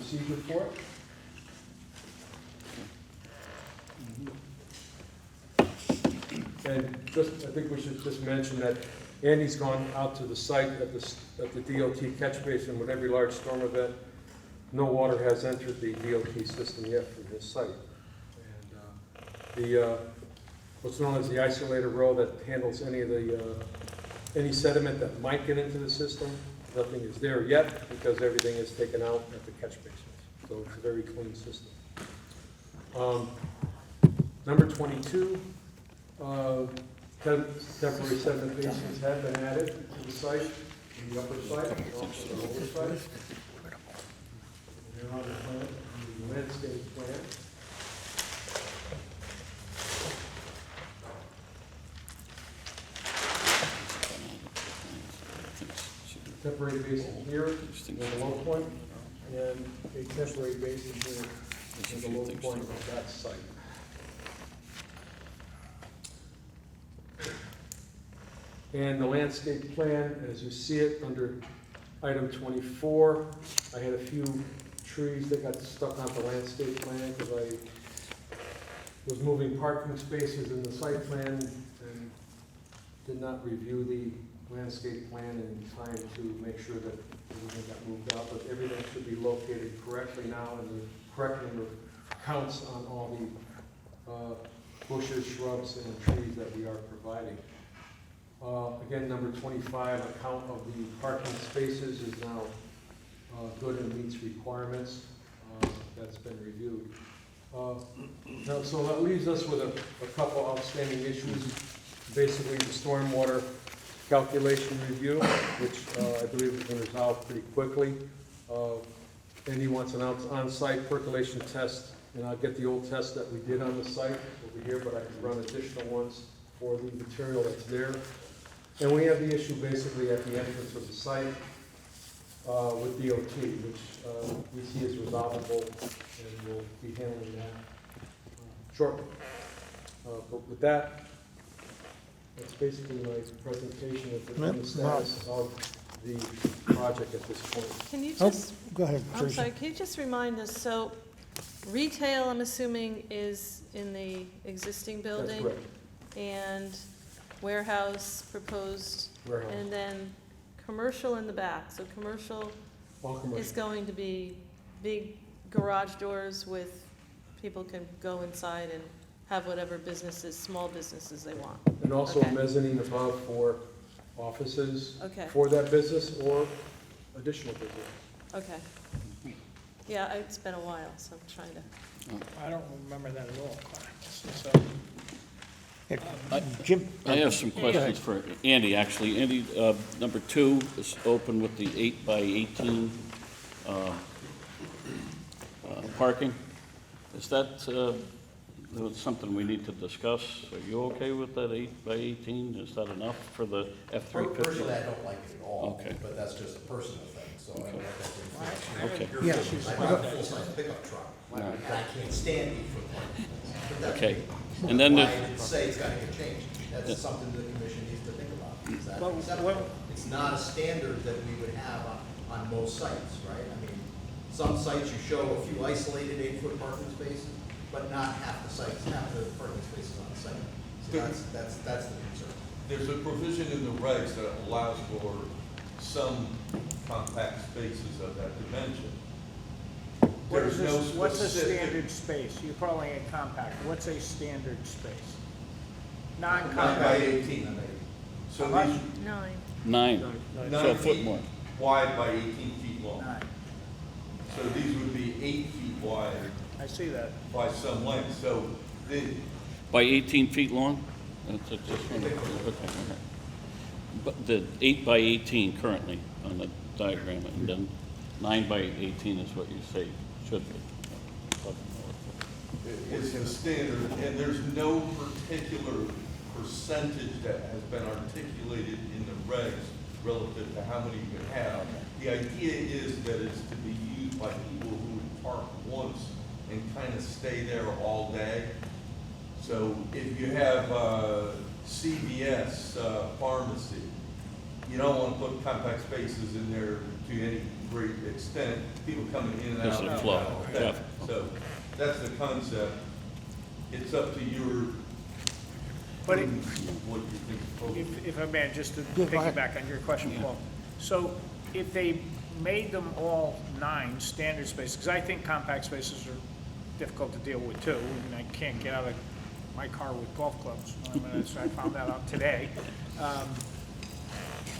procedure for it. And just, I think we should just mention that Andy's gone out to the site at the DOT catch basin with every large storm event. No water has entered the DOT system yet from his site. And what's known as the isolator row that handles any sediment that might get into the system, nothing is there yet because everything is taken out at the catch basins. So it's a very clean system. Number 22, temporary sediment basins have been added to the site, in the upper site, and also the lower site. They're on the plan, the landscape plan. Temporary basin here in the low point, and a temporary basin here in the low point of that site. And the landscape plan, as you see it under item 24, I had a few trees that got stuck on the landscape plan because I was moving parking spaces in the site plan and did not review the landscape plan in time to make sure that everything got moved out, but everything should be located correctly now, and the correct number of counts on all the bushes, shrubs, and trees that we are providing. Again, number 25, a count of the parking spaces is now good and meets requirements. That's been reviewed. Now, so that leaves us with a couple outstanding issues. Basically, the stormwater calculation review, which I believe we can resolve pretty quickly. Andy wants an on-site percolation test, and I'll get the old test that we did on the site over here, but I can run additional ones for the material that's there. And we have the issue basically at the entrance of the site with DOT, which we see as resolvable, and we'll be handling that shortly. But with that, that's basically my presentation of the status of the project at this point. Can you just, Go ahead, I'm Teresa. sorry, can you just remind us, so retail, I'm assuming, is in the existing building? That's correct. And warehouse proposed? Warehouse. And then commercial in the back. So commercial All commercial. is going to be big garage doors with, people can go inside and have whatever businesses, small businesses they want. And also Okay. a mezzanine above for offices Okay. for that business or additional business. Okay. Yeah, it's been a while, so I'm trying to. I don't remember that at all. Jim? I have some questions for Andy, actually. Andy, number 2 is open with the 8 by 18 parking. Is that something we need to discuss? Are you okay with that 8 by 18? Is that enough for the F-350? Personally, I don't like it at all, Okay. but that's just a personal thing, so I don't have Okay. to. Yeah. I drive a full-size pickup truck, and I can't stand 8-foot parking. But that's Okay. me. And then Why the- I didn't say it's gotta get changed. That's something the commission needs to think about. Is that acceptable? It's not a standard that we would have on most sites, right? I mean, some sites you show a few isolated 8-foot parking spaces, but not half the sites, half the parking spaces on the site. So that's the concern. There's a provision in the regs that allows for some compact spaces of that dimension. What is There's no this, what's a specific- standard space? You're calling it compact. What's a standard space? 9 by Non-compact. 18. So How much? these 9. 9, so a 9 foot feet more. wide by 18 feet long. 9. So these would be 8 feet wide I see that. by some length. So the, By 18 feet long? That's it, just one. Okay. But the 8 by 18 currently on the diagram, and then 9 by 18 is what you say should be. is the standard, and there's no particular percentage that has been articulated in the regs relative to how many you can have. The idea is that it's to be used by people who would park once and kind of stay there all day. So if you have CVS, pharmacy, you don't want to put compact spaces in there to any great extent, people coming in and Because out. of the and flow, out. yeah. So that's the concept. It's up to your, But what you think. if I may, just to Yeah, go ahead. piggyback on your question, Paul. So if they made them all 9 standard spaces, because I think compact spaces are difficult to deal with too. I mean, I can't get out of my car with golf clubs. I found that out today.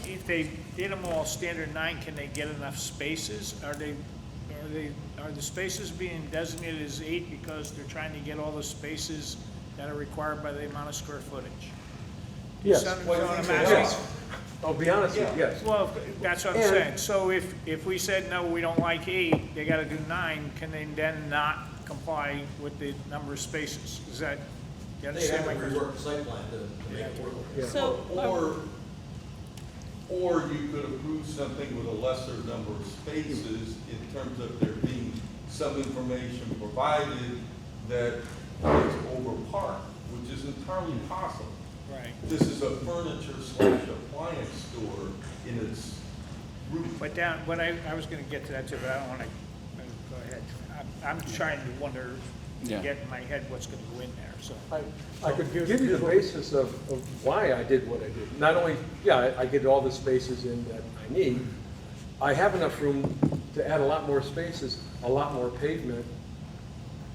If they did them all standard 9, can they get enough spaces? Are the spaces being designated as 8 because they're trying to get all the spaces that are required by the amount of square footage? Yes. So- Well, so I I'm think asking- yes. I'll be honest with you, yes. Well, that's what I'm And- saying. So if we said, no, we don't like 8, they gotta do 9, can they then not comply with the number of spaces? Is that, you They have understand to my question? rework the site plan to make it work. Yeah. So, Or you could approve something with a lesser number of spaces in terms of there being some information provided that it's over parked, which is entirely possible. Right. This is a furniture/appliance store in its root. But down, what I was gonna get to that too, but I don't wanna, go ahead. I'm trying to wonder, Yeah. get in my head what's gonna go in there, so. I could give you the basis of why I did what I did. Not only, yeah, I get all the spaces in that I need, I have enough room to add a lot more spaces, a lot more pavement,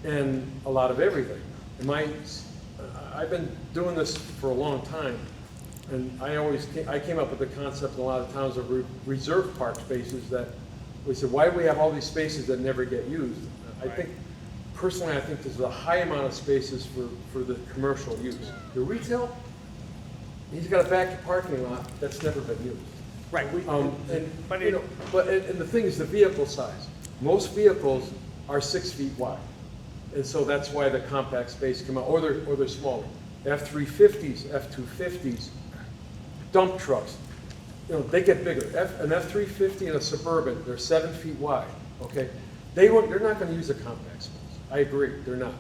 and a lot of everything. I've been doing this for a long time, and I came up with the concept in a lot of towns of reserve park spaces that, we said, why do we have all these spaces that never get used? Personally, I think there's a high amount of spaces for the commercial use. The retail, he's got a back parking lot that's never been used. Right. And the thing is the vehicle size. Most vehicles are 6 feet wide. And so that's why the compact space come out, or they're smaller. F-350s, F-250s, dump trucks, they get bigger. An F-350 and a Suburban, they're 7 feet wide, okay? They're not gonna use a compact space. I agree, they're not.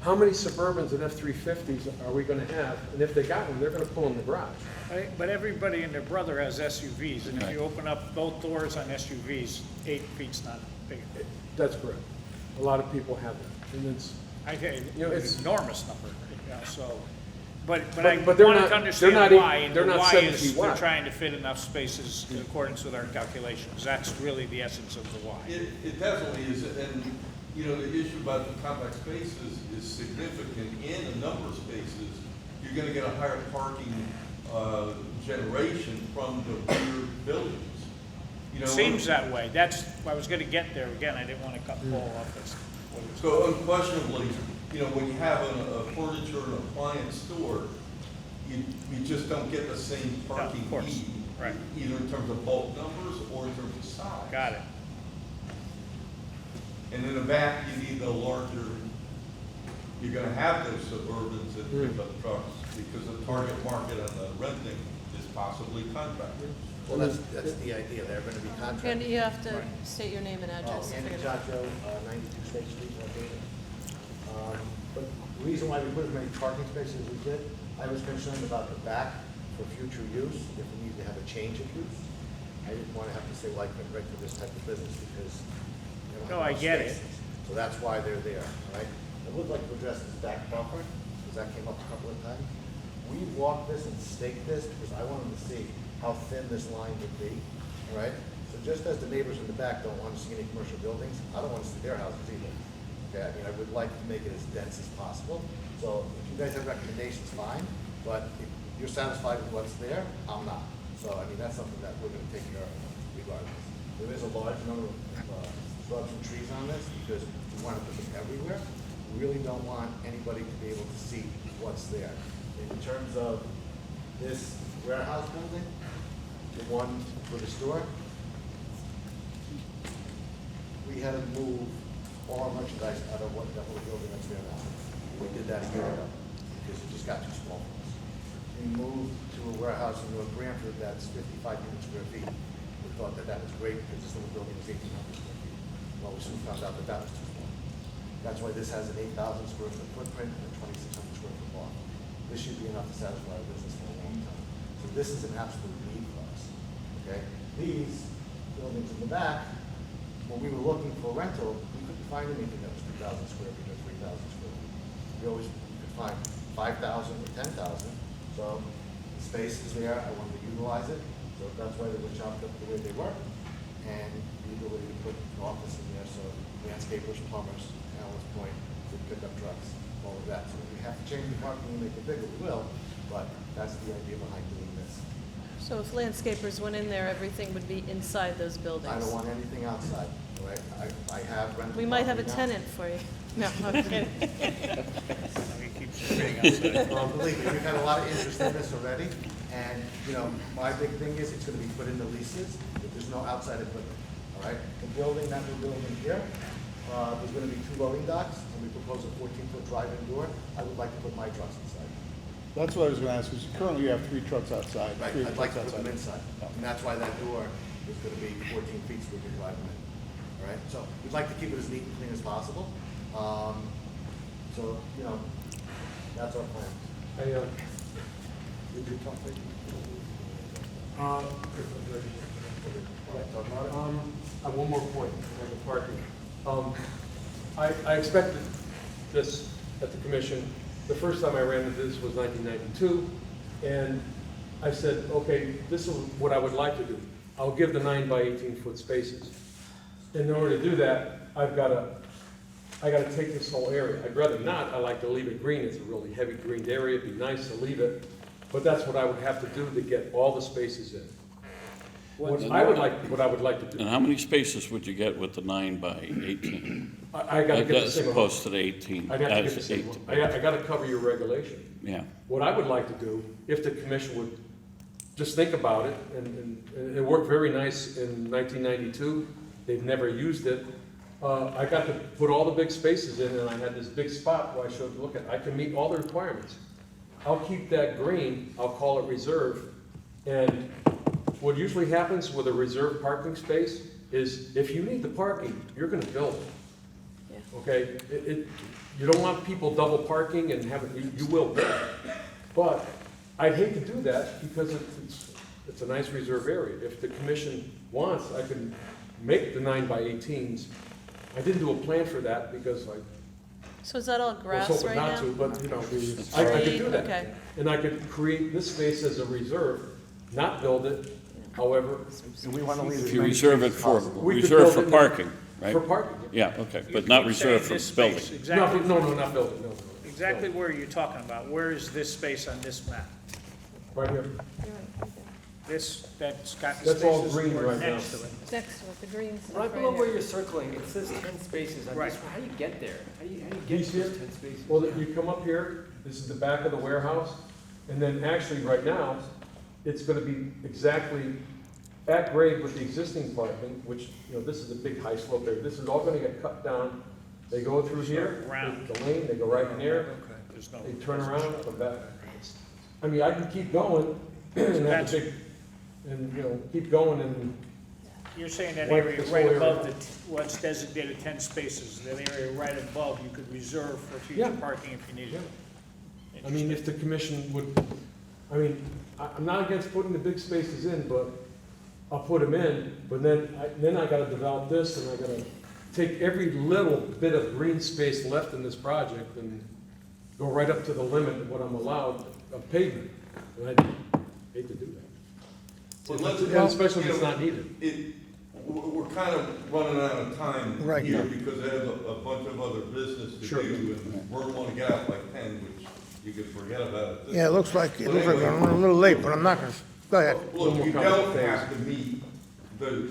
How many Suburbans and F-350s are we gonna have? And if they got one, they're gonna pull in the garage. But everybody and their brother has SUVs, and if you open up both doors on SUVs, 8 feet's not big. That's correct. A lot of people have that. And it's, It's an enormous number, so, but But I they're wanted not- to understand they're not why, even- and they're the not why 7 is feet they're wide. trying to fit enough spaces in accordance with our calculations. That's really the essence of the why. It definitely is, and, the issue about the compact spaces is significant in a number of spaces. You're gonna get a higher parking, generation from the rear buildings. Seems that way. I was gonna get there again. I didn't want to cut Paul off this. So unquestionably, when you have a furniture and appliance store, you just don't get the same parking course. need. Right. Either in terms of bulk numbers or in terms of size. Got it. And in the back, you need the larger, you're gonna have those Suburbans and pickup trucks, because the target market on the renting is possibly contractors. Well, that's the idea, they're gonna be contractors. Andy, you have to state your name and address. Andy Chacho, 92 State Street, North Haven. But the reason why we put as many parking spaces as we did, I was concerned about the back for future use, if we need to have a change of use. I didn't want to have to say, like, right for this type of business, because they don't No, have I enough get it. spaces. So that's why they're there, all right? I would like to address this back buffer, because that came up a couple of times. We walked this and staked this, because I wanted to see how thin this line would be, all right? So just as the neighbors in the back don't want to see any commercial buildings, I don't want to see their houses either. Okay, I mean, I would like to make it as dense as possible. So if you guys have recommendations, fine, but if you're satisfied with what's there, I'm not. So, I mean, that's something that we're gonna take care of regardless. There is a large number of shrubs and trees on this, because we want to put them everywhere. We really don't want anybody to be able to see what's there. In terms of this warehouse building, the one for the store, we had to move all our merchandise out of that whole building that's there now. We did that a year ago, because it just got too small for us. We moved to a warehouse in North Branford that's 5,500 square feet. We thought that was great, because this little building is 1,800 square feet. Well, we soon found out that was too small. That's why this has an 8,000 square foot footprint and a 2,600 square foot lot. This should be enough to satisfy our business for a long time. So this is an absolute need for us, okay? These buildings in the back when we were looking for rental, we couldn't find anything that was 2,000 square feet or 3,000 square feet. We always could find 5,000 or 10,000. So the space is there, I wanted to utilize it, so that's why they were chopped up the way they were. And the ability to put an office in there, so landscapers, plumbers, Alan's point, could pick up trucks, all of that. So if we have to change the parking and make it bigger, we will, but that's the idea behind doing this. So if landscapers went in there, everything would be inside those buildings? I don't want anything outside, all right? I have rental. We might have a property now. tenant for you. No, I'm kidding. Believe me, we've had a lot of interest in this already, and, you know, my big thing is it's gonna be put in the leases, that there's no outside equipment, all right? The building that we're building here, there's gonna be 2 loading docks, and we propose a 14-foot drive-in door. I would like to put my trucks inside. That's what I was gonna ask, because currently you have 3 trucks outside. Right, 3 I'd like to trucks put them outside. inside, and that's why that door is gonna be 14 feet so we can drive them in, all right? So we'd like to keep it as neat and clean as possible. So, you know, that's our plan. Did you talk, one more point on the parking. I expected this at the commission. The first time I ran into this was 1992, and I said, okay, this is what I would like to do. I'll give the 9 by 18 foot spaces. In order to do that, I gotta take this whole area. I'd rather not, I like to leave it green. It's a really heavy greened area, it'd be nice to leave it. But that's what I would have to do to get all the spaces in. What I would like to do. And how many spaces would you get with the 9 by 18? I gotta get the As single. opposed to the 18. I'd have to get the as single. 8. I gotta cover your regulation. Yeah. What I would like to do, if the commission would just think about it, and it worked very nice in 1992, they've never used it. I got to put all the big spaces in, and I had this big spot where I showed, look at, I can meet all the requirements. I'll keep that green, I'll call it reserve, and what usually happens with a reserved parking space is if you need the parking, you're gonna build it. Yeah. Okay, you don't want people double parking and have it, you will build it. But I'd hate to do that because it's a nice reserve area. If the commission wants, I can make the 9 by 18s. I didn't do a plan for that because I So is that all was grass hoping right not now? to, but, you know, I could do that. Okay. And I could create this space as a reserve, not build it, however. And we want to leave as If you many reserve it spaces as for, possible. We could reserve build for it in- parking, right? For parking, Yeah, okay, You but not keep reserved saying for this building. space, exactly. No, not building, no. Exactly where you're talking about, where is this space on this map? Right here. This, that's got the That's all spaces green or right next now. to it. Next to it, the green stuff Right right below where here. you're circling, it says 10 spaces. I'm Right. just, how do you get there? How do you get These to here? those 10 spaces? Well, you come up here, this is the back of the warehouse, and then actually, right now, it's gonna be exactly at grade with the existing parking, which, you know, this is a big high slope there. This is all gonna get cut down. They go through here, Round. the lane, they go right in there, There's no. they turn around, come back. I mean, I can keep going and have a big, and, you know, keep going and, You're saying that Like area this right whole above area. what's designated 10 spaces, that area right above, you could reserve for future Yeah. parking if you needed. I mean, if the commission would, I mean, I'm not against putting the big spaces in, but I'll put them in, but then I gotta develop this, and I gotta take every little bit of green space left in this project and go right up to the limit of what I'm allowed of pavement. And I hate to do that. Well, let's- And especially if it's not needed. We're kind of running out of time Right. here because I have a bunch of other business to Sure. do, and we're going to get out by 10, which you could forget about it. Yeah, it looks like I'm a little late, but I'm not gonna, go ahead. Look, you more don't complicated. have to meet the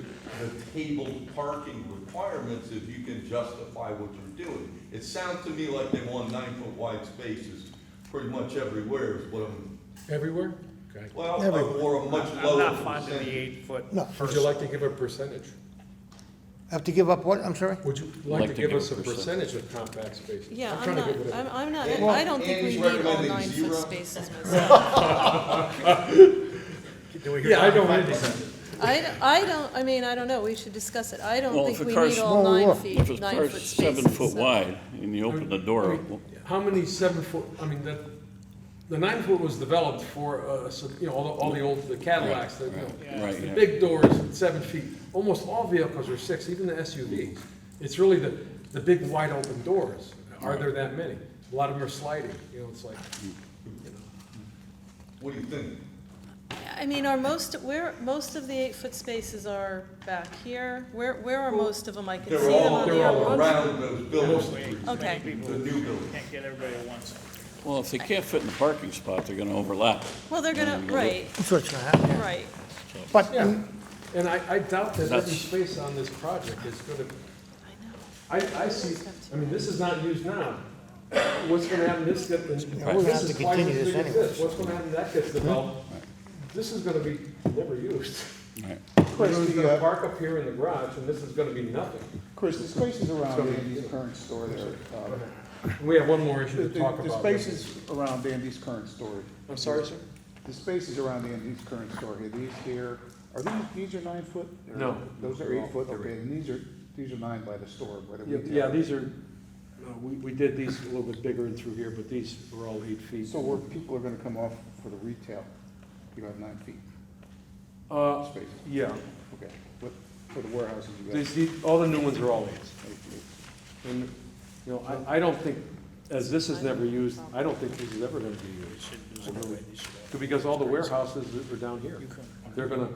tabled parking requirements if you can justify what you're doing. It sounds to me like they want 9-foot wide spaces pretty much everywhere is what I'm, Everywhere? Okay. well, Everywhere. or a much I'm lower not fond of the percentage. 8-foot. No. Would you like to give a percentage? Have to give up what, I'm sorry? Would you like to give us a percentage of compact spaces? Yeah, I'm trying to not, get rid of it. I'm not, Well, I don't think we Andy's need all recommending 9-foot zero. spaces myself. Yeah, I don't understand. I don't know, we should discuss it. I don't Well, think if a we car's need all small, 9 look. feet, If a 9-foot car's spaces. 7 foot so- wide and you open the door, How many 7 foot, I mean, that, The 9-foot was developed for, all the old the Cadillacs, the Right, the yeah. big doors, 7 feet. Almost all vehicles are 6, even the SUVs. It's really the big wide open doors. Are there that many? A lot of them are sliding, it's like, What do you think? I mean, most of the 8-foot spaces are back here? Where are most of them? I can see They're them all, on the they're all other around those buildings, Okay. the new buildings. Can't get everybody at once. Well, if they can't fit in the parking spot, they're gonna overlap. Well, they're gonna, right, That's what's gonna happen. right. But, yeah. And I doubt that every That's- space on this project is gonna, I see, this is not used now. What's gonna happen, this we're gonna have to continue this anyway. What's gonna happen, that gets developed, this is gonna be never used. Right. Chris, Everyone's the, gonna park up here in the garage, and this is gonna be nothing. Chris, the spaces around So- Andy's current store there, We have one more issue the, to talk the about. spaces around Andy's current store. I'm sorry, sir? The spaces around Andy's current store here, are these are 9 foot? Or- No. Those are 8 foot, okay, and these are 9 by the store, by the retail. Yeah, these are, we did these a little bit bigger and through here, but these were all 8 feet. So where people are gonna come off for the retail, you have 9 feet spaces? Yeah. Okay, for the warehouses, you got. All the new ones are all 8s. And, I don't think, as this is never used, I don't think this is ever gonna be used. Because all the warehouses are down here. They're gonna,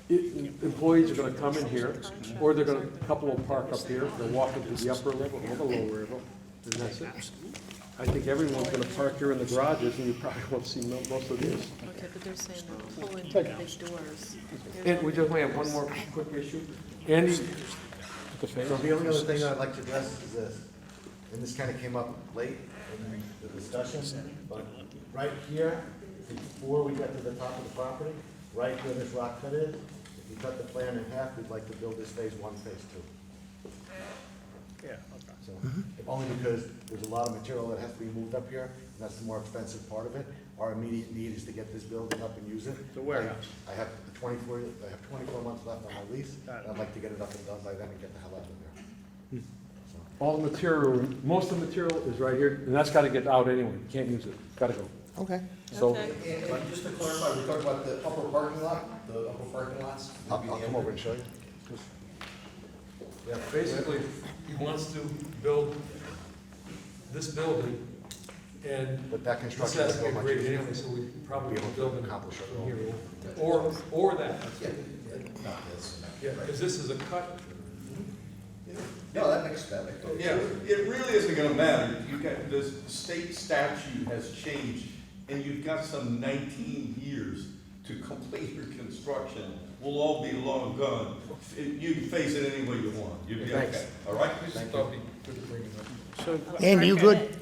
employees are gonna come in here, or they're gonna, a couple will park up here, they'll walk into the upper level or the lower level, and that's it. I think everyone's gonna park here in the garages, and you probably won't see most of these. Okay, but they're saying they'll pull into the big doors. And we just have one more quick issue. Andy? So the only other thing I'd like to address is this, and this kind of came up late in the discussion, but right here, before we get to the top of the property, right where this rock cut is, if you cut the plan in half, we'd like to build this phase 1, phase 2. Yeah, okay. So, only because there's a lot of material that has to be moved up here, and that's the more expensive part of it. Our immediate need is to get this building up and use it. The warehouse. I have 24 months left on my lease, Got it. and I'd like to get it up and done by then and get the hell out of there. All the material, most of the material is right here, and that's gotta get out anyway, you can't use it, gotta go. okay. So, Okay. And just to clarify, we're talking about the upper parking lot, the upper parking lots? I'll come over and show you. yeah, basically, he wants to build this building, and But that this construction has is to so get much graded easier. anyway, so we probably Be will able to build it accomplish it from all. here, or that. Yeah, because this is a cut. No, that makes sense. Yeah, it really isn't gonna matter. You got, the state statute has changed, and you've got some 19 years to complete your construction. We'll all be long gone. You can face it any way you want. You'll be Thanks. okay, all right? So. Andy, you good?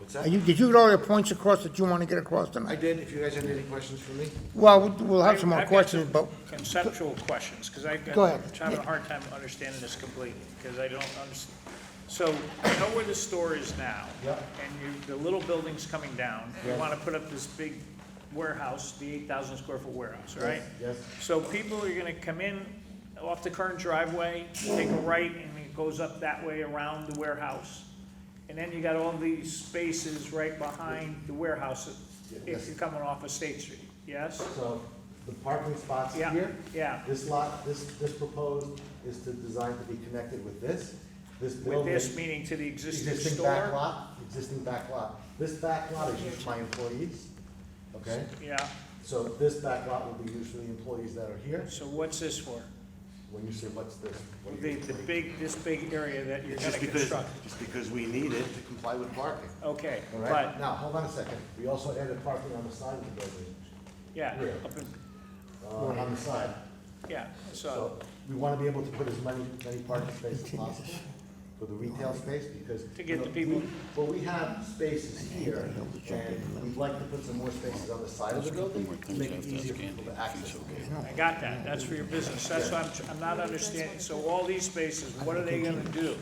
What's Did that? you get all your points across that you want to get across I tonight? did, if you guys have any questions for me? Well, we'll have some more I've got questions, some but, Conceptual questions, because I'm Go ahead. having a hard time understanding this completely, because I don't understand. So, you know where the store is now? Yep. And the little building's coming down. You want to put up this big warehouse, the 8,000 square foot warehouse, right? Yes. So people are gonna come in off the current driveway, take a right, and it goes up that way around the warehouse. And then you got all these spaces right behind the warehouse if you're coming off of State Street, yes? So the parking spots Yeah, here, yeah. this lot, this proposed is to design to be connected with this. This With building. this meaning to the existing Existing back store? lot, existing back lot. This back lot is used by employees, okay? Yeah, So this back lot will be used for the employees that are here. so what's this for? When you say what's this? what do you- This big area that you're gonna Just because, construct? just because we need it to comply with parking. Okay, All but, right, now, hold on a second. We also added parking on the side of the building, yeah, Where? up in, on the side. yeah, so, So we want to be able to put as many parking spaces as possible for the retail space because. To get you know, the people- Well, we have spaces here and we'd like to put some more spaces on the side of the building to make it easier for people to access. I got that, that's for your business, that's what I'm not understanding, so all these spaces, what are they gonna do?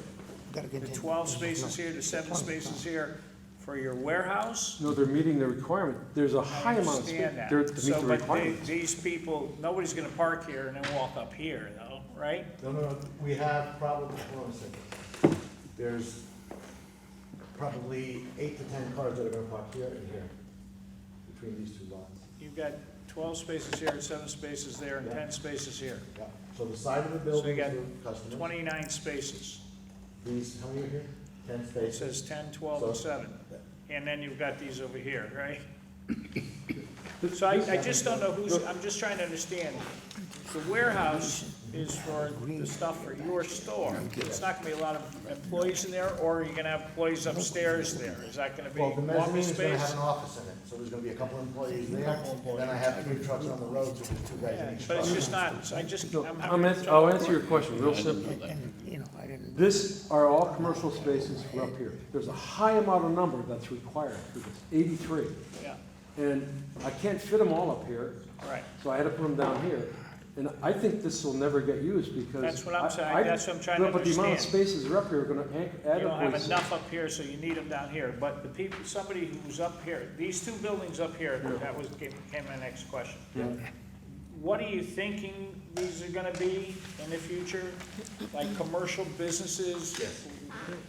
The 12 spaces here, the 7 spaces here, for your warehouse? No, they're meeting the requirement. There's a high amount of space Understand that. there to meet So, the but requirements. these people, nobody's gonna park here and then walk up here, though, right? No, we have probably, hold on a second. There's probably 8 to 10 cars that are gonna park here and here. between these two lots. You've got 12 spaces here, 7 spaces there, and 10 spaces here. Yeah, so the side of the So you building got is for customers. 29 spaces. These, how many are here? 10 It spaces. says 10, 12, and So- 7. And then you've got these over here, right? So I just don't know who's, I'm just trying to understand. The warehouse is for the stuff for your store. It's not gonna be a lot of employees in there, or are you gonna have employees upstairs there? Is that gonna be Well, the mezzanine office is gonna have space? an office in it, so there's gonna be a couple employees there, and then I have 3 trucks on the road, so there's 2 guys Yeah, in each but it's truck. just not, so I'm I'll having. answer, I'll answer your question real simply. You know, I didn't. This are all commercial spaces for up here. There's a high amount of number that's required for this, 83. Yeah, And I can't fit them all up here, right. so I had to put them down here. And I think this will never get used because. That's what I'm saying. I- That's what I'm trying to But the amount of understand. spaces are up here are gonna add You don't have up. enough up here, so you need them down here, but the people, somebody who's up here, these 2 buildings up here, that was, became my next question. What are you thinking these are gonna be in the future? Like commercial businesses? Yes.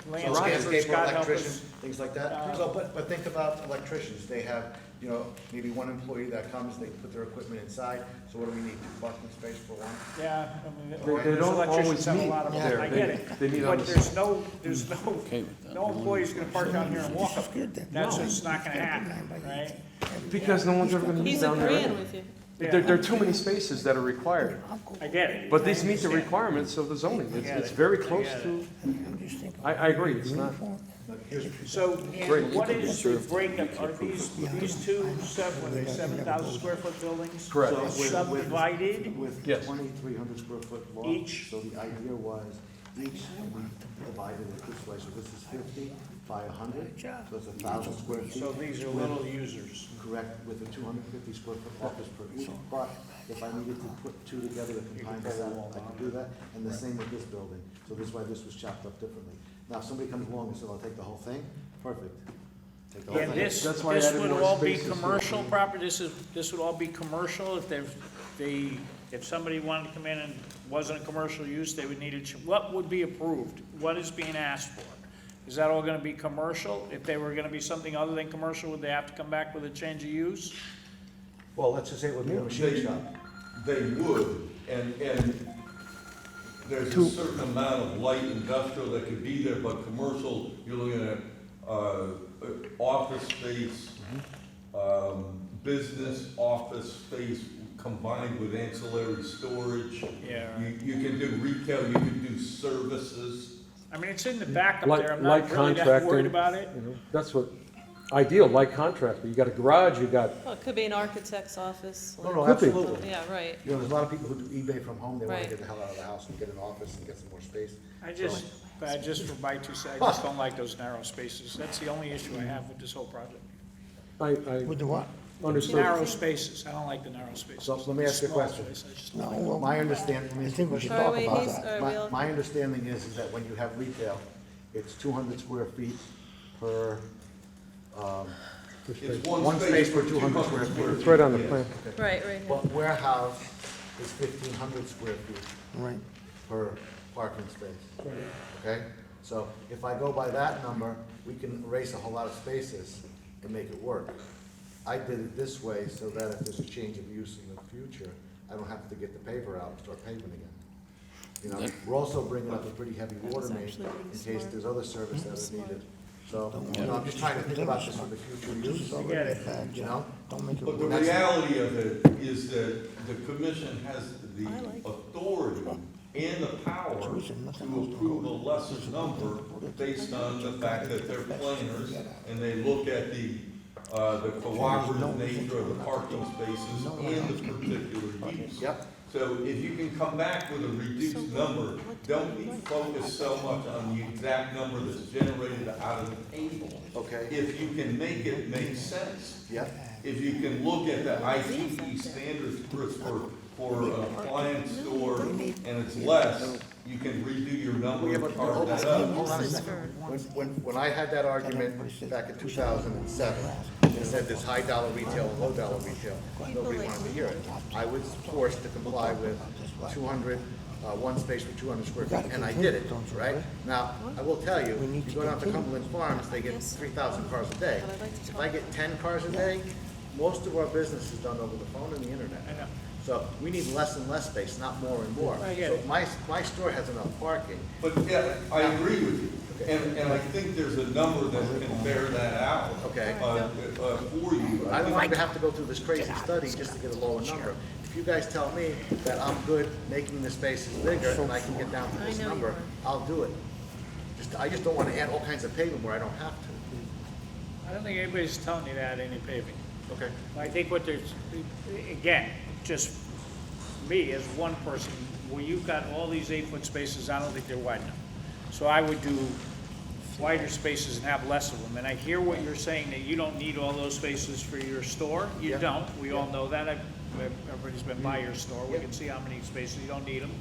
So Landscapers, landscaper, God help electrician, us. things like that. So, but think about electricians, they have, you know, maybe one employee that comes, they put their equipment inside, so what do we need, 2 parking space for one? Yeah, I mean, They those don't electricians always have a meet lot of, there. I get it. They meet on But the there's no with that. no employee's gonna park down here and walk up here. That's just not gonna happen, right? Because no one's ever gonna use He's down there. agreeing anyway. with you. There are too many spaces that are required. I get it. But these meet the I understand. requirements of the zoning. I get It's it. very I close get to, I agree, it's not. So, Great. what is the breakup, are these 7,000 square foot buildings? Correct. So subdivided? With Yes. 2,300 square foot lot. Each? So the idea was, each, we divided it this way, so this is 50 by 100, so it's 1,000 square feet. So these are little users. Correct, with a 250 square foot office per each, but if I needed to put 2 together to combine this out, I could do that, and the same with this building. So this is why this was chopped up differently. Now, if somebody comes along and says, I'll take the whole thing, perfect. Take the whole And thing. this That's why I would added more all be spaces here. commercial property, this would all be commercial, if somebody wanted to come in and wasn't a commercial use, they would need it, what would be approved? What is being asked for? Is that all gonna be commercial? If they were gonna be something other than commercial, would they have to come back with a change of use? Well, let's just say it would be a machine shop. They would, and there's a certain amount of light industrial that could be there, but commercial, you're looking at, office space, business office space combined with ancillary storage. Yeah. You can do retail, you can do services. I mean, it's in the back up Light there, I'm light not really that contracting, worried about it. you know, that's what, ideal, light contractor. You got a garage, you got, Well, it could be an architect's office. No, no, Could be. absolutely. Yeah, right. You know, there's a lot of people who do eBay from home, they wanna Right. get the hell out of the house and get an office and get some more space. I just for my 2 cents, I just don't like those narrow spaces. That's the only issue I have with this whole project. I With the what? understood. Narrow spaces, I don't like the narrow spaces. So let me ask you a Small question. space, I just- No, well, My understanding, let me I ask you a think we should question. talk Wait, about he's- that. we'll- My understanding is that when you have retail, it's 200 square feet per, It's one space per 200 square feet. It's right on the plan. Right, right here. But warehouse is 1,500 square feet Right. per parking space. Okay? So if I go by that number, we can erase a whole lot of spaces and make it work. I did it this way so that if there's a change of use in the future, I don't have to get the paver out and start paving again. You know, we're also bringing up a pretty heavy water main in case there's other service that is needed. So, you know, I'm just trying to think about this for the future use, Get it. you know? Don't make it But the worse. reality of it is that the commission has the authority and the power to approve a lesser number based on the fact that they're planners and they look at the cooperative nature of the parking spaces and the particular use. Yep. So if you can come back with a reduced number, don't be focused so much on the exact number that's generated out of the table. Okay. If you can make it make sense. Yep. If you can look at the ITE standards for an appliance store and it's less, you can redo your number and carve that up. Hold on a second. When I had that argument back in 2007, it said there's high dollar retail and low dollar retail, nobody wanted to hear it. I was forced to comply with 200, one space for 200 square feet, and I did it, right? Now, I will tell you, you go down to Cumberland Farms, they get 3,000 cars a day. If I get 10 cars a day, most of our business is done over the phone and the internet. I know. So we need less and less space, not more and more. I get So it. my store has enough parking. But yeah, I agree with you, and I think there's a number that can bear that out. Okay. For you. I don't want to have to go through this crazy study just to get a lower number. If you guys tell me that I'm good making the spaces bigger and I can get down to this I know you number, are. I'll do it. I just don't want to add all kinds of pavement where I don't have to. I don't think anybody's telling you to add any paving. Okay. I think what there's, again, just me as one person, where you've got all these 8-foot spaces, I don't think they're wide enough. So I would do wider spaces and have less of them. And I hear what you're saying, that you don't need all those spaces for your store. You Yeah. don't. We all know that. Everybody's been by your store. We Yeah. can see how many spaces. You don't need them.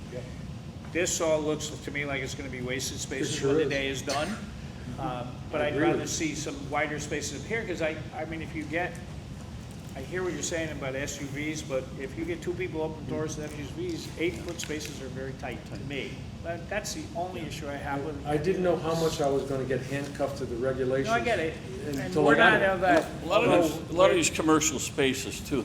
This all looks to me like it's gonna be wasted spaces sure when the is. day is done. But I'd agree with rather you. see some wider spaces up here, because I mean, if you get, I hear what you're saying about SUVs, but if you get two people open doors to SUVs, 8-foot spaces are very tight to me. That's the only issue I have with it. I didn't know how much I was gonna get handcuffed to the regulations. No, I get it. And until we're I got not it. of that. A lot of these commercial spaces too,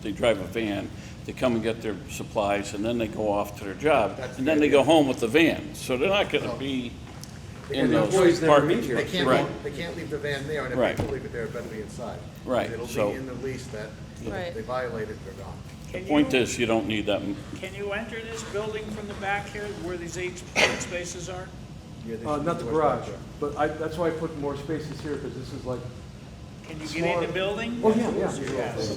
they drive a van, they come and get their supplies, and then they go off to their job, and then they go home with the van. So they're not gonna be in And the those employees never parking. meet here. They can't leave the van there, and Right. if people leave it there, it better be inside. Right, It'll so- be in the lease that Right. if they violate it, they're gone. The point is, you don't need that. Can you enter this building from the back here, where these 8-foot spaces are? Yeah, they should Not do the it garage, back there. but that's why I put more spaces here, because this is like, Can you get in the building? oh, yeah.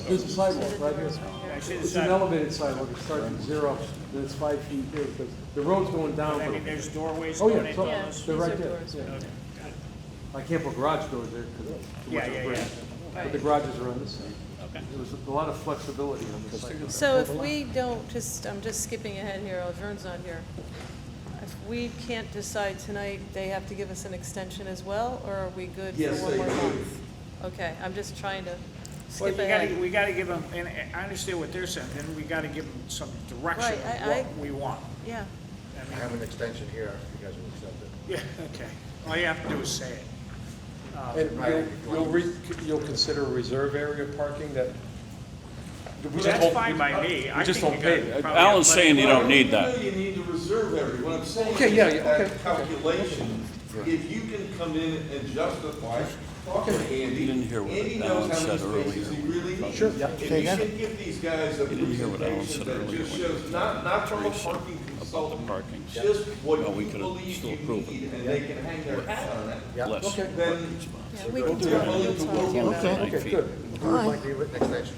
There's a sidewalk right here. I see the It's an side. elevated sidewalk, it starts at 0, then it's 5 feet here, because the road's going down. I but- mean, there's doorways Oh, going yeah, into so those. they're right These are there. doors, yeah. Okay. I can't put garage doors there, because Yeah, yeah, yeah. but the garages are on this side. Okay. There was a lot of flexibility on this side. So if we don't, I'm just skipping ahead here, Vern's not here. If we can't decide tonight, they have to give us an extension as well, or are we good for Yes, one they more do. month? Okay, I'm just trying to Well, skip ahead. we gotta give them, and I understand what they're saying, then we gotta give them some direction Right, of what we want. Yeah, I have an extension here, if you guys will accept it. Yeah, okay. All you have to do is say it. And you'll consider a reserve area parking that? we just That's won't- fine by me. We just don't pay it. Alan's saying you don't need that. No, you need a reserve area. What I'm saying Okay, yeah, is yeah, okay. that calculation, if you can come in and justify, talk to Andy. You didn't hear what Andy Alan knows how many said earlier. spaces he really needs. Sure. Yeah, If say you again. can give these guys a You didn't hear what Alan presentation said that earlier just when shows, not from a parking About the consultant, parking. just what Well, we you could've believe still you approved it. need, and they can hang their hat on it, Yeah. Less Okay. then yeah, we can they're talk, willing we'll to talk work to you on about it. it. Okay, good. Who would like the written extension?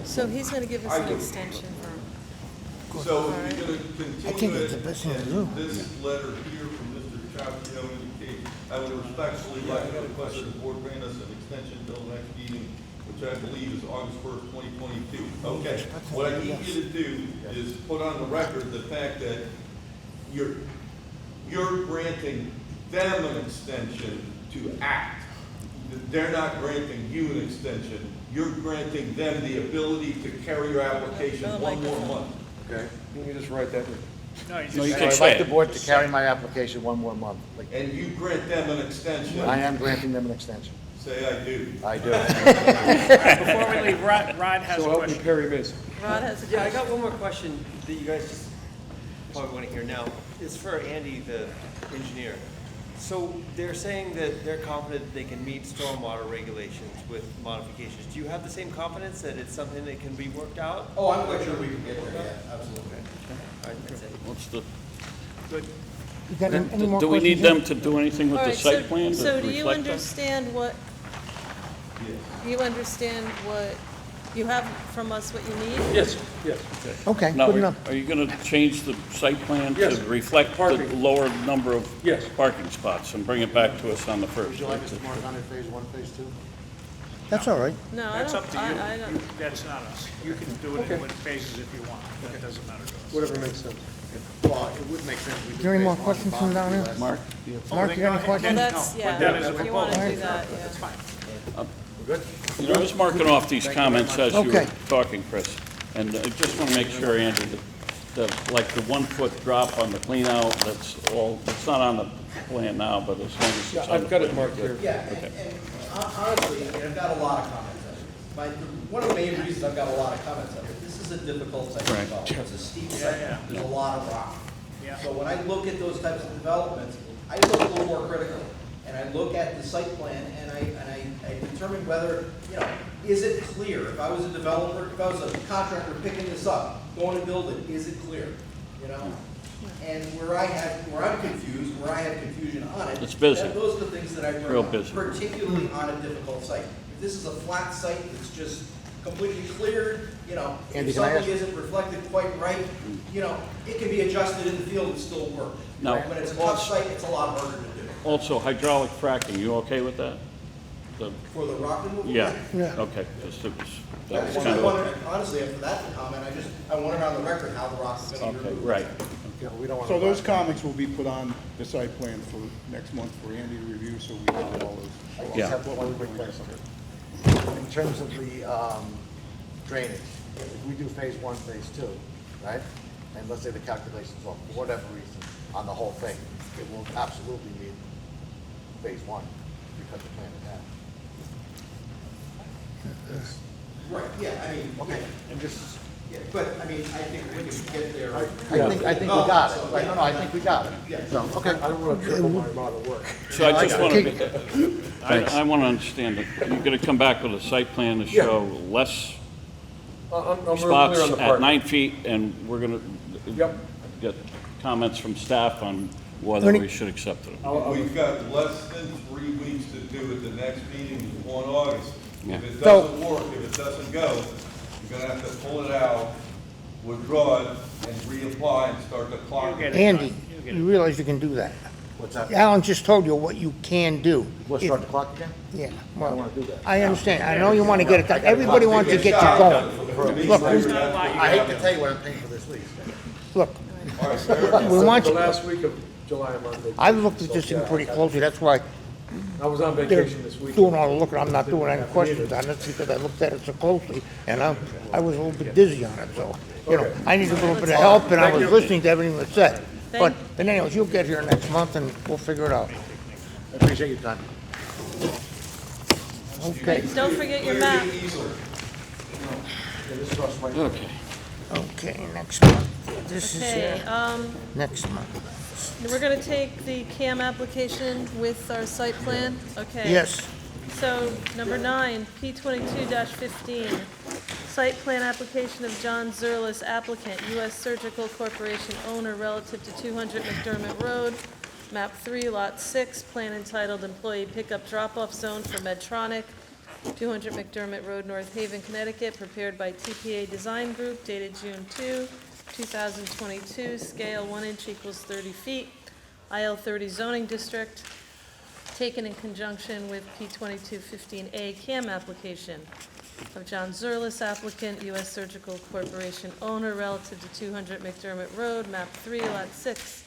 So he's gonna give us I an do. extension for, So if you're I gonna think continue it's it, the best thing to and do. this letter here from Mr. Chapio indicates, I would respectfully like to request that the board grant us an extension until the next meeting, which I believe is August 1st, 2022. Okay, what I need you to do is put on the record the fact that you're granting them an extension to act. They're not granting you an extension. You're granting them the ability to carry your application one more month. Okay. You can just write that in. No, you No, just you say can I'd say like the it. board to carry my application one more month. Like, And you grant them an extension. I am granting them an extension. Say I do. I do. Before we leave, Rod has So a help me question. Perry Mason. Rod has a Yeah, I question. got one more question that you guys just probably want to hear now. It's for Andy, the engineer. So they're saying that they're confident that they can meet stormwater regulations with modifications. Do you have the same confidence that it's something that can be worked out? Oh, I'm quite sure we can get there, yeah, absolutely. All right, that's it. What's the, Good. You got any more do we need questions? them to do anything with All the right, site plan to so do you reflect that? understand what, you understand what, you have from us what you need? Yes, yes. Okay, Now, good enough. are you gonna change the site plan to Yes. reflect the Parking. lower number of Yes. parking spots and bring it back to us on the first? Would you like us to mark on it phase 1, phase 2? That's all right. No, I That's don't, up to you. I don't, That's not us. You can do it Okay. in phases if you want. That doesn't matter to us. Whatever makes sense. Well, it would make sense. We Is there any more questions from down there? Mark? Mark, you got any well, questions? that's, No, yeah, put that as a if you wanna proposal. do that, yeah. That's fine. We're good? You know, I was marking off these Thank you very comments much. as you were Okay. talking, Chris. And I just want to make sure, Andy, that, like the 1-foot drop on the clean out, that's all, it's not on the plan now, but as long as it's Yeah, on I've the got it plan, marked good. here. Yeah, and honestly, I've got a lot of comments. One of the main reasons I've got a lot of comments on it, this is a difficult site to Right. develop. It's a steep site, yeah. there's a lot of rock. Yeah. So when I look at those types of developments, I look a little more critical. And I look at the site plan and I determine whether, is it clear? If I was a developer, if I was a contractor picking this up, going to build it, is it clear? And where I'm confused, where I have confusion on it. It's busy. Those are the things that I bring Real up, busy. particularly on a difficult site. If this is a flat site that's just completely cleared, Andy, if can I something ask- isn't reflected quite right, it can be adjusted in the field and still work. Now, When it's a tough site, it's a lot harder to do. Also, hydraulic fracking, you okay with that? For the rock removal? Yeah, Yeah. okay, just, that was I kind of, wondered, honestly, after that comment, I wondered on the record how the rock is going to be okay, removed. right. So those comments will be put on the site plan for next month for Andy to review, so we have all those. I just Yeah. have one quick question. In terms of the drainage, if we do phase one, phase two, right? And let's say the calculations are, for whatever reason, on the whole thing, it will absolutely meet phase one because the plan is that. Right, yeah, I mean, Okay, yeah, and just, yeah, but, I mean, I think we can get there. I think we got it. Right, no, I think we got it. Yeah. So, okay. I don't want to triple my amount of work. So I just want Okay. to, I want to understand that you're going to come back with a site plan to show less I'm real spots clear on the at part. 9 feet, and we're going to Yep. get comments from staff on whether we should accept it. We've got less than 3 weeks to do it. The next meeting on August. Yeah. If it So- doesn't work, if it doesn't go, you're gonna have to pull it out, withdraw it, and reapply and start the clock. Andy, you realize you can do that. What's that? Alan just told you what you can do. We'll start the clock again? Yeah, I don't well, want to do that. I understand. I know you want to get it done. Everybody wants to get you going. Look, I hate to tell you what I'm paying for this lease. look, we want The you, last week of July, I'm on vacation. I've looked at this thing pretty closely, that's why I was on they're vacation this week. doing all the looking, I'm not doing any questions on it, because I looked at it so closely, and I was a little bit dizzy on it, so, I need a little bit of help, and I was listening to everything that said. But anyways, you'll get here next month, and we'll figure it out. I appreciate your time. Okay, Don't forget your map. Yeah, this is us right Okay. okay, next month. This is, Okay, next month. we're gonna take the CAM application with our site plan, okay? Yes, So, number 9, P22-15, site plan application of John Zerlis, applicant, U.S. Surgical Corporation owner, relative to 200 McDermott Road, map 3, lot 6, plan entitled Employee Pickup Drop-Off Zone for Medtronic, 200 McDermott Road, North Haven, Connecticut, prepared by TPA Design Group, dated June 2, 2022, scale 1 inch equals 30 feet, IL 30 zoning district, taken in conjunction with P2215A CAM application of John Zerlis, applicant, U.S. Surgical Corporation owner, relative to 200 McDermott Road, map 3, lot 6,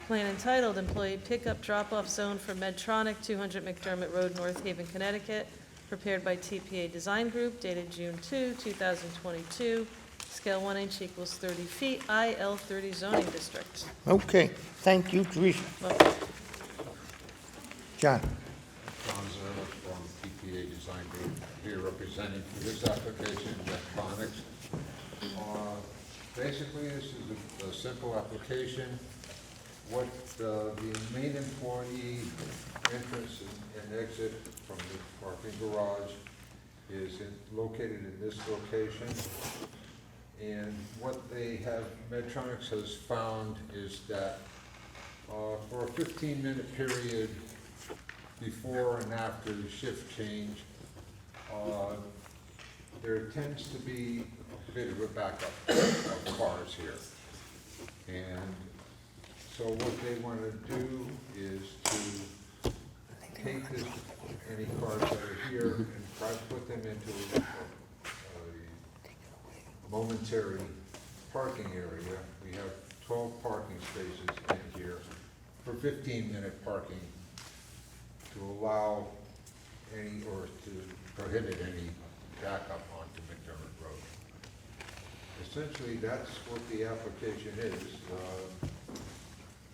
plan entitled Employee Pickup Drop-Off Zone for Medtronic, 200 McDermott Road, North Haven, Connecticut, prepared by TPA Design Group, dated June 2, 2022, scale 1 inch equals 30 feet, IL 30 zoning district. okay, thank you, Teresa. Well, John? John Zerler from TPA Design Group, here representing for this application, Electronics. Basically, this is a simple application. What the main employee entrance and exit from the parking garage is located in this location. And what they have, Medtronics has found is that for a 15-minute period before and after the shift change, there tends to be a bit of a backup of cars here. And so what they want to do is to take this, any cars that are here and try to put them into a momentary parking area. We have 12 parking spaces in here for 15-minute parking to allow any, or to prohibit any backup onto McDermott Road. Essentially, that's what the application is.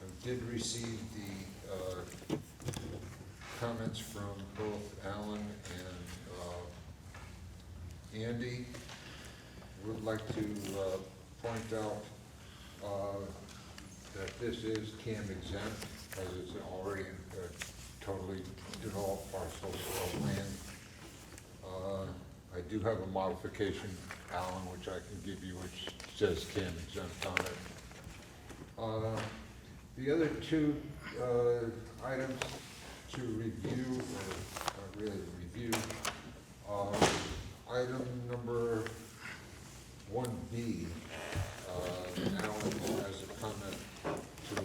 I did receive the comments from both Alan and Andy would like to point out that this is CAM exempt, as it's already totally developed parcel of land. I do have a modification, Alan, which I can give you, which says CAM exempt on it. The other two items to review, or really review, item number 1B, Alan has a comment to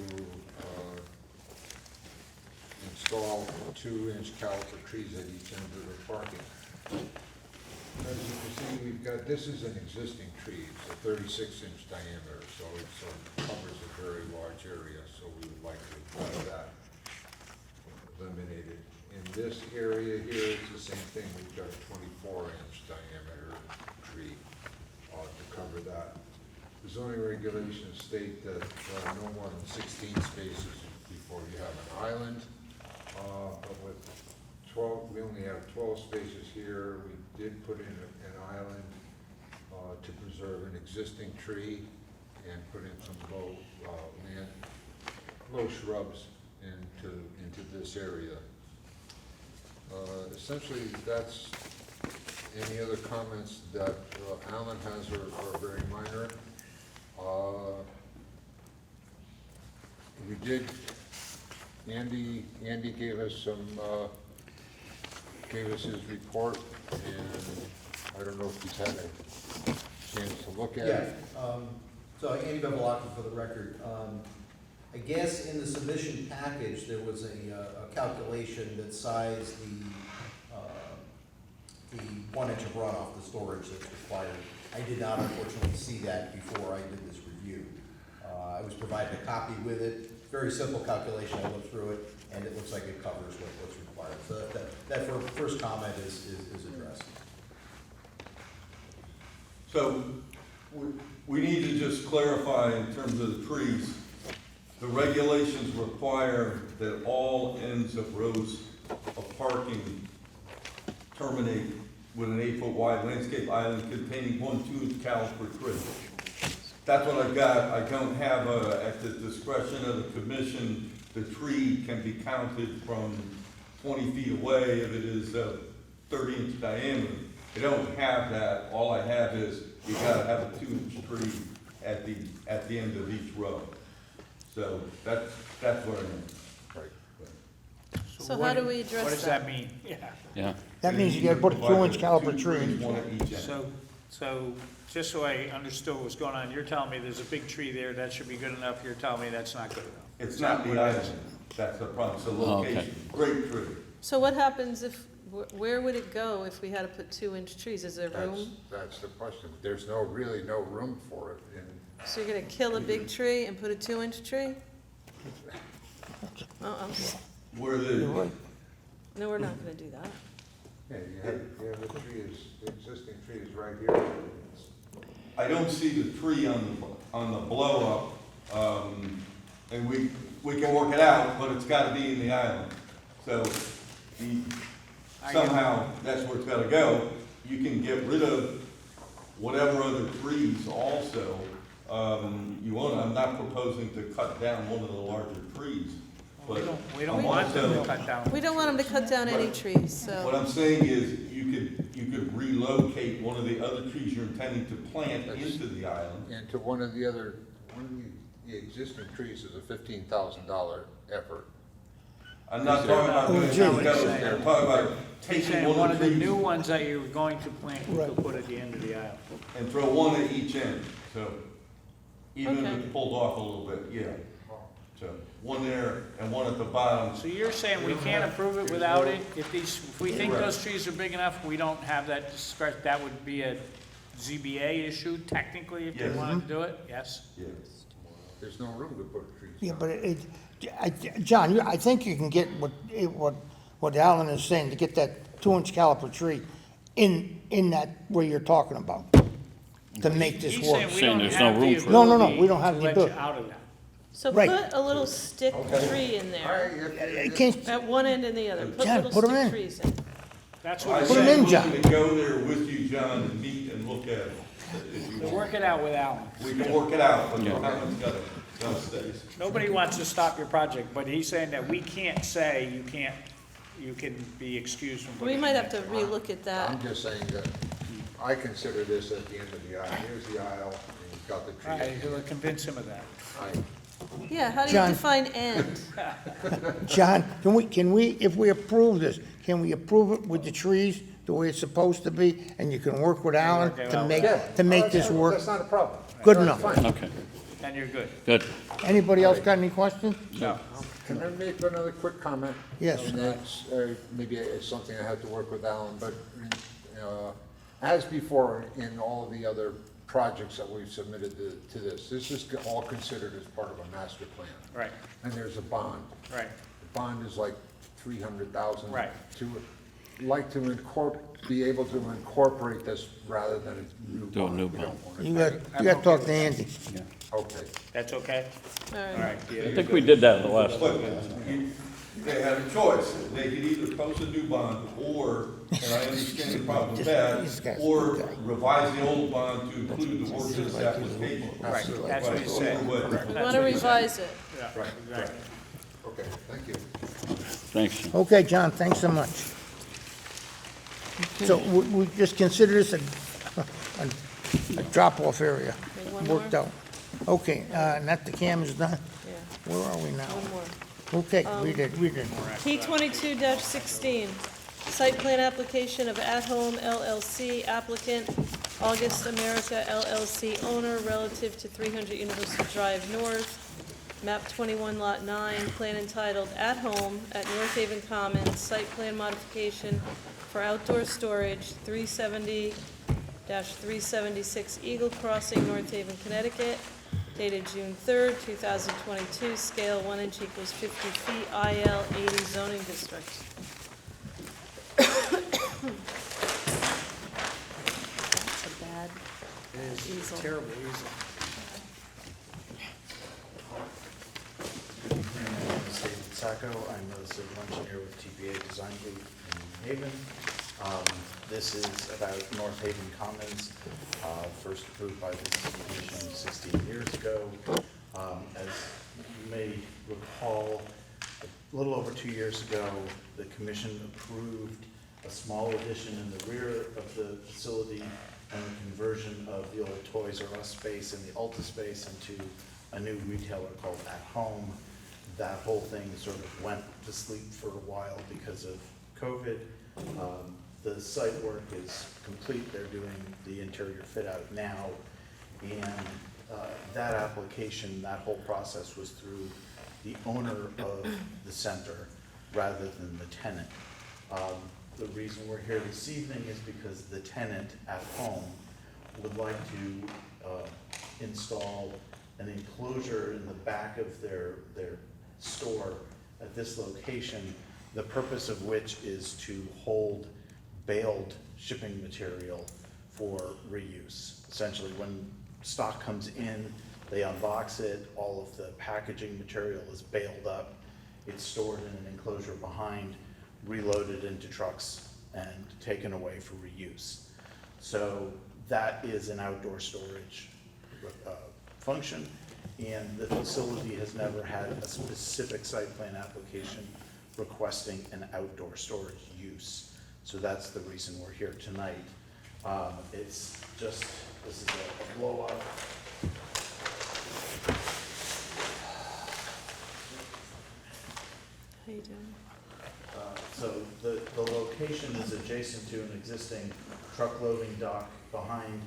install 2-inch caliper trees at each end of the parking. As you can see, we've got, this is an existing tree, it's a 36-inch diameter, so it covers a very large area, so we would like to have that eliminated. In this area here, it's the same thing, we've got a 24-inch diameter tree to cover that. The zoning regulations state that no more than 16 spaces before you have an island, but with 12, we only have 12 spaces here. We did put in an island to preserve an existing tree and put in some low shrubs into this area. Essentially, that's, any other comments that Alan has are very minor. We did, Andy gave us some, gave us his report, and I don't know if he's had a chance to look at it. So Andy Bevelacqua for the record. I guess in the submission package, there was a calculation that sized the 1 inch of runoff, the storage that's required. I did not unfortunately see that before I did this review. I was provided a copy with it, very simple calculation, I looked through it, and it looks like it covers what's required. So that first comment is addressed. So we need to just clarify in terms of the trees. The regulations require that all ends of rows of parking terminate with an 8-foot wide landscape island containing 1 2-inch caliper tree. That's what I've got. I don't have at the discretion of the commission, the tree can be counted from 20 feet away if it is 30-inch diameter. I don't have that. All I have is you gotta have a 2-inch tree at the end of each row. So that's what I mean. Right. So how do we address that? What does that mean? Yeah. That means you gotta put a 2-inch caliper tree in. One at each end. So, just so I understood what was going on, you're telling me there's a big tree there, that should be good enough, you're telling me that's not good enough? It's not the island, that's the problem, it's the location, great tree. So what happens if, where would it go if we had to put 2-inch trees? Is there room? That's the question. There's really no room for it in. So you're gonna kill a big tree and put a 2-inch tree? Oh, Where the, no, we're not gonna do that. Yeah, you have the tree the existing tree is right here. I don't see the tree on the blow up, and we can work it out, but it's gotta be in the island. So, somehow, that's where it's gotta go. You can get rid of whatever other trees also, you want. I'm not proposing to cut down one of the larger trees, but. We don't want them to cut down. We don't want them to cut down any trees, What so. I'm saying is, you could relocate one of the other trees you're intending to plant into the island. And to one of the the existing trees is a $15,000 effort. I'm not talking about doing anything else, I'm talking about He's taking saying one of the trees new ones that you're going to plant, to put at the end of the aisle. and throw one at each end, so even if Okay. it's pulled off a little bit, yeah. So, one there and one at the bottom. So you're saying we can't approve it without it? If we think those trees are big enough, we don't have that discretion, that would be a ZBA issue technically if they Yes. wanted to do it? Yes? Yes. There's no room to put trees. Yeah, but John, I think you can get what Alan is saying, to get that 2-inch caliper tree in that where you're talking about, to make this He's work. saying we Saying don't there's have no the room for it. No, ability we don't have to the let you ability. out of that. So Right. put a little stick tree in there, Can't, at one end and the other. Put John, little put 'em stick in. trees in. That's I what Put 'em am in, John. willing to go there with you, John, and meet and look at it. If you We'll want. work it out with Alan. We can work it out, but the Yeah. department's gotta stay. Nobody wants to stop your project, but he's saying that we can't say you can be excused from. We might have to relook at that. I'm just saying that I consider this at the end of the aisle. Here's the aisle, and you've got the Right, tree. he'll convince him of that. Yeah, how do you John. define end? John, can we, if we approve this, can we approve it with the trees the way it's supposed to be? And you can work with Alan to make this work? That's not a problem. Good That's enough. fine. Okay, Then you're good. good. Anybody else got any questions? No. Can I make another quick comment? Yes. And that's, maybe it's something I have to work with Alan, but, as before in all of the other projects that we've submitted to this is all considered as part of a master plan. Right. And there's a bond. Right. The bond is like 300,000. Right. Like to be able to incorporate this rather than a new bond. Do a new We bond. don't want it. You got to talk to Andy. Okay. That's okay? All All right. right. yeah, I you're think good. we did that the last But time. they had a choice. They could either post a new bond or, and I understand the problem with that, or revise the old bond to include the ordinance application. Right, that's what he said. Either way. You want to revise it? Yeah, Right, exactly. Okay, thank you. Thanks, Jim. Okay, John, thanks so much. So we just consider this a drop-off area, Maybe one worked more? out. Okay, now the cam is done. Yeah, Where are we now? one more. Okay, read it. T 22-16, site plan application of At Home LLC applicant, August America LLC owner relative to 300 Universal Drive North, map 21 lot 9, plan entitled At Home at North Haven Commons, site plan modification for outdoor storage, 370-376 Eagle Crossing, North Haven, Connecticut, dated June 3rd, 2022, scale 1 inch equals 50 feet, IL 80 zoning district. That's a bad easel. Terrible easel. My name is David Sacco. I'm a civil engineer with TPA Design Group in New Haven. This is about North Haven Commons, first approved by this commission 16 years ago. As you may recall, a little over 2 years ago, the commission approved a small addition in the rear of the facility and a conversion of the old Toys R Us space and the Ulta space into a new retailer called At Home. That whole thing sort of went to sleep for a while because of COVID. The site work is complete. They're doing the interior fit out now. And that application, that whole process was through the owner of the center rather than the tenant. The reason we're here this evening is because the tenant At Home would like to install an enclosure in the back of their store at this location, the purpose of which is to hold baled shipping material for reuse. Essentially, when stock comes in, they unbox it, all of the packaging material is baled up, it's stored in an enclosure behind, reloaded into trucks, and taken away for reuse. So that is an outdoor storage function, and the facility has never had a specific site plan application requesting an outdoor storage use. So that's the reason we're here tonight. It's just, this is a blow up. How you doing? So the location is adjacent to an existing truck loading dock behind.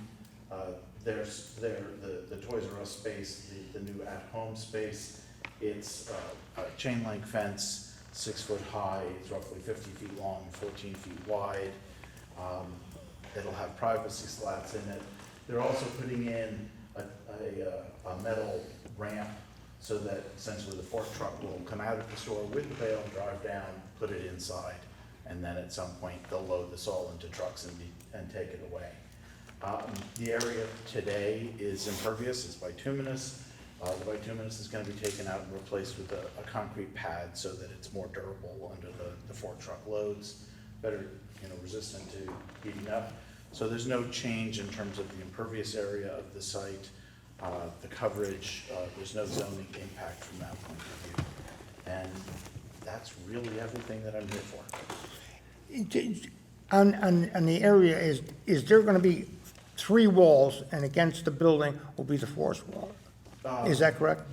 There's the Toys R Us space, the new At Home space. It's a chain link fence, 6 foot high, it's roughly 50 feet long, 14 feet wide. It'll have privacy slats in it. They're also putting in a metal ramp so that essentially the fork truck will come out of the store with the bale, drive down, put it inside, and then at some point they'll load this all into trucks and take it away. The area today is impervious, it's bituminous. The bituminous is going to be taken out and replaced with a concrete pad so that it's more durable under the fork truck loads, better resistant to heating up. So there's no change in terms of the impervious area of the site, the coverage, there's no zoning impact from that point of view. And that's really everything that I'm here for. On the area, is there gonna be 3 walls, and against the building will be the 4th wall? Is that correct?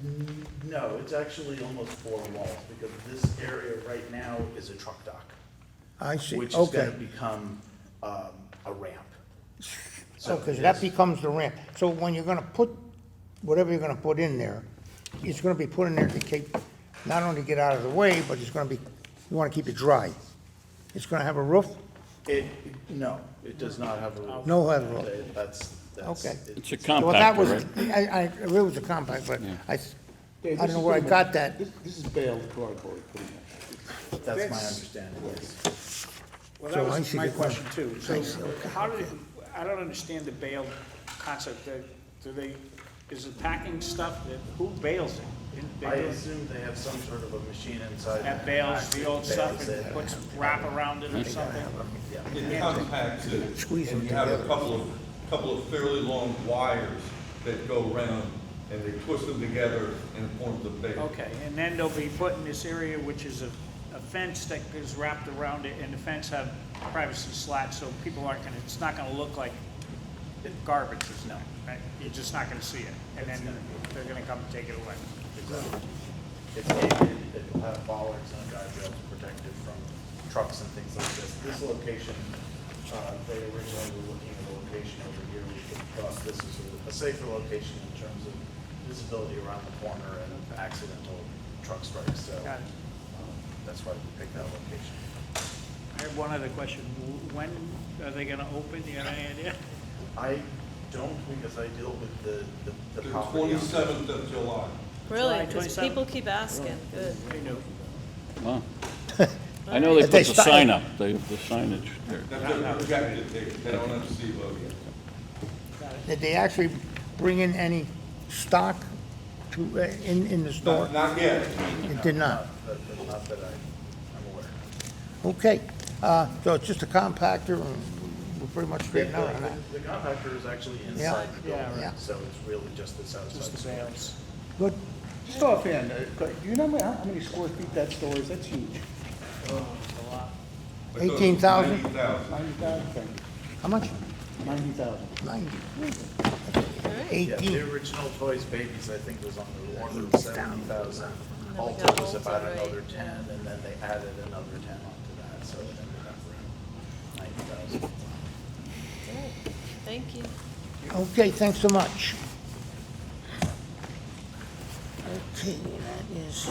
No, it's actually almost 4 walls, because this area right now is a truck dock. I see, Which is okay. gonna become a ramp. So, because that becomes the ramp. So when you're gonna put, whatever you're gonna put in there, it's gonna be put in there to keep, not only get out of the way, but it's gonna be, you wanna keep it dry. It's gonna have a roof? No, it does not have a roof. No have a roof. That's. Okay. It's a Well, that was, compactor, right? I it was a compact, but Yeah. I don't know where I got that. This is baled cardboard, pretty much. That's my understanding, yes. Well, So that I was see my the point. question too. So how did, I don't understand the bale concept. Do they, is it packing stuff that, who bales it? They I do it- assume they have some sort of a machine inside. That bales the old stuff Bales and it. puts wrap around it or something? Yeah. It compacts it, Squeeze and them you have a together. couple of fairly long wires that go around, and they twist them together and it forms a base. Okay, and then they'll be put in this area, which is a fence that is wrapped around it, and the fence have privacy slats, so people aren't gonna, it's not gonna look like garbage or something, right? You're just not gonna see it, and then they're gonna come and take it away. Exactly. It's gated, it will have bollards and a guide rail to protect it from trucks and things like this. This location, they originally were looking at a location over here. We thought this is a safer location in terms of visibility around the corner and accidental truck strikes, so Got it. that's why we picked that location. I have one other question. When are they gonna open? Do you have any idea? I don't, because I deal with the The property. 27th of July. Really? July Because 27th? people keep asking. Good. They knew. Wow. I know they If put they the start- sign up, the signage there. That's their projected date, they don't have to see vote yet. Did they actually bring in any stock to, in the store? Not yet. It did not. Not that I'm aware. Okay, so it's just a compactor, and we're pretty much straightened out on that. The compactor is actually Yeah. inside the Yeah, building, right. so it's really just this outside. Just the store. bales. Good. Just offhand, do you know how many square feet that store is? That's huge. A lot. 18,000? 90,000. 90,000, thank you. How much? 90,000. 90. All right. Yeah, 18. the original Toys Babies, I think, was on the order of 70,000. then we Alta got was Ulta, about right. another 10, and then they added another 10 onto that, so it ended up around 90,000. Good. Thank you. Okay, thanks so much. Okay, that is,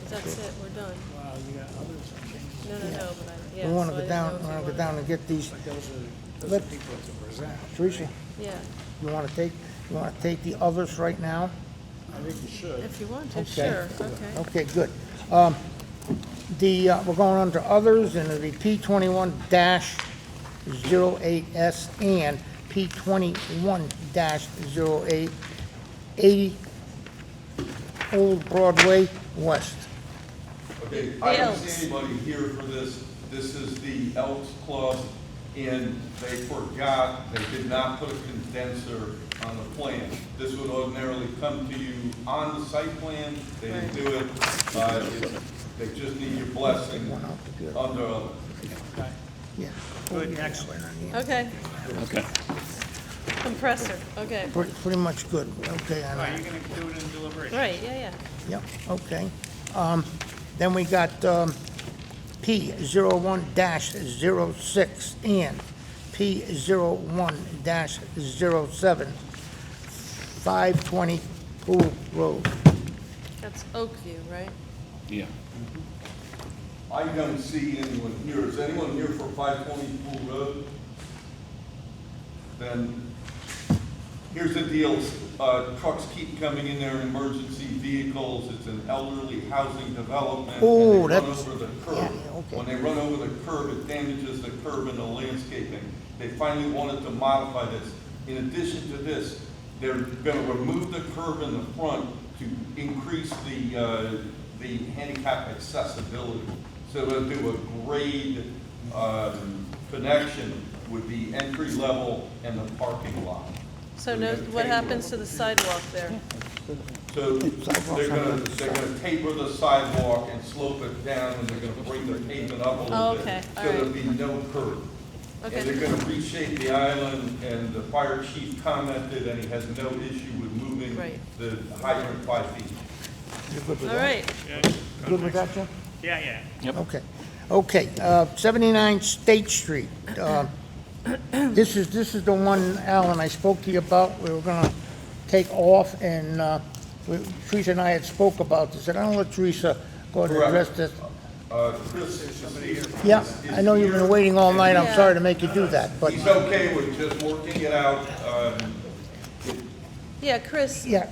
That's it, we're done. Wow, you got others that change. No, Yeah. but I, yeah. we want so to I go didn't down, know if you want to go wanted- down and get these. But those are Let- people to present. Teresa, Yeah, you want to take the others right now? I think you should. if you want to, Okay. sure, okay. Okay, good. We're going on to others, and it'll be P21-08S and P21-08, 80 Old Broadway West. Okay, I don't Elks. see anybody here for this. This is the Elks Club, and they forgot, they did not put a condenser on the plan. This would ordinarily come to you on the site plan. They didn't do it. They just need your blessing under other. Yeah. Good, next. Okay, Okay. compressor, okay. Pretty much good, okay on Are that. you gonna do it in deliberation? Right, yeah. Yep, okay. Then we got P01-06 and P01-07, 520 Pool Road. That's Oakview, right? Yeah. I don't see anyone here. Is anyone here for 520 Pool Road? Then, here's the deal. Trucks keep coming in there in emergency vehicles. It's an elderly housing development. Oh, and they run that's- over the curb. yeah, okay. When they run over the curb, it damages the curb and the landscaping. They finally wanted to modify this. In addition to this, they're gonna remove the curb in the front to increase the handicap accessibility. So they'll do a grade connection with the entry level and the parking lot. So no, what happens to the sidewalk there? So they're gonna taper the sidewalk and slope it down, and they're gonna bring the pavement up a Oh, little bit. okay, all So there'll right. be no curb. Okay. And they're gonna reshape the island, and the fire chief commented, and he has no issue with moving Right. the hydrant 5 feet. You good with All that? right. Good with that, Jim? Yeah. Okay. Okay, 79 State Street. This is the one, Alan, I spoke to you about. We were gonna take off, and Teresa and I had spoke about this, and I'll let Teresa go ahead and address this. Chris, Yeah, I know you've been waiting all night. I'm sorry to make you do that, but he's okay with just working it out. Yeah, Chris. Yeah.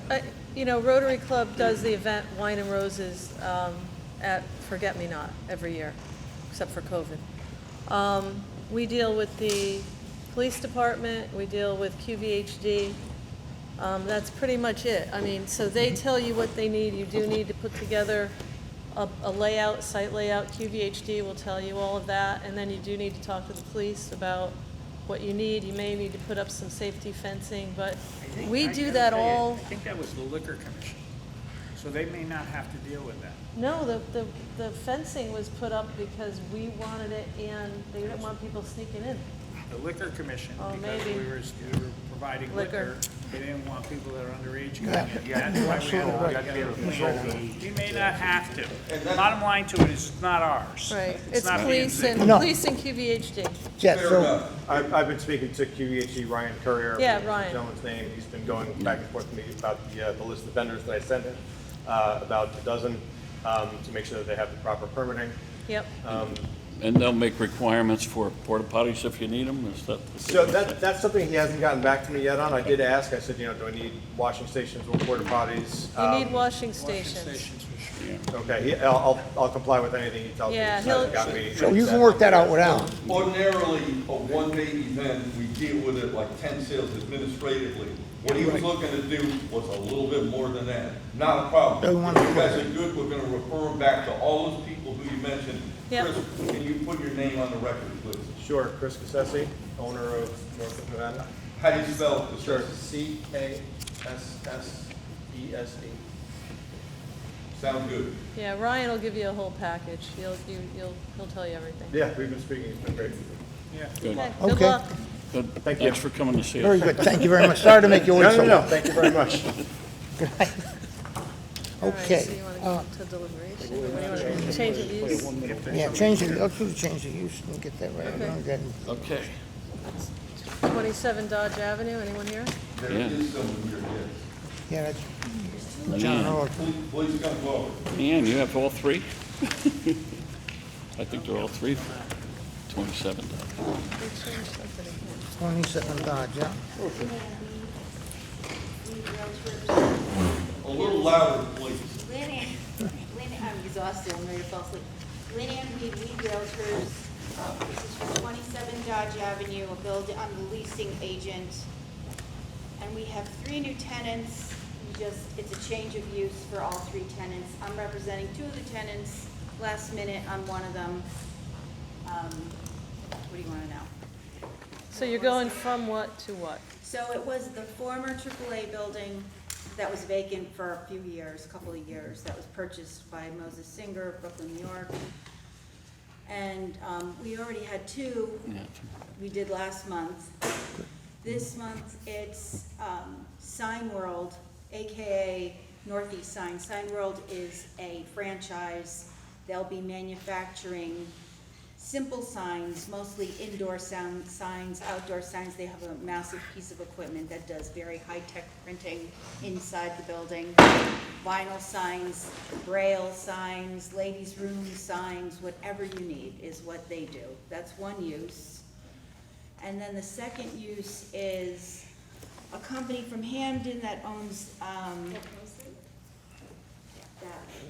You know, Rotary Club does the event Wine and Roses at Forget Me Not every year, except for COVID. We deal with the police department, we deal with QVHD. That's pretty much it. I mean, so they tell you what they need. You do need to put together a layout, site layout. QVHD will tell you all of that, and then you do need to talk to the police about what you need. You may need to put up some safety fencing, but we do that all. I think that was the liquor commission, so they may not have to deal with that. No, the fencing was put up because we wanted it, and they didn't want people sneaking in. The liquor commission, Oh, because maybe. we were providing Liquor. liquor, they didn't want people that are underage Yeah. coming in. That's why we Absolutely had to right. get a We may not have to. Bottom line to it is it's not ours. Right, it's not police being and, No. police and QVHD. yeah, Fair so, enough. I've been speaking to QVHD, Ryan Courier. Yeah, the Ryan. Gentleman's name, he's been going back and forth with me about the list of vendors that I sent him, about a dozen, to make sure that they have the proper permitting. Yep. And they'll make requirements for porta potties if you need them, is that? So that's something he hasn't gotten back to me yet on. I did ask, I said, do I need washing stations or porta potties? You need washing stations. Okay, I'll comply with anything he tells me. Yeah, He hasn't he'll- gotten me- so you can work that out with Alan. Ordinarily, a one-day event, we deal with it like 10 sales administratively. What he was looking to do was a little bit more than that. Not a problem. They want If you to- guys are good, we're gonna refer him back to all those people who you mentioned. Yep. Chris, can you put your name on the record, please? Sure, Chris Cassesi, owner of North of Nevada. How do you spell it? Sure, CASSESE. Sounds good. Yeah, Ryan will give you a whole package. He'll tell you everything. Yeah, we've been speaking, it's been great. Good. Okay, good Okay. luck. Good. Thank you. Thanks for coming to see us. Very good, thank you very much. Sorry to make you wait so long. No, thank you very much. Good night. All right, Okay, so you want to go to deliberation, or what do you want to, change of use? yeah, change it, let's do the change of use and get that right. Okay. We're getting- Okay. 27 Dodge Avenue, anyone here? There Yeah. is someone here, yes. Yeah, that's John Leanne, Earl. Please come forward. Leanne, you have all three? I think they're all three. 27. We changed something again. 27 Dodge, yeah. A little louder, please. I'm exhausted, I'm ready to fall asleep. Lynn Ann Reed, Reed Realtors, this is for 27 Dodge Avenue, I'm the leasing agent. And we have 3 new tenants, it's a change of use for all 3 tenants. I'm representing 2 of the tenants, last minute on one of them. What do you want to know? So you're going from what to what? So it was the former AAA building that was vacant for a few years, a couple of years, that was purchased by Moses Singer, Brooklyn, New York. And we already had 2 we did last month. This month, it's Sign World, AKA Northeast Sign. Sign World is a franchise. They'll be manufacturing simple signs, mostly indoor signs, outdoor signs. They have a massive piece of equipment that does very high-tech printing inside the building. Vinyl signs, braille signs, ladies' room signs, whatever you need is what they do. That's one use. And then the second use is a company from Hamden that owns,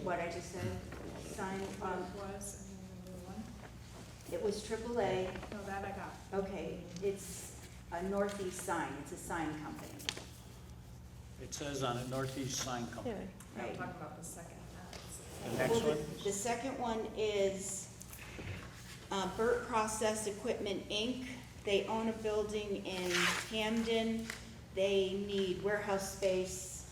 what I just said, sign, it was AAA. No, that I got. Okay, it's a Northeast Sign, it's a sign company. It says on it Northeast Sign Company. I'm Right. talking about the second. The next one? The second one is Burt Process Equipment, Inc. They own a building in Camden. They need warehouse space,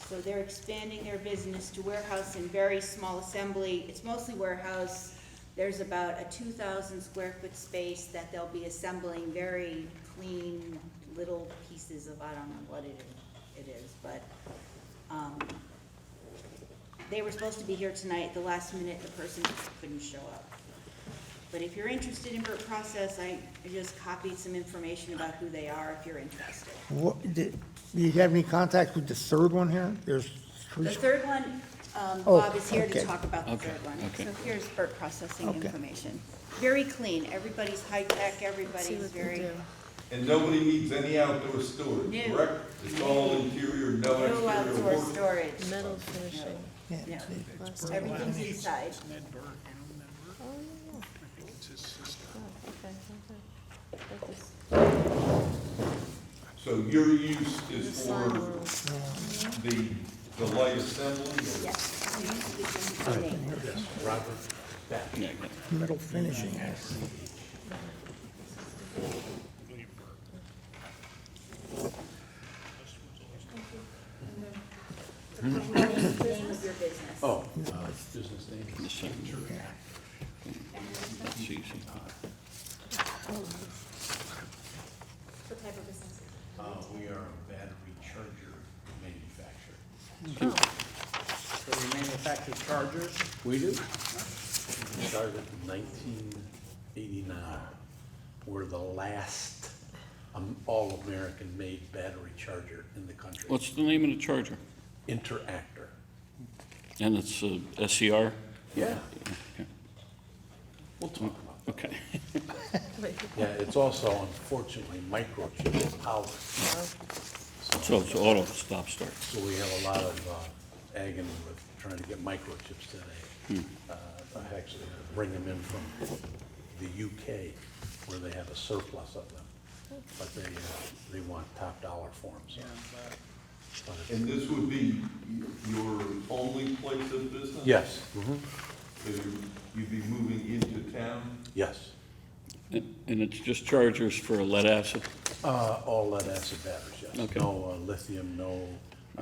so they're expanding their business to warehouse and very small assembly. It's mostly warehouse. There's about a 2,000 square foot space that they'll be assembling very clean little pieces of, I don't know what it is, but, they were supposed to be here tonight. At the last minute, the person couldn't show up. But if you're interested in Burt Process, I just copied some information about who they are if you're interested. Do you have any contact with the third one here? There's three. The third one, Oh, Bob is here to okay. talk about the Okay, third one. okay. So here's Burt Processing Okay. information. Very clean. Everybody's high-tech, everybody's very, And nobody needs any outdoor storage, No. correct? It's all interior, no no exterior outdoor work. storage. Metal finishing. No, everything's inside. So your use is for the light assembly? or- Yes. We use the name. Yeah, Metal finishing. Name of your business. Oh, business name. the same. That's easy. What type of business? We are a battery charger manufacturer. So we manufacture chargers? We do. We started in 1989. We're the last all-American made battery charger in the country. What's the name of the charger? Interactor. And it's SCR? Yeah. Okay. We'll talk about that. Okay. Yeah, it's also unfortunately microchip powered. So it's auto stop start. So we have a lot of agony with trying to get microchips today. I actually bring them in from the UK where they have a surplus of them. But they want top dollar for them, so. But it's- And this would be your only place of business? Yes. So you'd be moving into town? Yes. And it's just chargers for lead acid? All lead acid batteries, yes. Okay. No lithium, no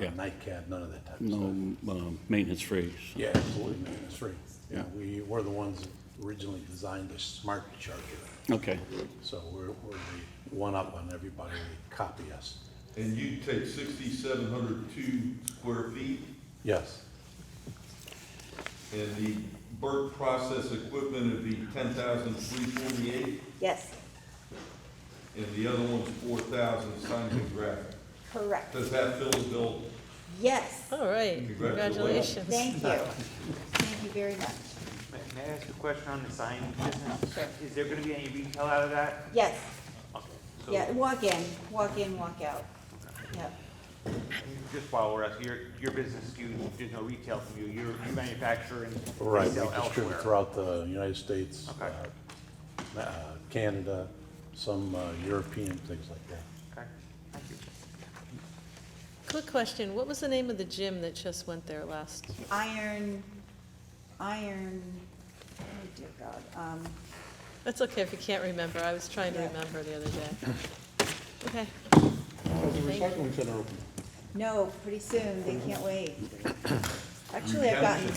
Yeah. nitcad, none of that type of stuff. No maintenance free? so- Yeah, absolutely maintenance free. Yeah. We're the ones that originally designed the smart charger. Okay. So we're the one up on everybody, they copy us. And you take 6,702 square feet, Yes, and the Burt Process Equipment would be 10,348, Yes, and the other one's 4,000 signs and graphic. correct. Does that fill the bill? Yes. All right, congratulations. Thank you. Thank you very much. May I ask a question on the sign business? Is there gonna be any retail out of that? Yes. Okay. So- Yeah, walk in, walk out. Yep. Just while we're asking, your business, there's no retail from you, you manufacture and right, we resell distribute elsewhere? throughout the United States, Okay. Canada, some European, things like that. Okay, thank you. Quick question, what was the name of the gym that just went there last? Iron, oh dear God, That's okay if you can't remember, I was trying to remember the other day. Okay. The Thank you. recycling center open. no, pretty soon, they can't wait. Actually, I've gotten,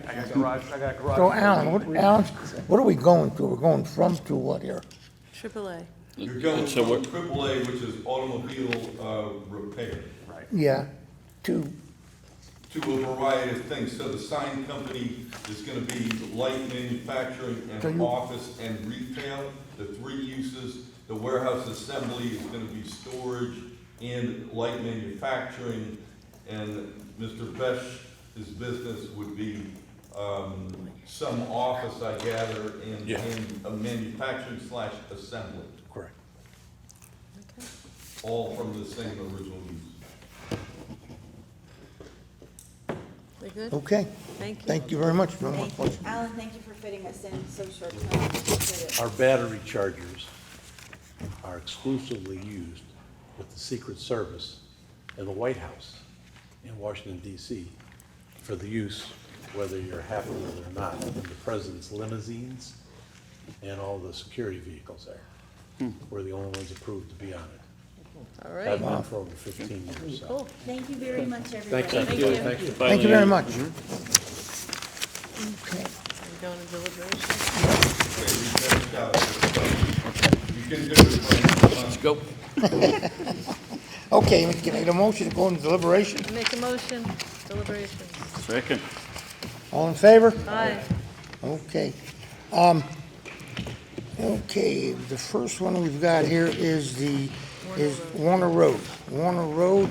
I got a garage. So Alan, what are we going to? We're going from to what here? AAA. You're going So from what- AAA, which is automobile repair, Right. Yeah, to, to a variety of things. So the sign company is gonna be light manufacturing So and you- office and retail, the three uses. The warehouse assembly is gonna be storage and light manufacturing. And Mr. Besh's business would be, some office, I gather, and, Yeah. and a manufacturing / assembly, Correct. Okay. all from the same original use. We good? okay. Thank you. Thank you very much. No more thank you. questions. Alan, thank you for fitting us in so short time. Appreciate it. Our battery chargers are exclusively used with the Secret Service and the White House in Washington DC for the use whether you're happy with it or not, in the president's limousines and all the security vehicles there. We're the only ones approved to be on it. All right. I've been for over 15 years, so. Cool. Thank you very much, everybody. Thank you. Thank you. Thank you very much. Okay. Are we going to deliberation? You can do it. Let's go. Okay, can I get a motion to go into deliberation? Make a motion, deliberation. Second. All in favor? Aye. Okay. Okay, the first one we've got here is Warner Road. Warner Road,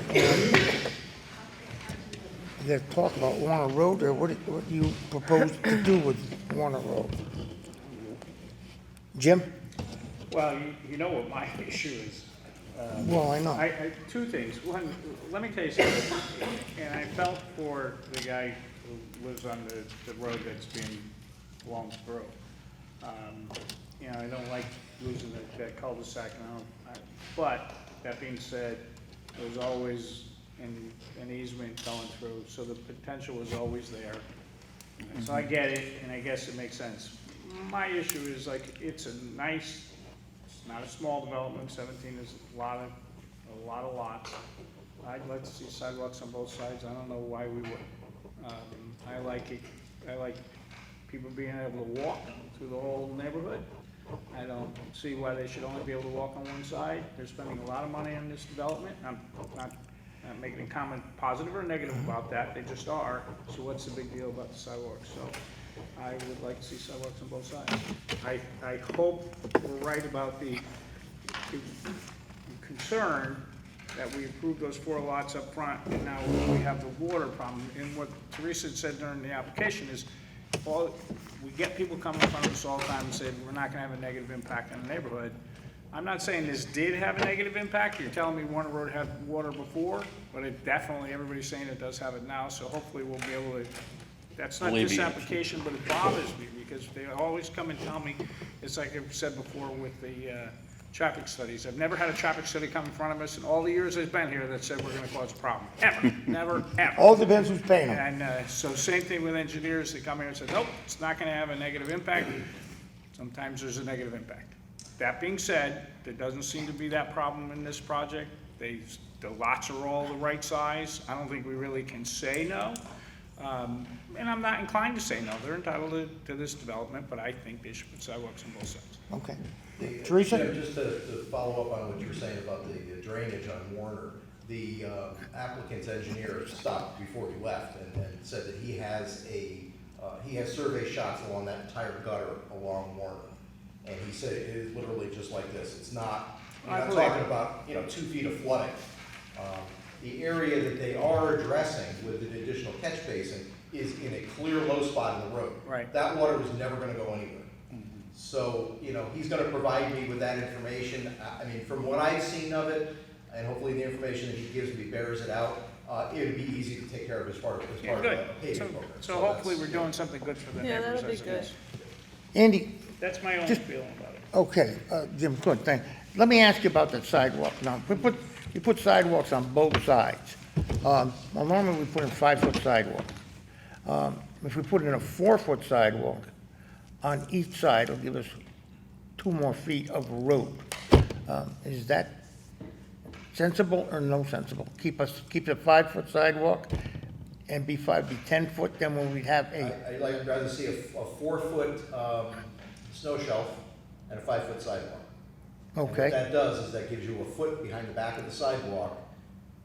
they're talking about Warner Road, or what do you propose to do with Warner Road? Jim? Well, you know what my issue is. Well, I know. Two things. One, let me tell you something, and I felt for the guy who lives on the road that's being blown through. You know, I don't like losing that cul-de-sac, but that being said, there's always an easement going through, so the potential is always there. So I get it, and I guess it makes sense. My issue is, like, it's not a small development, 17 is a lot of lots. I'd like to see sidewalks on both sides, I don't know why we would. I like it, I like people being able to walk through the whole neighborhood. I don't see why they should only be able to walk on one side. They're spending a lot of money on this development. I'm not making a comment positive or negative about that, they just are. So what's the big deal about the sidewalks? So I would like to see sidewalks on both sides. I hope we're right about the concern that we approved those 4 lots up front, and now we have the water problem. And what Teresa said during the application is, we get people coming in front of us all the time and say, we're not gonna have a negative impact on the neighborhood. I'm not saying this did have a negative impact. You're telling me Warner Road had water before, but it definitely, everybody's saying it does have it now, so hopefully we'll be able to, that's not this application, but it bothers me, because they always come and tell me, it's like I've said before with the traffic studies. I've never had a traffic study come in front of us in all the years I've been here that said we're gonna cause a problem, ever, never, ever. All depends who's paying them. And so same thing with engineers, they come here and say, nope, it's not gonna have a negative impact. Sometimes there's a negative impact. That being said, there doesn't seem to be that problem in this project. The lots are all the right size. I don't think we really can say no. And I'm not inclined to say no. They're entitled to this development, but I think they should put sidewalks on both sides. Okay. Teresa? Just to follow up on what you were saying about the drainage on Warner, the applicant's engineer stopped before he left and said that he has survey shots along that entire gutter along Warner. And he said it is literally just like this. It's not, you're not talking about, 2 feet of flooding. The area that they are addressing with the additional catch basin is in a clear low spot in the road. Right. That water was never gonna go anywhere. So, he's gonna provide me with that information. I mean, from what I've seen of it, and hopefully the information that he gives me bears it out, it would be easy to take care of as part of the paving program. So hopefully we're doing something good for the Yeah, neighbors. that'll be good. Andy? That's my only feeling about it. Okay, Jim, good, thanks. Let me ask you about that sidewalk now. You put sidewalks on both sides. Well, normally we put in 5-foot sidewalks. If we put in a 4-foot sidewalk on each side, it'll give us 2 more feet of road. Is that sensible or no sensible? Keep the 5-foot sidewalk and be 10 foot, then when we have I'd rather see a 4-foot snow shelf and a 5-foot sidewalk. And Okay. what that does is that gives you a foot behind the back of the sidewalk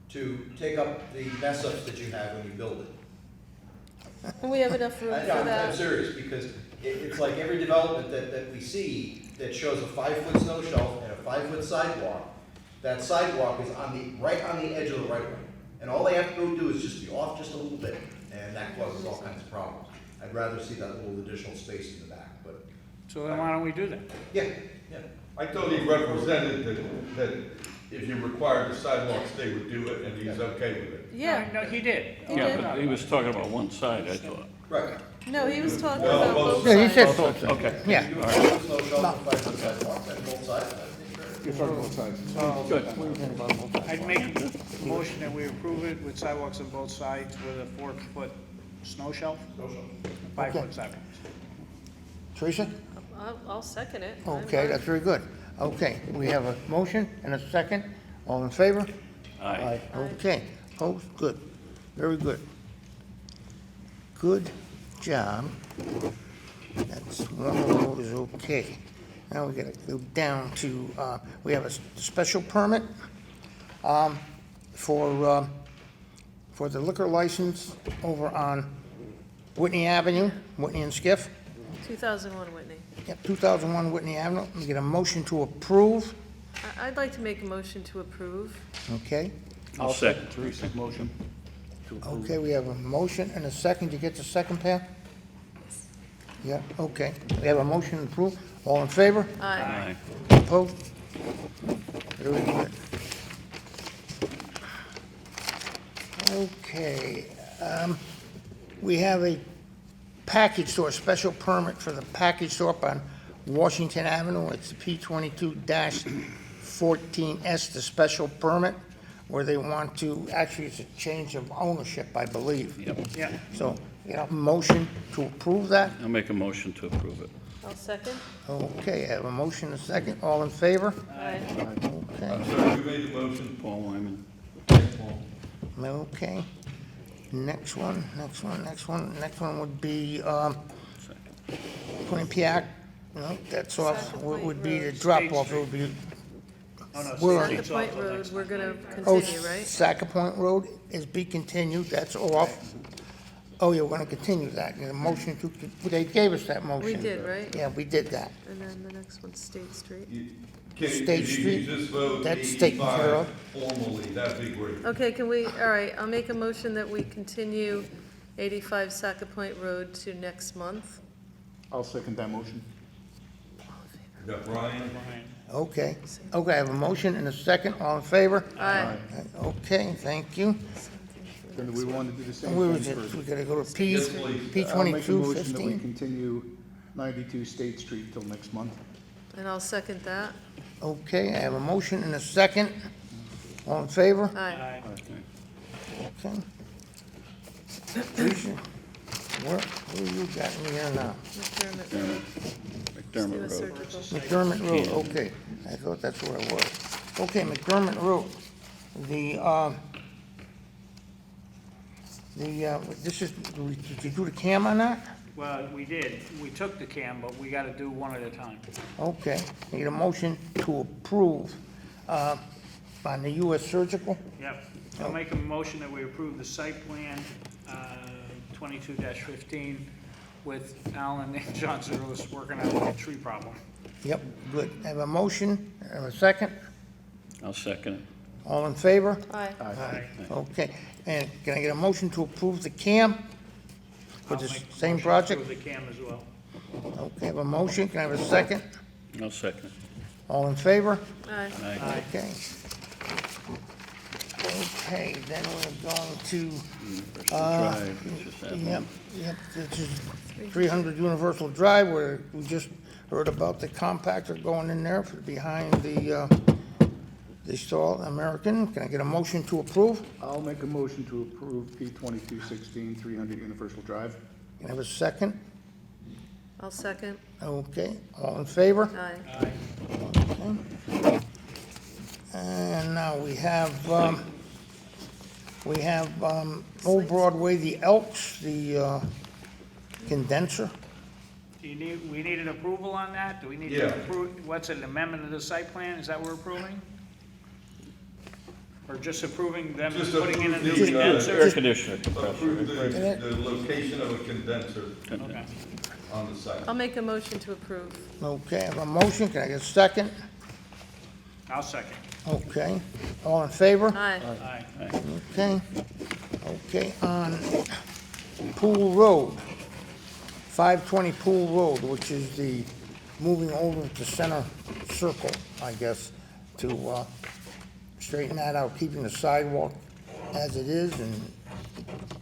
to take up the mess ups that you have when you build it. And we have enough room for I'm that. serious, because it's like every development that we see that shows a 5-foot snow shelf and a 5-foot sidewalk, that sidewalk is right on the edge of the right of way. And all they have to go do is just be off just a little bit, and that causes all kinds of problems. I'd rather see that little additional space in the back, but. So then why don't we do that? Yeah. I thought he represented that if you required the sidewalks, they would do it, and he's okay with it. Yeah. No, he did. Yeah, but he was talking about one side, I thought. Right. No, he was talking Well, about both Yeah, he sides. said both sides. Okay. Yeah. You do a 5-foot snow shelf and 5-foot sidewalk, and both sides, You're talking both sides. Good. What do you think about both sides? I'd make a motion that we approve it with sidewalks on both sides with a 4-foot Snow shelf? Okay. 5-foot sidewalks. Teresa? I'll second it. Okay, that's very good. Okay, we have a motion and a second. All in favor? Aye. Okay, opposed, good, very good. Good job. That's one road is okay. Now we gotta go down to, we have a special permit, for the liquor license over on Whitney Avenue, Whitney and Skiff. 2001 Whitney. Yep, 2001 Whitney Avenue. We get a motion to approve, I'd like to make a motion to approve. okay? I'll second. Teresa's motion to approve. Okay, we have a motion and a second. You get the second, Pam? Yeah, okay. We have a motion to approve. All in favor? Aye. Opposed? Very good. Okay, we have a package store, special permit for the package store up on Washington Avenue. It's P22-14S, the special permit, where they want to, actually, it's a change of ownership, I believe. Yep. Yeah. So, you know, motion to approve that? I'll make a motion to approve it. I'll second. Okay, I have a motion and a second. All in favor? Aye. Okay, I'm sorry, who made the motion? Paul Wyman. okay. Next one would be, Quinnipiac. No, that's off, Second would Point be the Road. drop off, it would be, Oh, no, We're- State Second Point Street's also Road, next we're month. gonna oh, continue, right? Saca Point Road is be continued, that's off. Oh, you're gonna continue that, the motion to, they gave us that motion. We did, right? Yeah, we did that. And then the next one's State Street. State Street, Just vote that's taken care of. 85 formally, that'd be great. Okay, can we, all right, I'll make a motion that we continue 85 Saca Point Road to next month. I'll second that motion. You got Brian? Okay, I have a motion and a second, all in favor? Aye. Okay, thank you. Then do we want to do the same Where thing is it? for? We gotta go to P, Yes, please. P I'll make a twenty-two motion that we fifteen. continue 92 State Street till next month. And I'll second that. Okay, I have a motion and a second. All in favor? Aye. Okay. Teresa, where you got me here now? McDermott. McDermott US Road. Surgical. McDermott Road, okay. I thought that's where it was. Okay, McDermott Road. This is, did you do the cam on that? Well, we did. We took the cam, but we gotta do one at a time. Okay, need a motion to approve, on the US Surgical? Yep. I'll make a motion that we approve the site plan, 22-15, with Alan and Johnson Lewis working on the tree problem. Yep, good. I have a motion, I have a second. I'll second it. All in favor? Aye. Aye. Okay, and can I get a motion to approve the CAM for I'll the make a same motion to project? approve the cam as well. Okay, I have a motion, can I have a second? I'll second it. All in favor? Aye. Aye. Okay. Okay, then we're going to, Universal Drive, it's just that one. yep, this is 300 Universal Drive, where we just heard about the compactor going in there for behind the Salt American. Can I get a motion to approve? I'll make a motion to approve P2216, 300 Universal Drive. Can I have a second? I'll second. Okay, all in favor? Aye. Okay. And now we have Old Broadway, the Elks, the condenser. Do you need, we need an approval on that? Do we need Yeah. to approve, what's it, an amendment of the site plan? Is that what we're approving? Or just approving them Just putting in a new approve the, condenser? Air conditioner Approve compressor. the location of a condenser Okay. on the site. I'll make a motion to approve. Okay, I have a motion, can I get a second? I'll second. Okay, all in favor? Aye. Aye. Okay, okay, on Pool Road, 520 Pool Road, which is the moving over to center circle, I guess, to straighten that out, keeping the sidewalk as it is and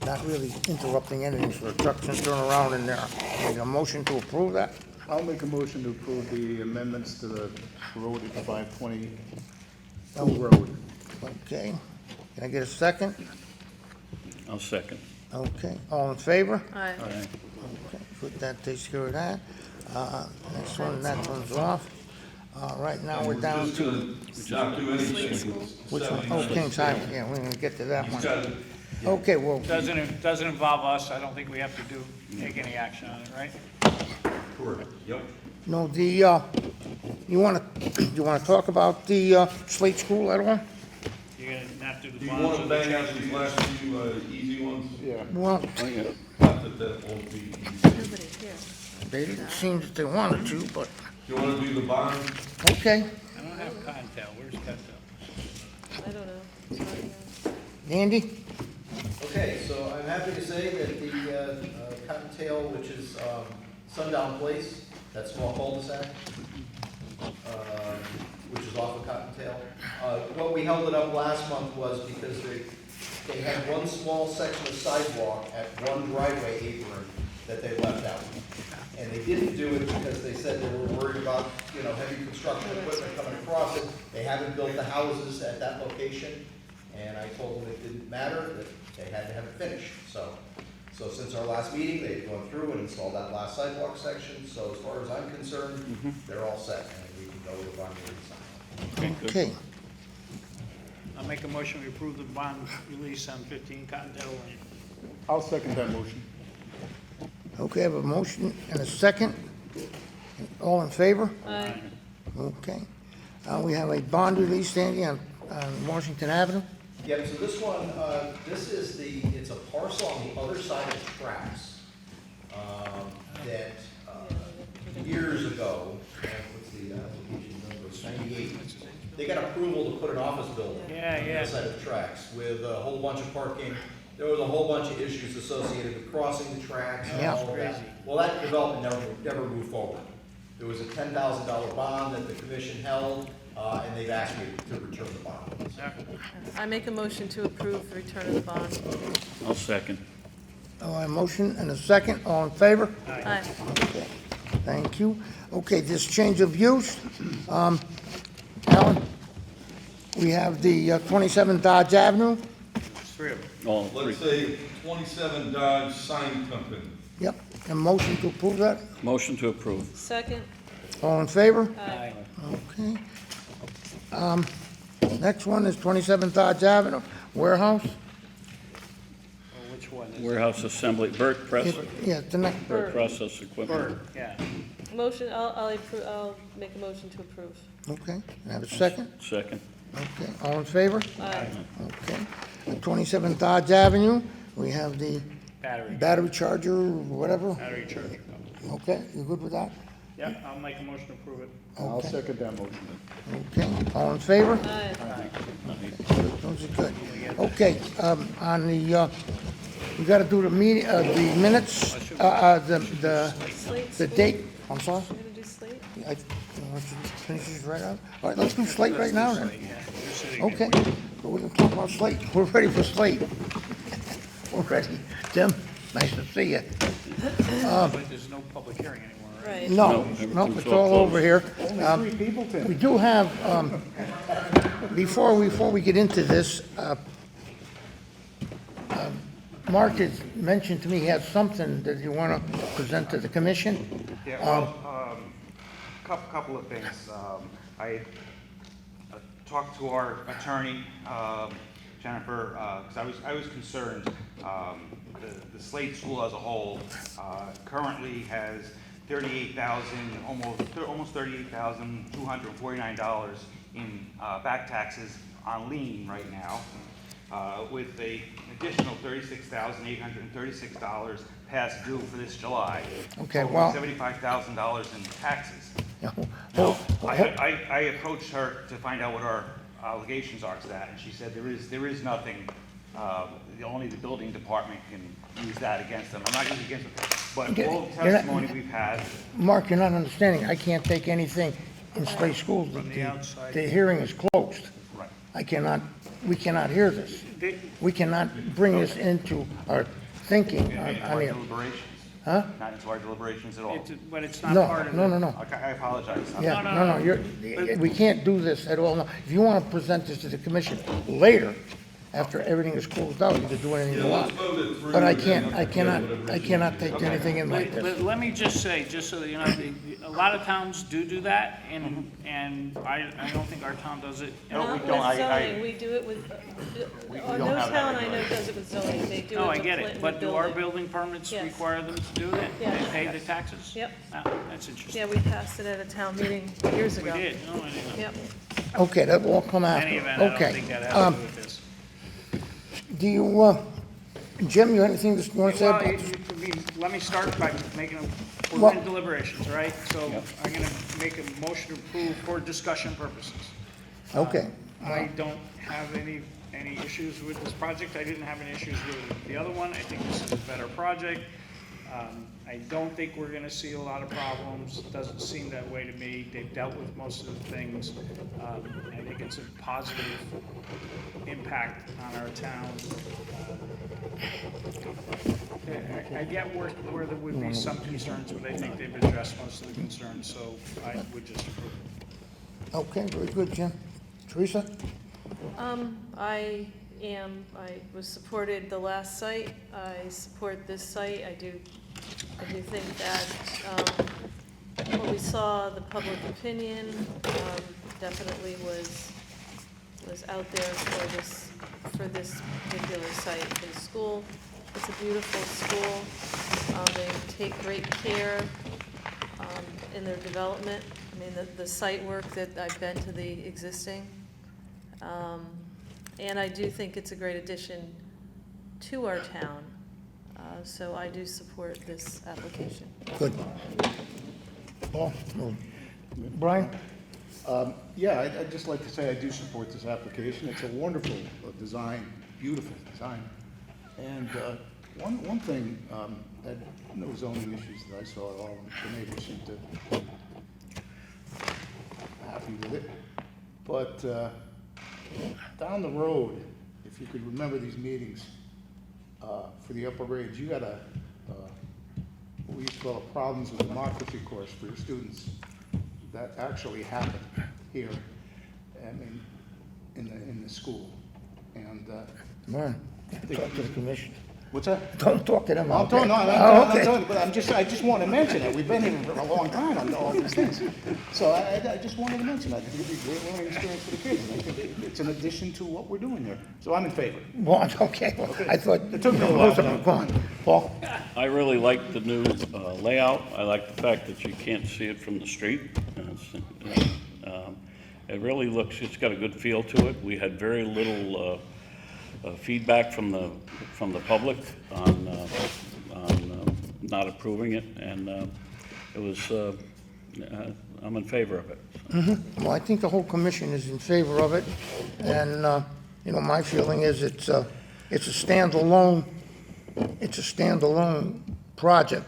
not really interrupting anything so the trucks can turn around in there. Make a motion to approve that? I'll make a motion to approve the amendments to the road at 520 Pool Road. Okay, can I get a second? I'll second. Okay, all in favor? Aye. Okay, put that, takes care of that. Next one, that one's off. Right now, we're down to, Not do anything. which one? Oh, Kings Highway, yeah, we're gonna get to that He's one. got it. Okay, well, Doesn't involve us, I don't think we have to take any action on it, right? Correct. Yep. no, you wanna talk about the Slate School at all? You're gonna not do the Do you bonds want to and the bang out changes. these last few easy ones? Yeah. Well, Not that that won't be easy. Nobody here. they didn't seem that they wanted to, but, Do you want to do the bond? okay. I don't have Contel, where's Contel? I don't know. It's not here. Andy? Okay, so I'm happy to say that the Cottontail, which is Sundown Place, that small cul-de-sac, which is off of Cottontail. What we held it up last month was because they had one small section of sidewalk at one driveway apron that they left out. And they didn't do it because they said they were worried about, heavy construction equipment coming across it. They haven't built the houses at that location, and I told them it didn't matter, that they had to have it finished. So since our last meeting, they've gone through and installed that last sidewalk section, so as far as I'm concerned, they're all set, and we can go with bond release. Okay. I'll make a motion, we approve the bond release on 15 Cottontail Lane. I'll second that motion. Okay, I have a motion and a second. All in favor? Aye. Okay. We have a bond release standing on Washington Avenue. Yep, so this one, it's a parcel on the other side of the tracks, that, years ago, what's the application number, it's 98, they got approval to put an office building on the other side of the tracks with a whole bunch of parking. There was a whole bunch of issues associated with crossing the tracks and all of that. Well, that development never moved forward. There was a $10,000 bond that the commission held, and they've asked me to return the bond. I make a motion to approve the return of the bond. I'll second. A motion and a second. All in favor? Aye. Okay. Thank you. Okay, this change of use. Alan, we have the 27 Dodge Avenue. Three of them. All three. Let's say 27 Dodge Sign Company. Yep. A motion to approve that. Motion to approve. Second? All in favor? Aye. Okay. Next one is 27 Dodge Avenue, warehouse. Which one is it? Warehouse assembly, Burt Press, Yeah, the next, Burt Process Equipment. Yeah. Motion, I'll make a motion to approve. okay. I have a second. Second. Okay. All in favor? Aye. Okay. At 27 Dodge Avenue, we have the Battery charger, whatever. charger. Okay, you good with that? Yeah, I'll make a motion to approve it. I'll second that motion. Okay, all in favor? Aye. Those are good. Okay, on the, we gotta do the meeting, the minutes, the date, I'm sorry? We're gonna do slate? I want to finish this right out. All right, let's do Slate right now then. Okay, so we're gonna talk about Slate. We're ready for Slate. We're ready. Tim, nice to see you. But there's no public hearing anymore, right? Right. No, it's all over here. Only 3 people, Tim. We do have, before we get into this, Mark has mentioned to me he has something that you want to present to the commission. Yeah, well, couple of things. I talked to our attorney, Jennifer, because I was concerned. The Slade School as a whole currently has almost $38,249 in back taxes on lien right now, with an additional $36,836 past due for this July. Okay, totaling well- $75,000 in taxes. Well, I approached her to find out what our obligations are to that, and she said there is nothing. Only the building department can use that against them. I'm not using it against them, but all the You're not- testimony we've had. Mark, you're not understanding. I can't take anything in Slate Schools. The hearing is closed. Right. We cannot hear this. We cannot bring this into our thinking. Into I our mean, deliberations. huh? Not into our deliberations at all. But it's not No, part of no, the... no, no. Okay, I apologize. Yeah, no, we can't do this at all. No. If you want to present this to the commission later, after everything is closed out, you can do anything you Yeah, want. let's vote it through. But I and cannot take anything in like But this. let me just say, just so that you know, a lot of towns do that, and I don't think our town does it. Not with zoning, we do it with, no town I know does it with zoning, they do it No, with I get Clinton it, but do our building. building permits Yes. require them to do that? Yes. They pay the taxes? Yep. Ah, that's interesting. Yeah, we passed it at a town meeting years We ago. did, no, I didn't know. Yep. Okay, that will come In after. any event, I don't Okay. think that has to do with this. Do you, Jim, you have anything to want to say Well, about this? let me start by making we're Well- in deliberations, right? So I'm gonna make a motion to approve for discussion purposes. Okay. I don't have any issues with this project. I didn't have any issues with the other one. I think this is a better project. I don't think we're gonna see a lot of problems. It doesn't seem that way to me. They've dealt with most of the things. I think it's a positive impact on our town. I get where there would be some concerns, but I think they've addressed most of the concerns, so I would just approve. Okay, very good, Jim. Teresa? I was supported the last site, I support this site, I do think that, what we saw, the public opinion, definitely was out there for this particular site, for the school. It's a beautiful school, they take great care, in their development. I mean, the site work that I've been to the existing, and I do think it's a great addition to our town. So I do support this application. Good. Paul? Brian? Yeah, I'd just like to say I do support this application. It's a wonderful design, beautiful design. And one thing, that no zoning issues that I saw at all, the neighbors seemed to happy with it. But down the road, if you could remember these meetings, for the upper grades, you got what we used to call a problems with democracy course for your students. That actually happened here, I mean, in the school. And Brian, talk to the commission. What's that? Don't talk to them. I'm talking, no, I'm talking, but I just want to mention it. We've been here for a long time on all these things. So I just wanted to mention that. I think it'd be a great learning experience for the kids. And I think it's an addition to what we're doing here. So I'm in favor. Well, okay, well, I thought. It took me a while. Go on. Paul? I really like the new layout. I like the fact that you can't see it from the street. It really looks, it's got a good feel to it. We had very little feedback from the public on not approving it, and it was, I'm in favor of it. Well, I think the whole commission is in favor of it, and, my feeling is it's a standalone project.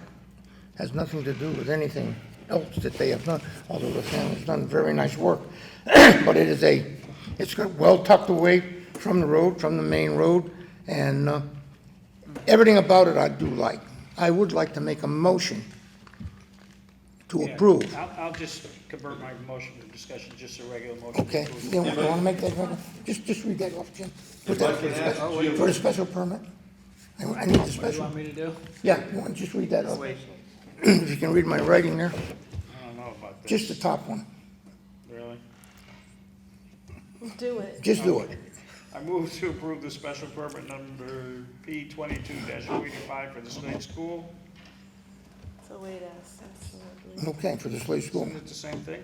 Has nothing to do with anything else that they have done, although the family's done very nice work. But it's got well tucked away from the road, from the main road, and everything about it I do like. I would like to make a motion to approve. I'll just convert my motion to discussion, just a regular motion. Okay, you want to make that, just read that off, Jim. Put that for the special permit. I need the What do you special. want me to do? Yeah, you want to just read that off. If you can read my writing there, I don't know about this. just the top one, Really? Do it. just do it. I move to approve the special permit number P 22-085 for the Slade School. So wait, absolutely. Okay, for the Slade School. Isn't it the same thing?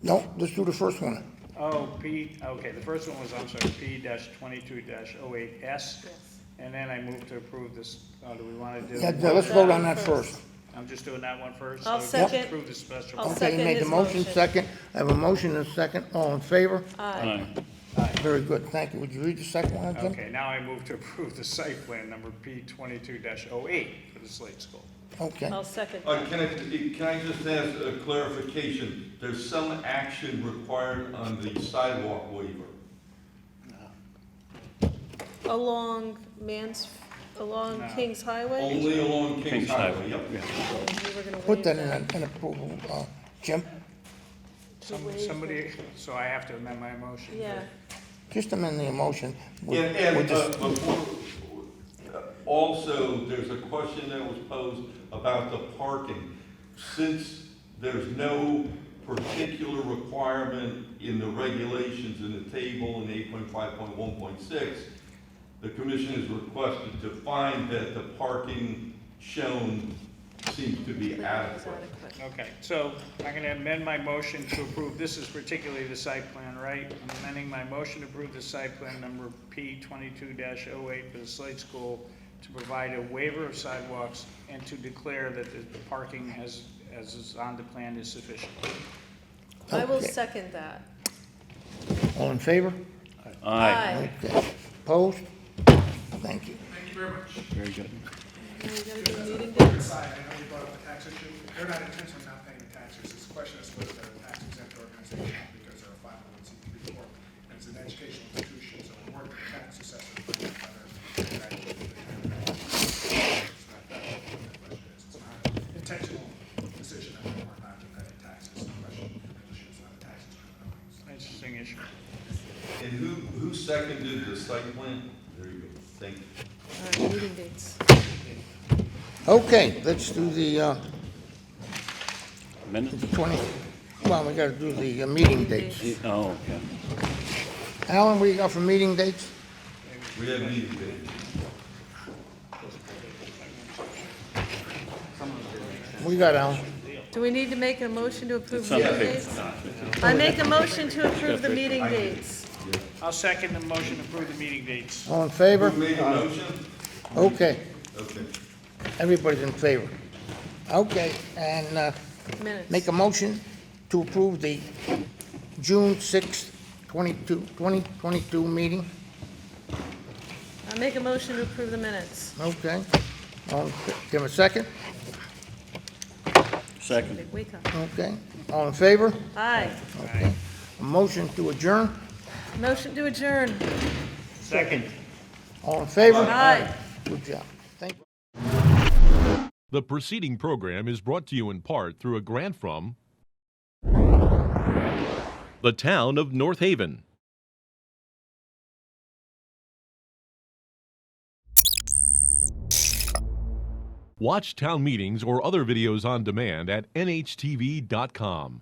No, let's do the first one. Oh, okay, the first one was, I'm sorry, P 22-08S. Yes. And then I move to approve this, do we want to do? Yeah, let's vote on that first. I'm just doing that one first. I'll So second. Approve the special. I'll permit. Okay, you second made the his motion, motion. second. I have a motion and a second. All in favor? Aye. Very good, thank you. Would you read the second one, Jim? Okay, now I move to approve the site plan number P 22-08 for the Slade School. Okay. I'll second. Can I just ask a clarification? There's some action required on the sidewalk waiver. Along No. Kings Highway? Only along Kings Kings Highway, Highway, yep. We were gonna Put waive that in approval, Jim? To waive Somebody, so I have to amend my motion. Yeah, Just amend the motion. Also, there's a question that was posed about the parking. Since there's no particular requirement in the regulations in the table in 8.5.1.6, the commission is requested to find that the parking shown seems to be adequate. Okay, so I'm gonna amend my motion to approve, this is particularly the site plan, right? I'm amending my motion to approve the site plan number P 22-08 for the Slade School to provide a waiver of sidewalks and to declare that the parking as is on the plan is sufficient. I will Okay. second that. All in favor? Aye. Okay. Opposed? Thank you. Thank you very much. Very good. Now we gotta do the meeting Quick dates. aside, I know you brought up the tax issue. They're not intentionally not paying taxes. It's a question as to whether they're a tax exempt organization because they're a 501c3 corp. And it's an educational institution, so we work with the tax assessor. It's not an intentional decision that they are not to pay taxes. The question is not a tax discrimination. Interesting issue. And who seconded the site plan? There you go, thank you. All right, meeting dates. Okay, let's do the, Minutes? 20, well, we gotta do the meeting dates. Oh, okay. Alan, what do you got for meeting dates? We have meeting dates. What do you got, Alan? Do we need to make a motion to approve It's on the meeting paper. dates? I make a motion to approve the meeting dates. I'll second the motion to approve the meeting dates. All in favor? Who made the motion? Okay, Okay. everybody's in favor. Okay, and Minutes. make a motion to approve the June 6th, 2022 meeting. I make a motion to approve the minutes. Okay. Give a second. Second. Wake up. Okay. All in favor? Aye. Okay. A motion to adjourn. Motion to adjourn. Second. All in favor? Aye. Good job. Thank you. The preceding program is brought to you in part through a grant from the town of North Haven. Watch town meetings or other videos on demand at nhtv.com.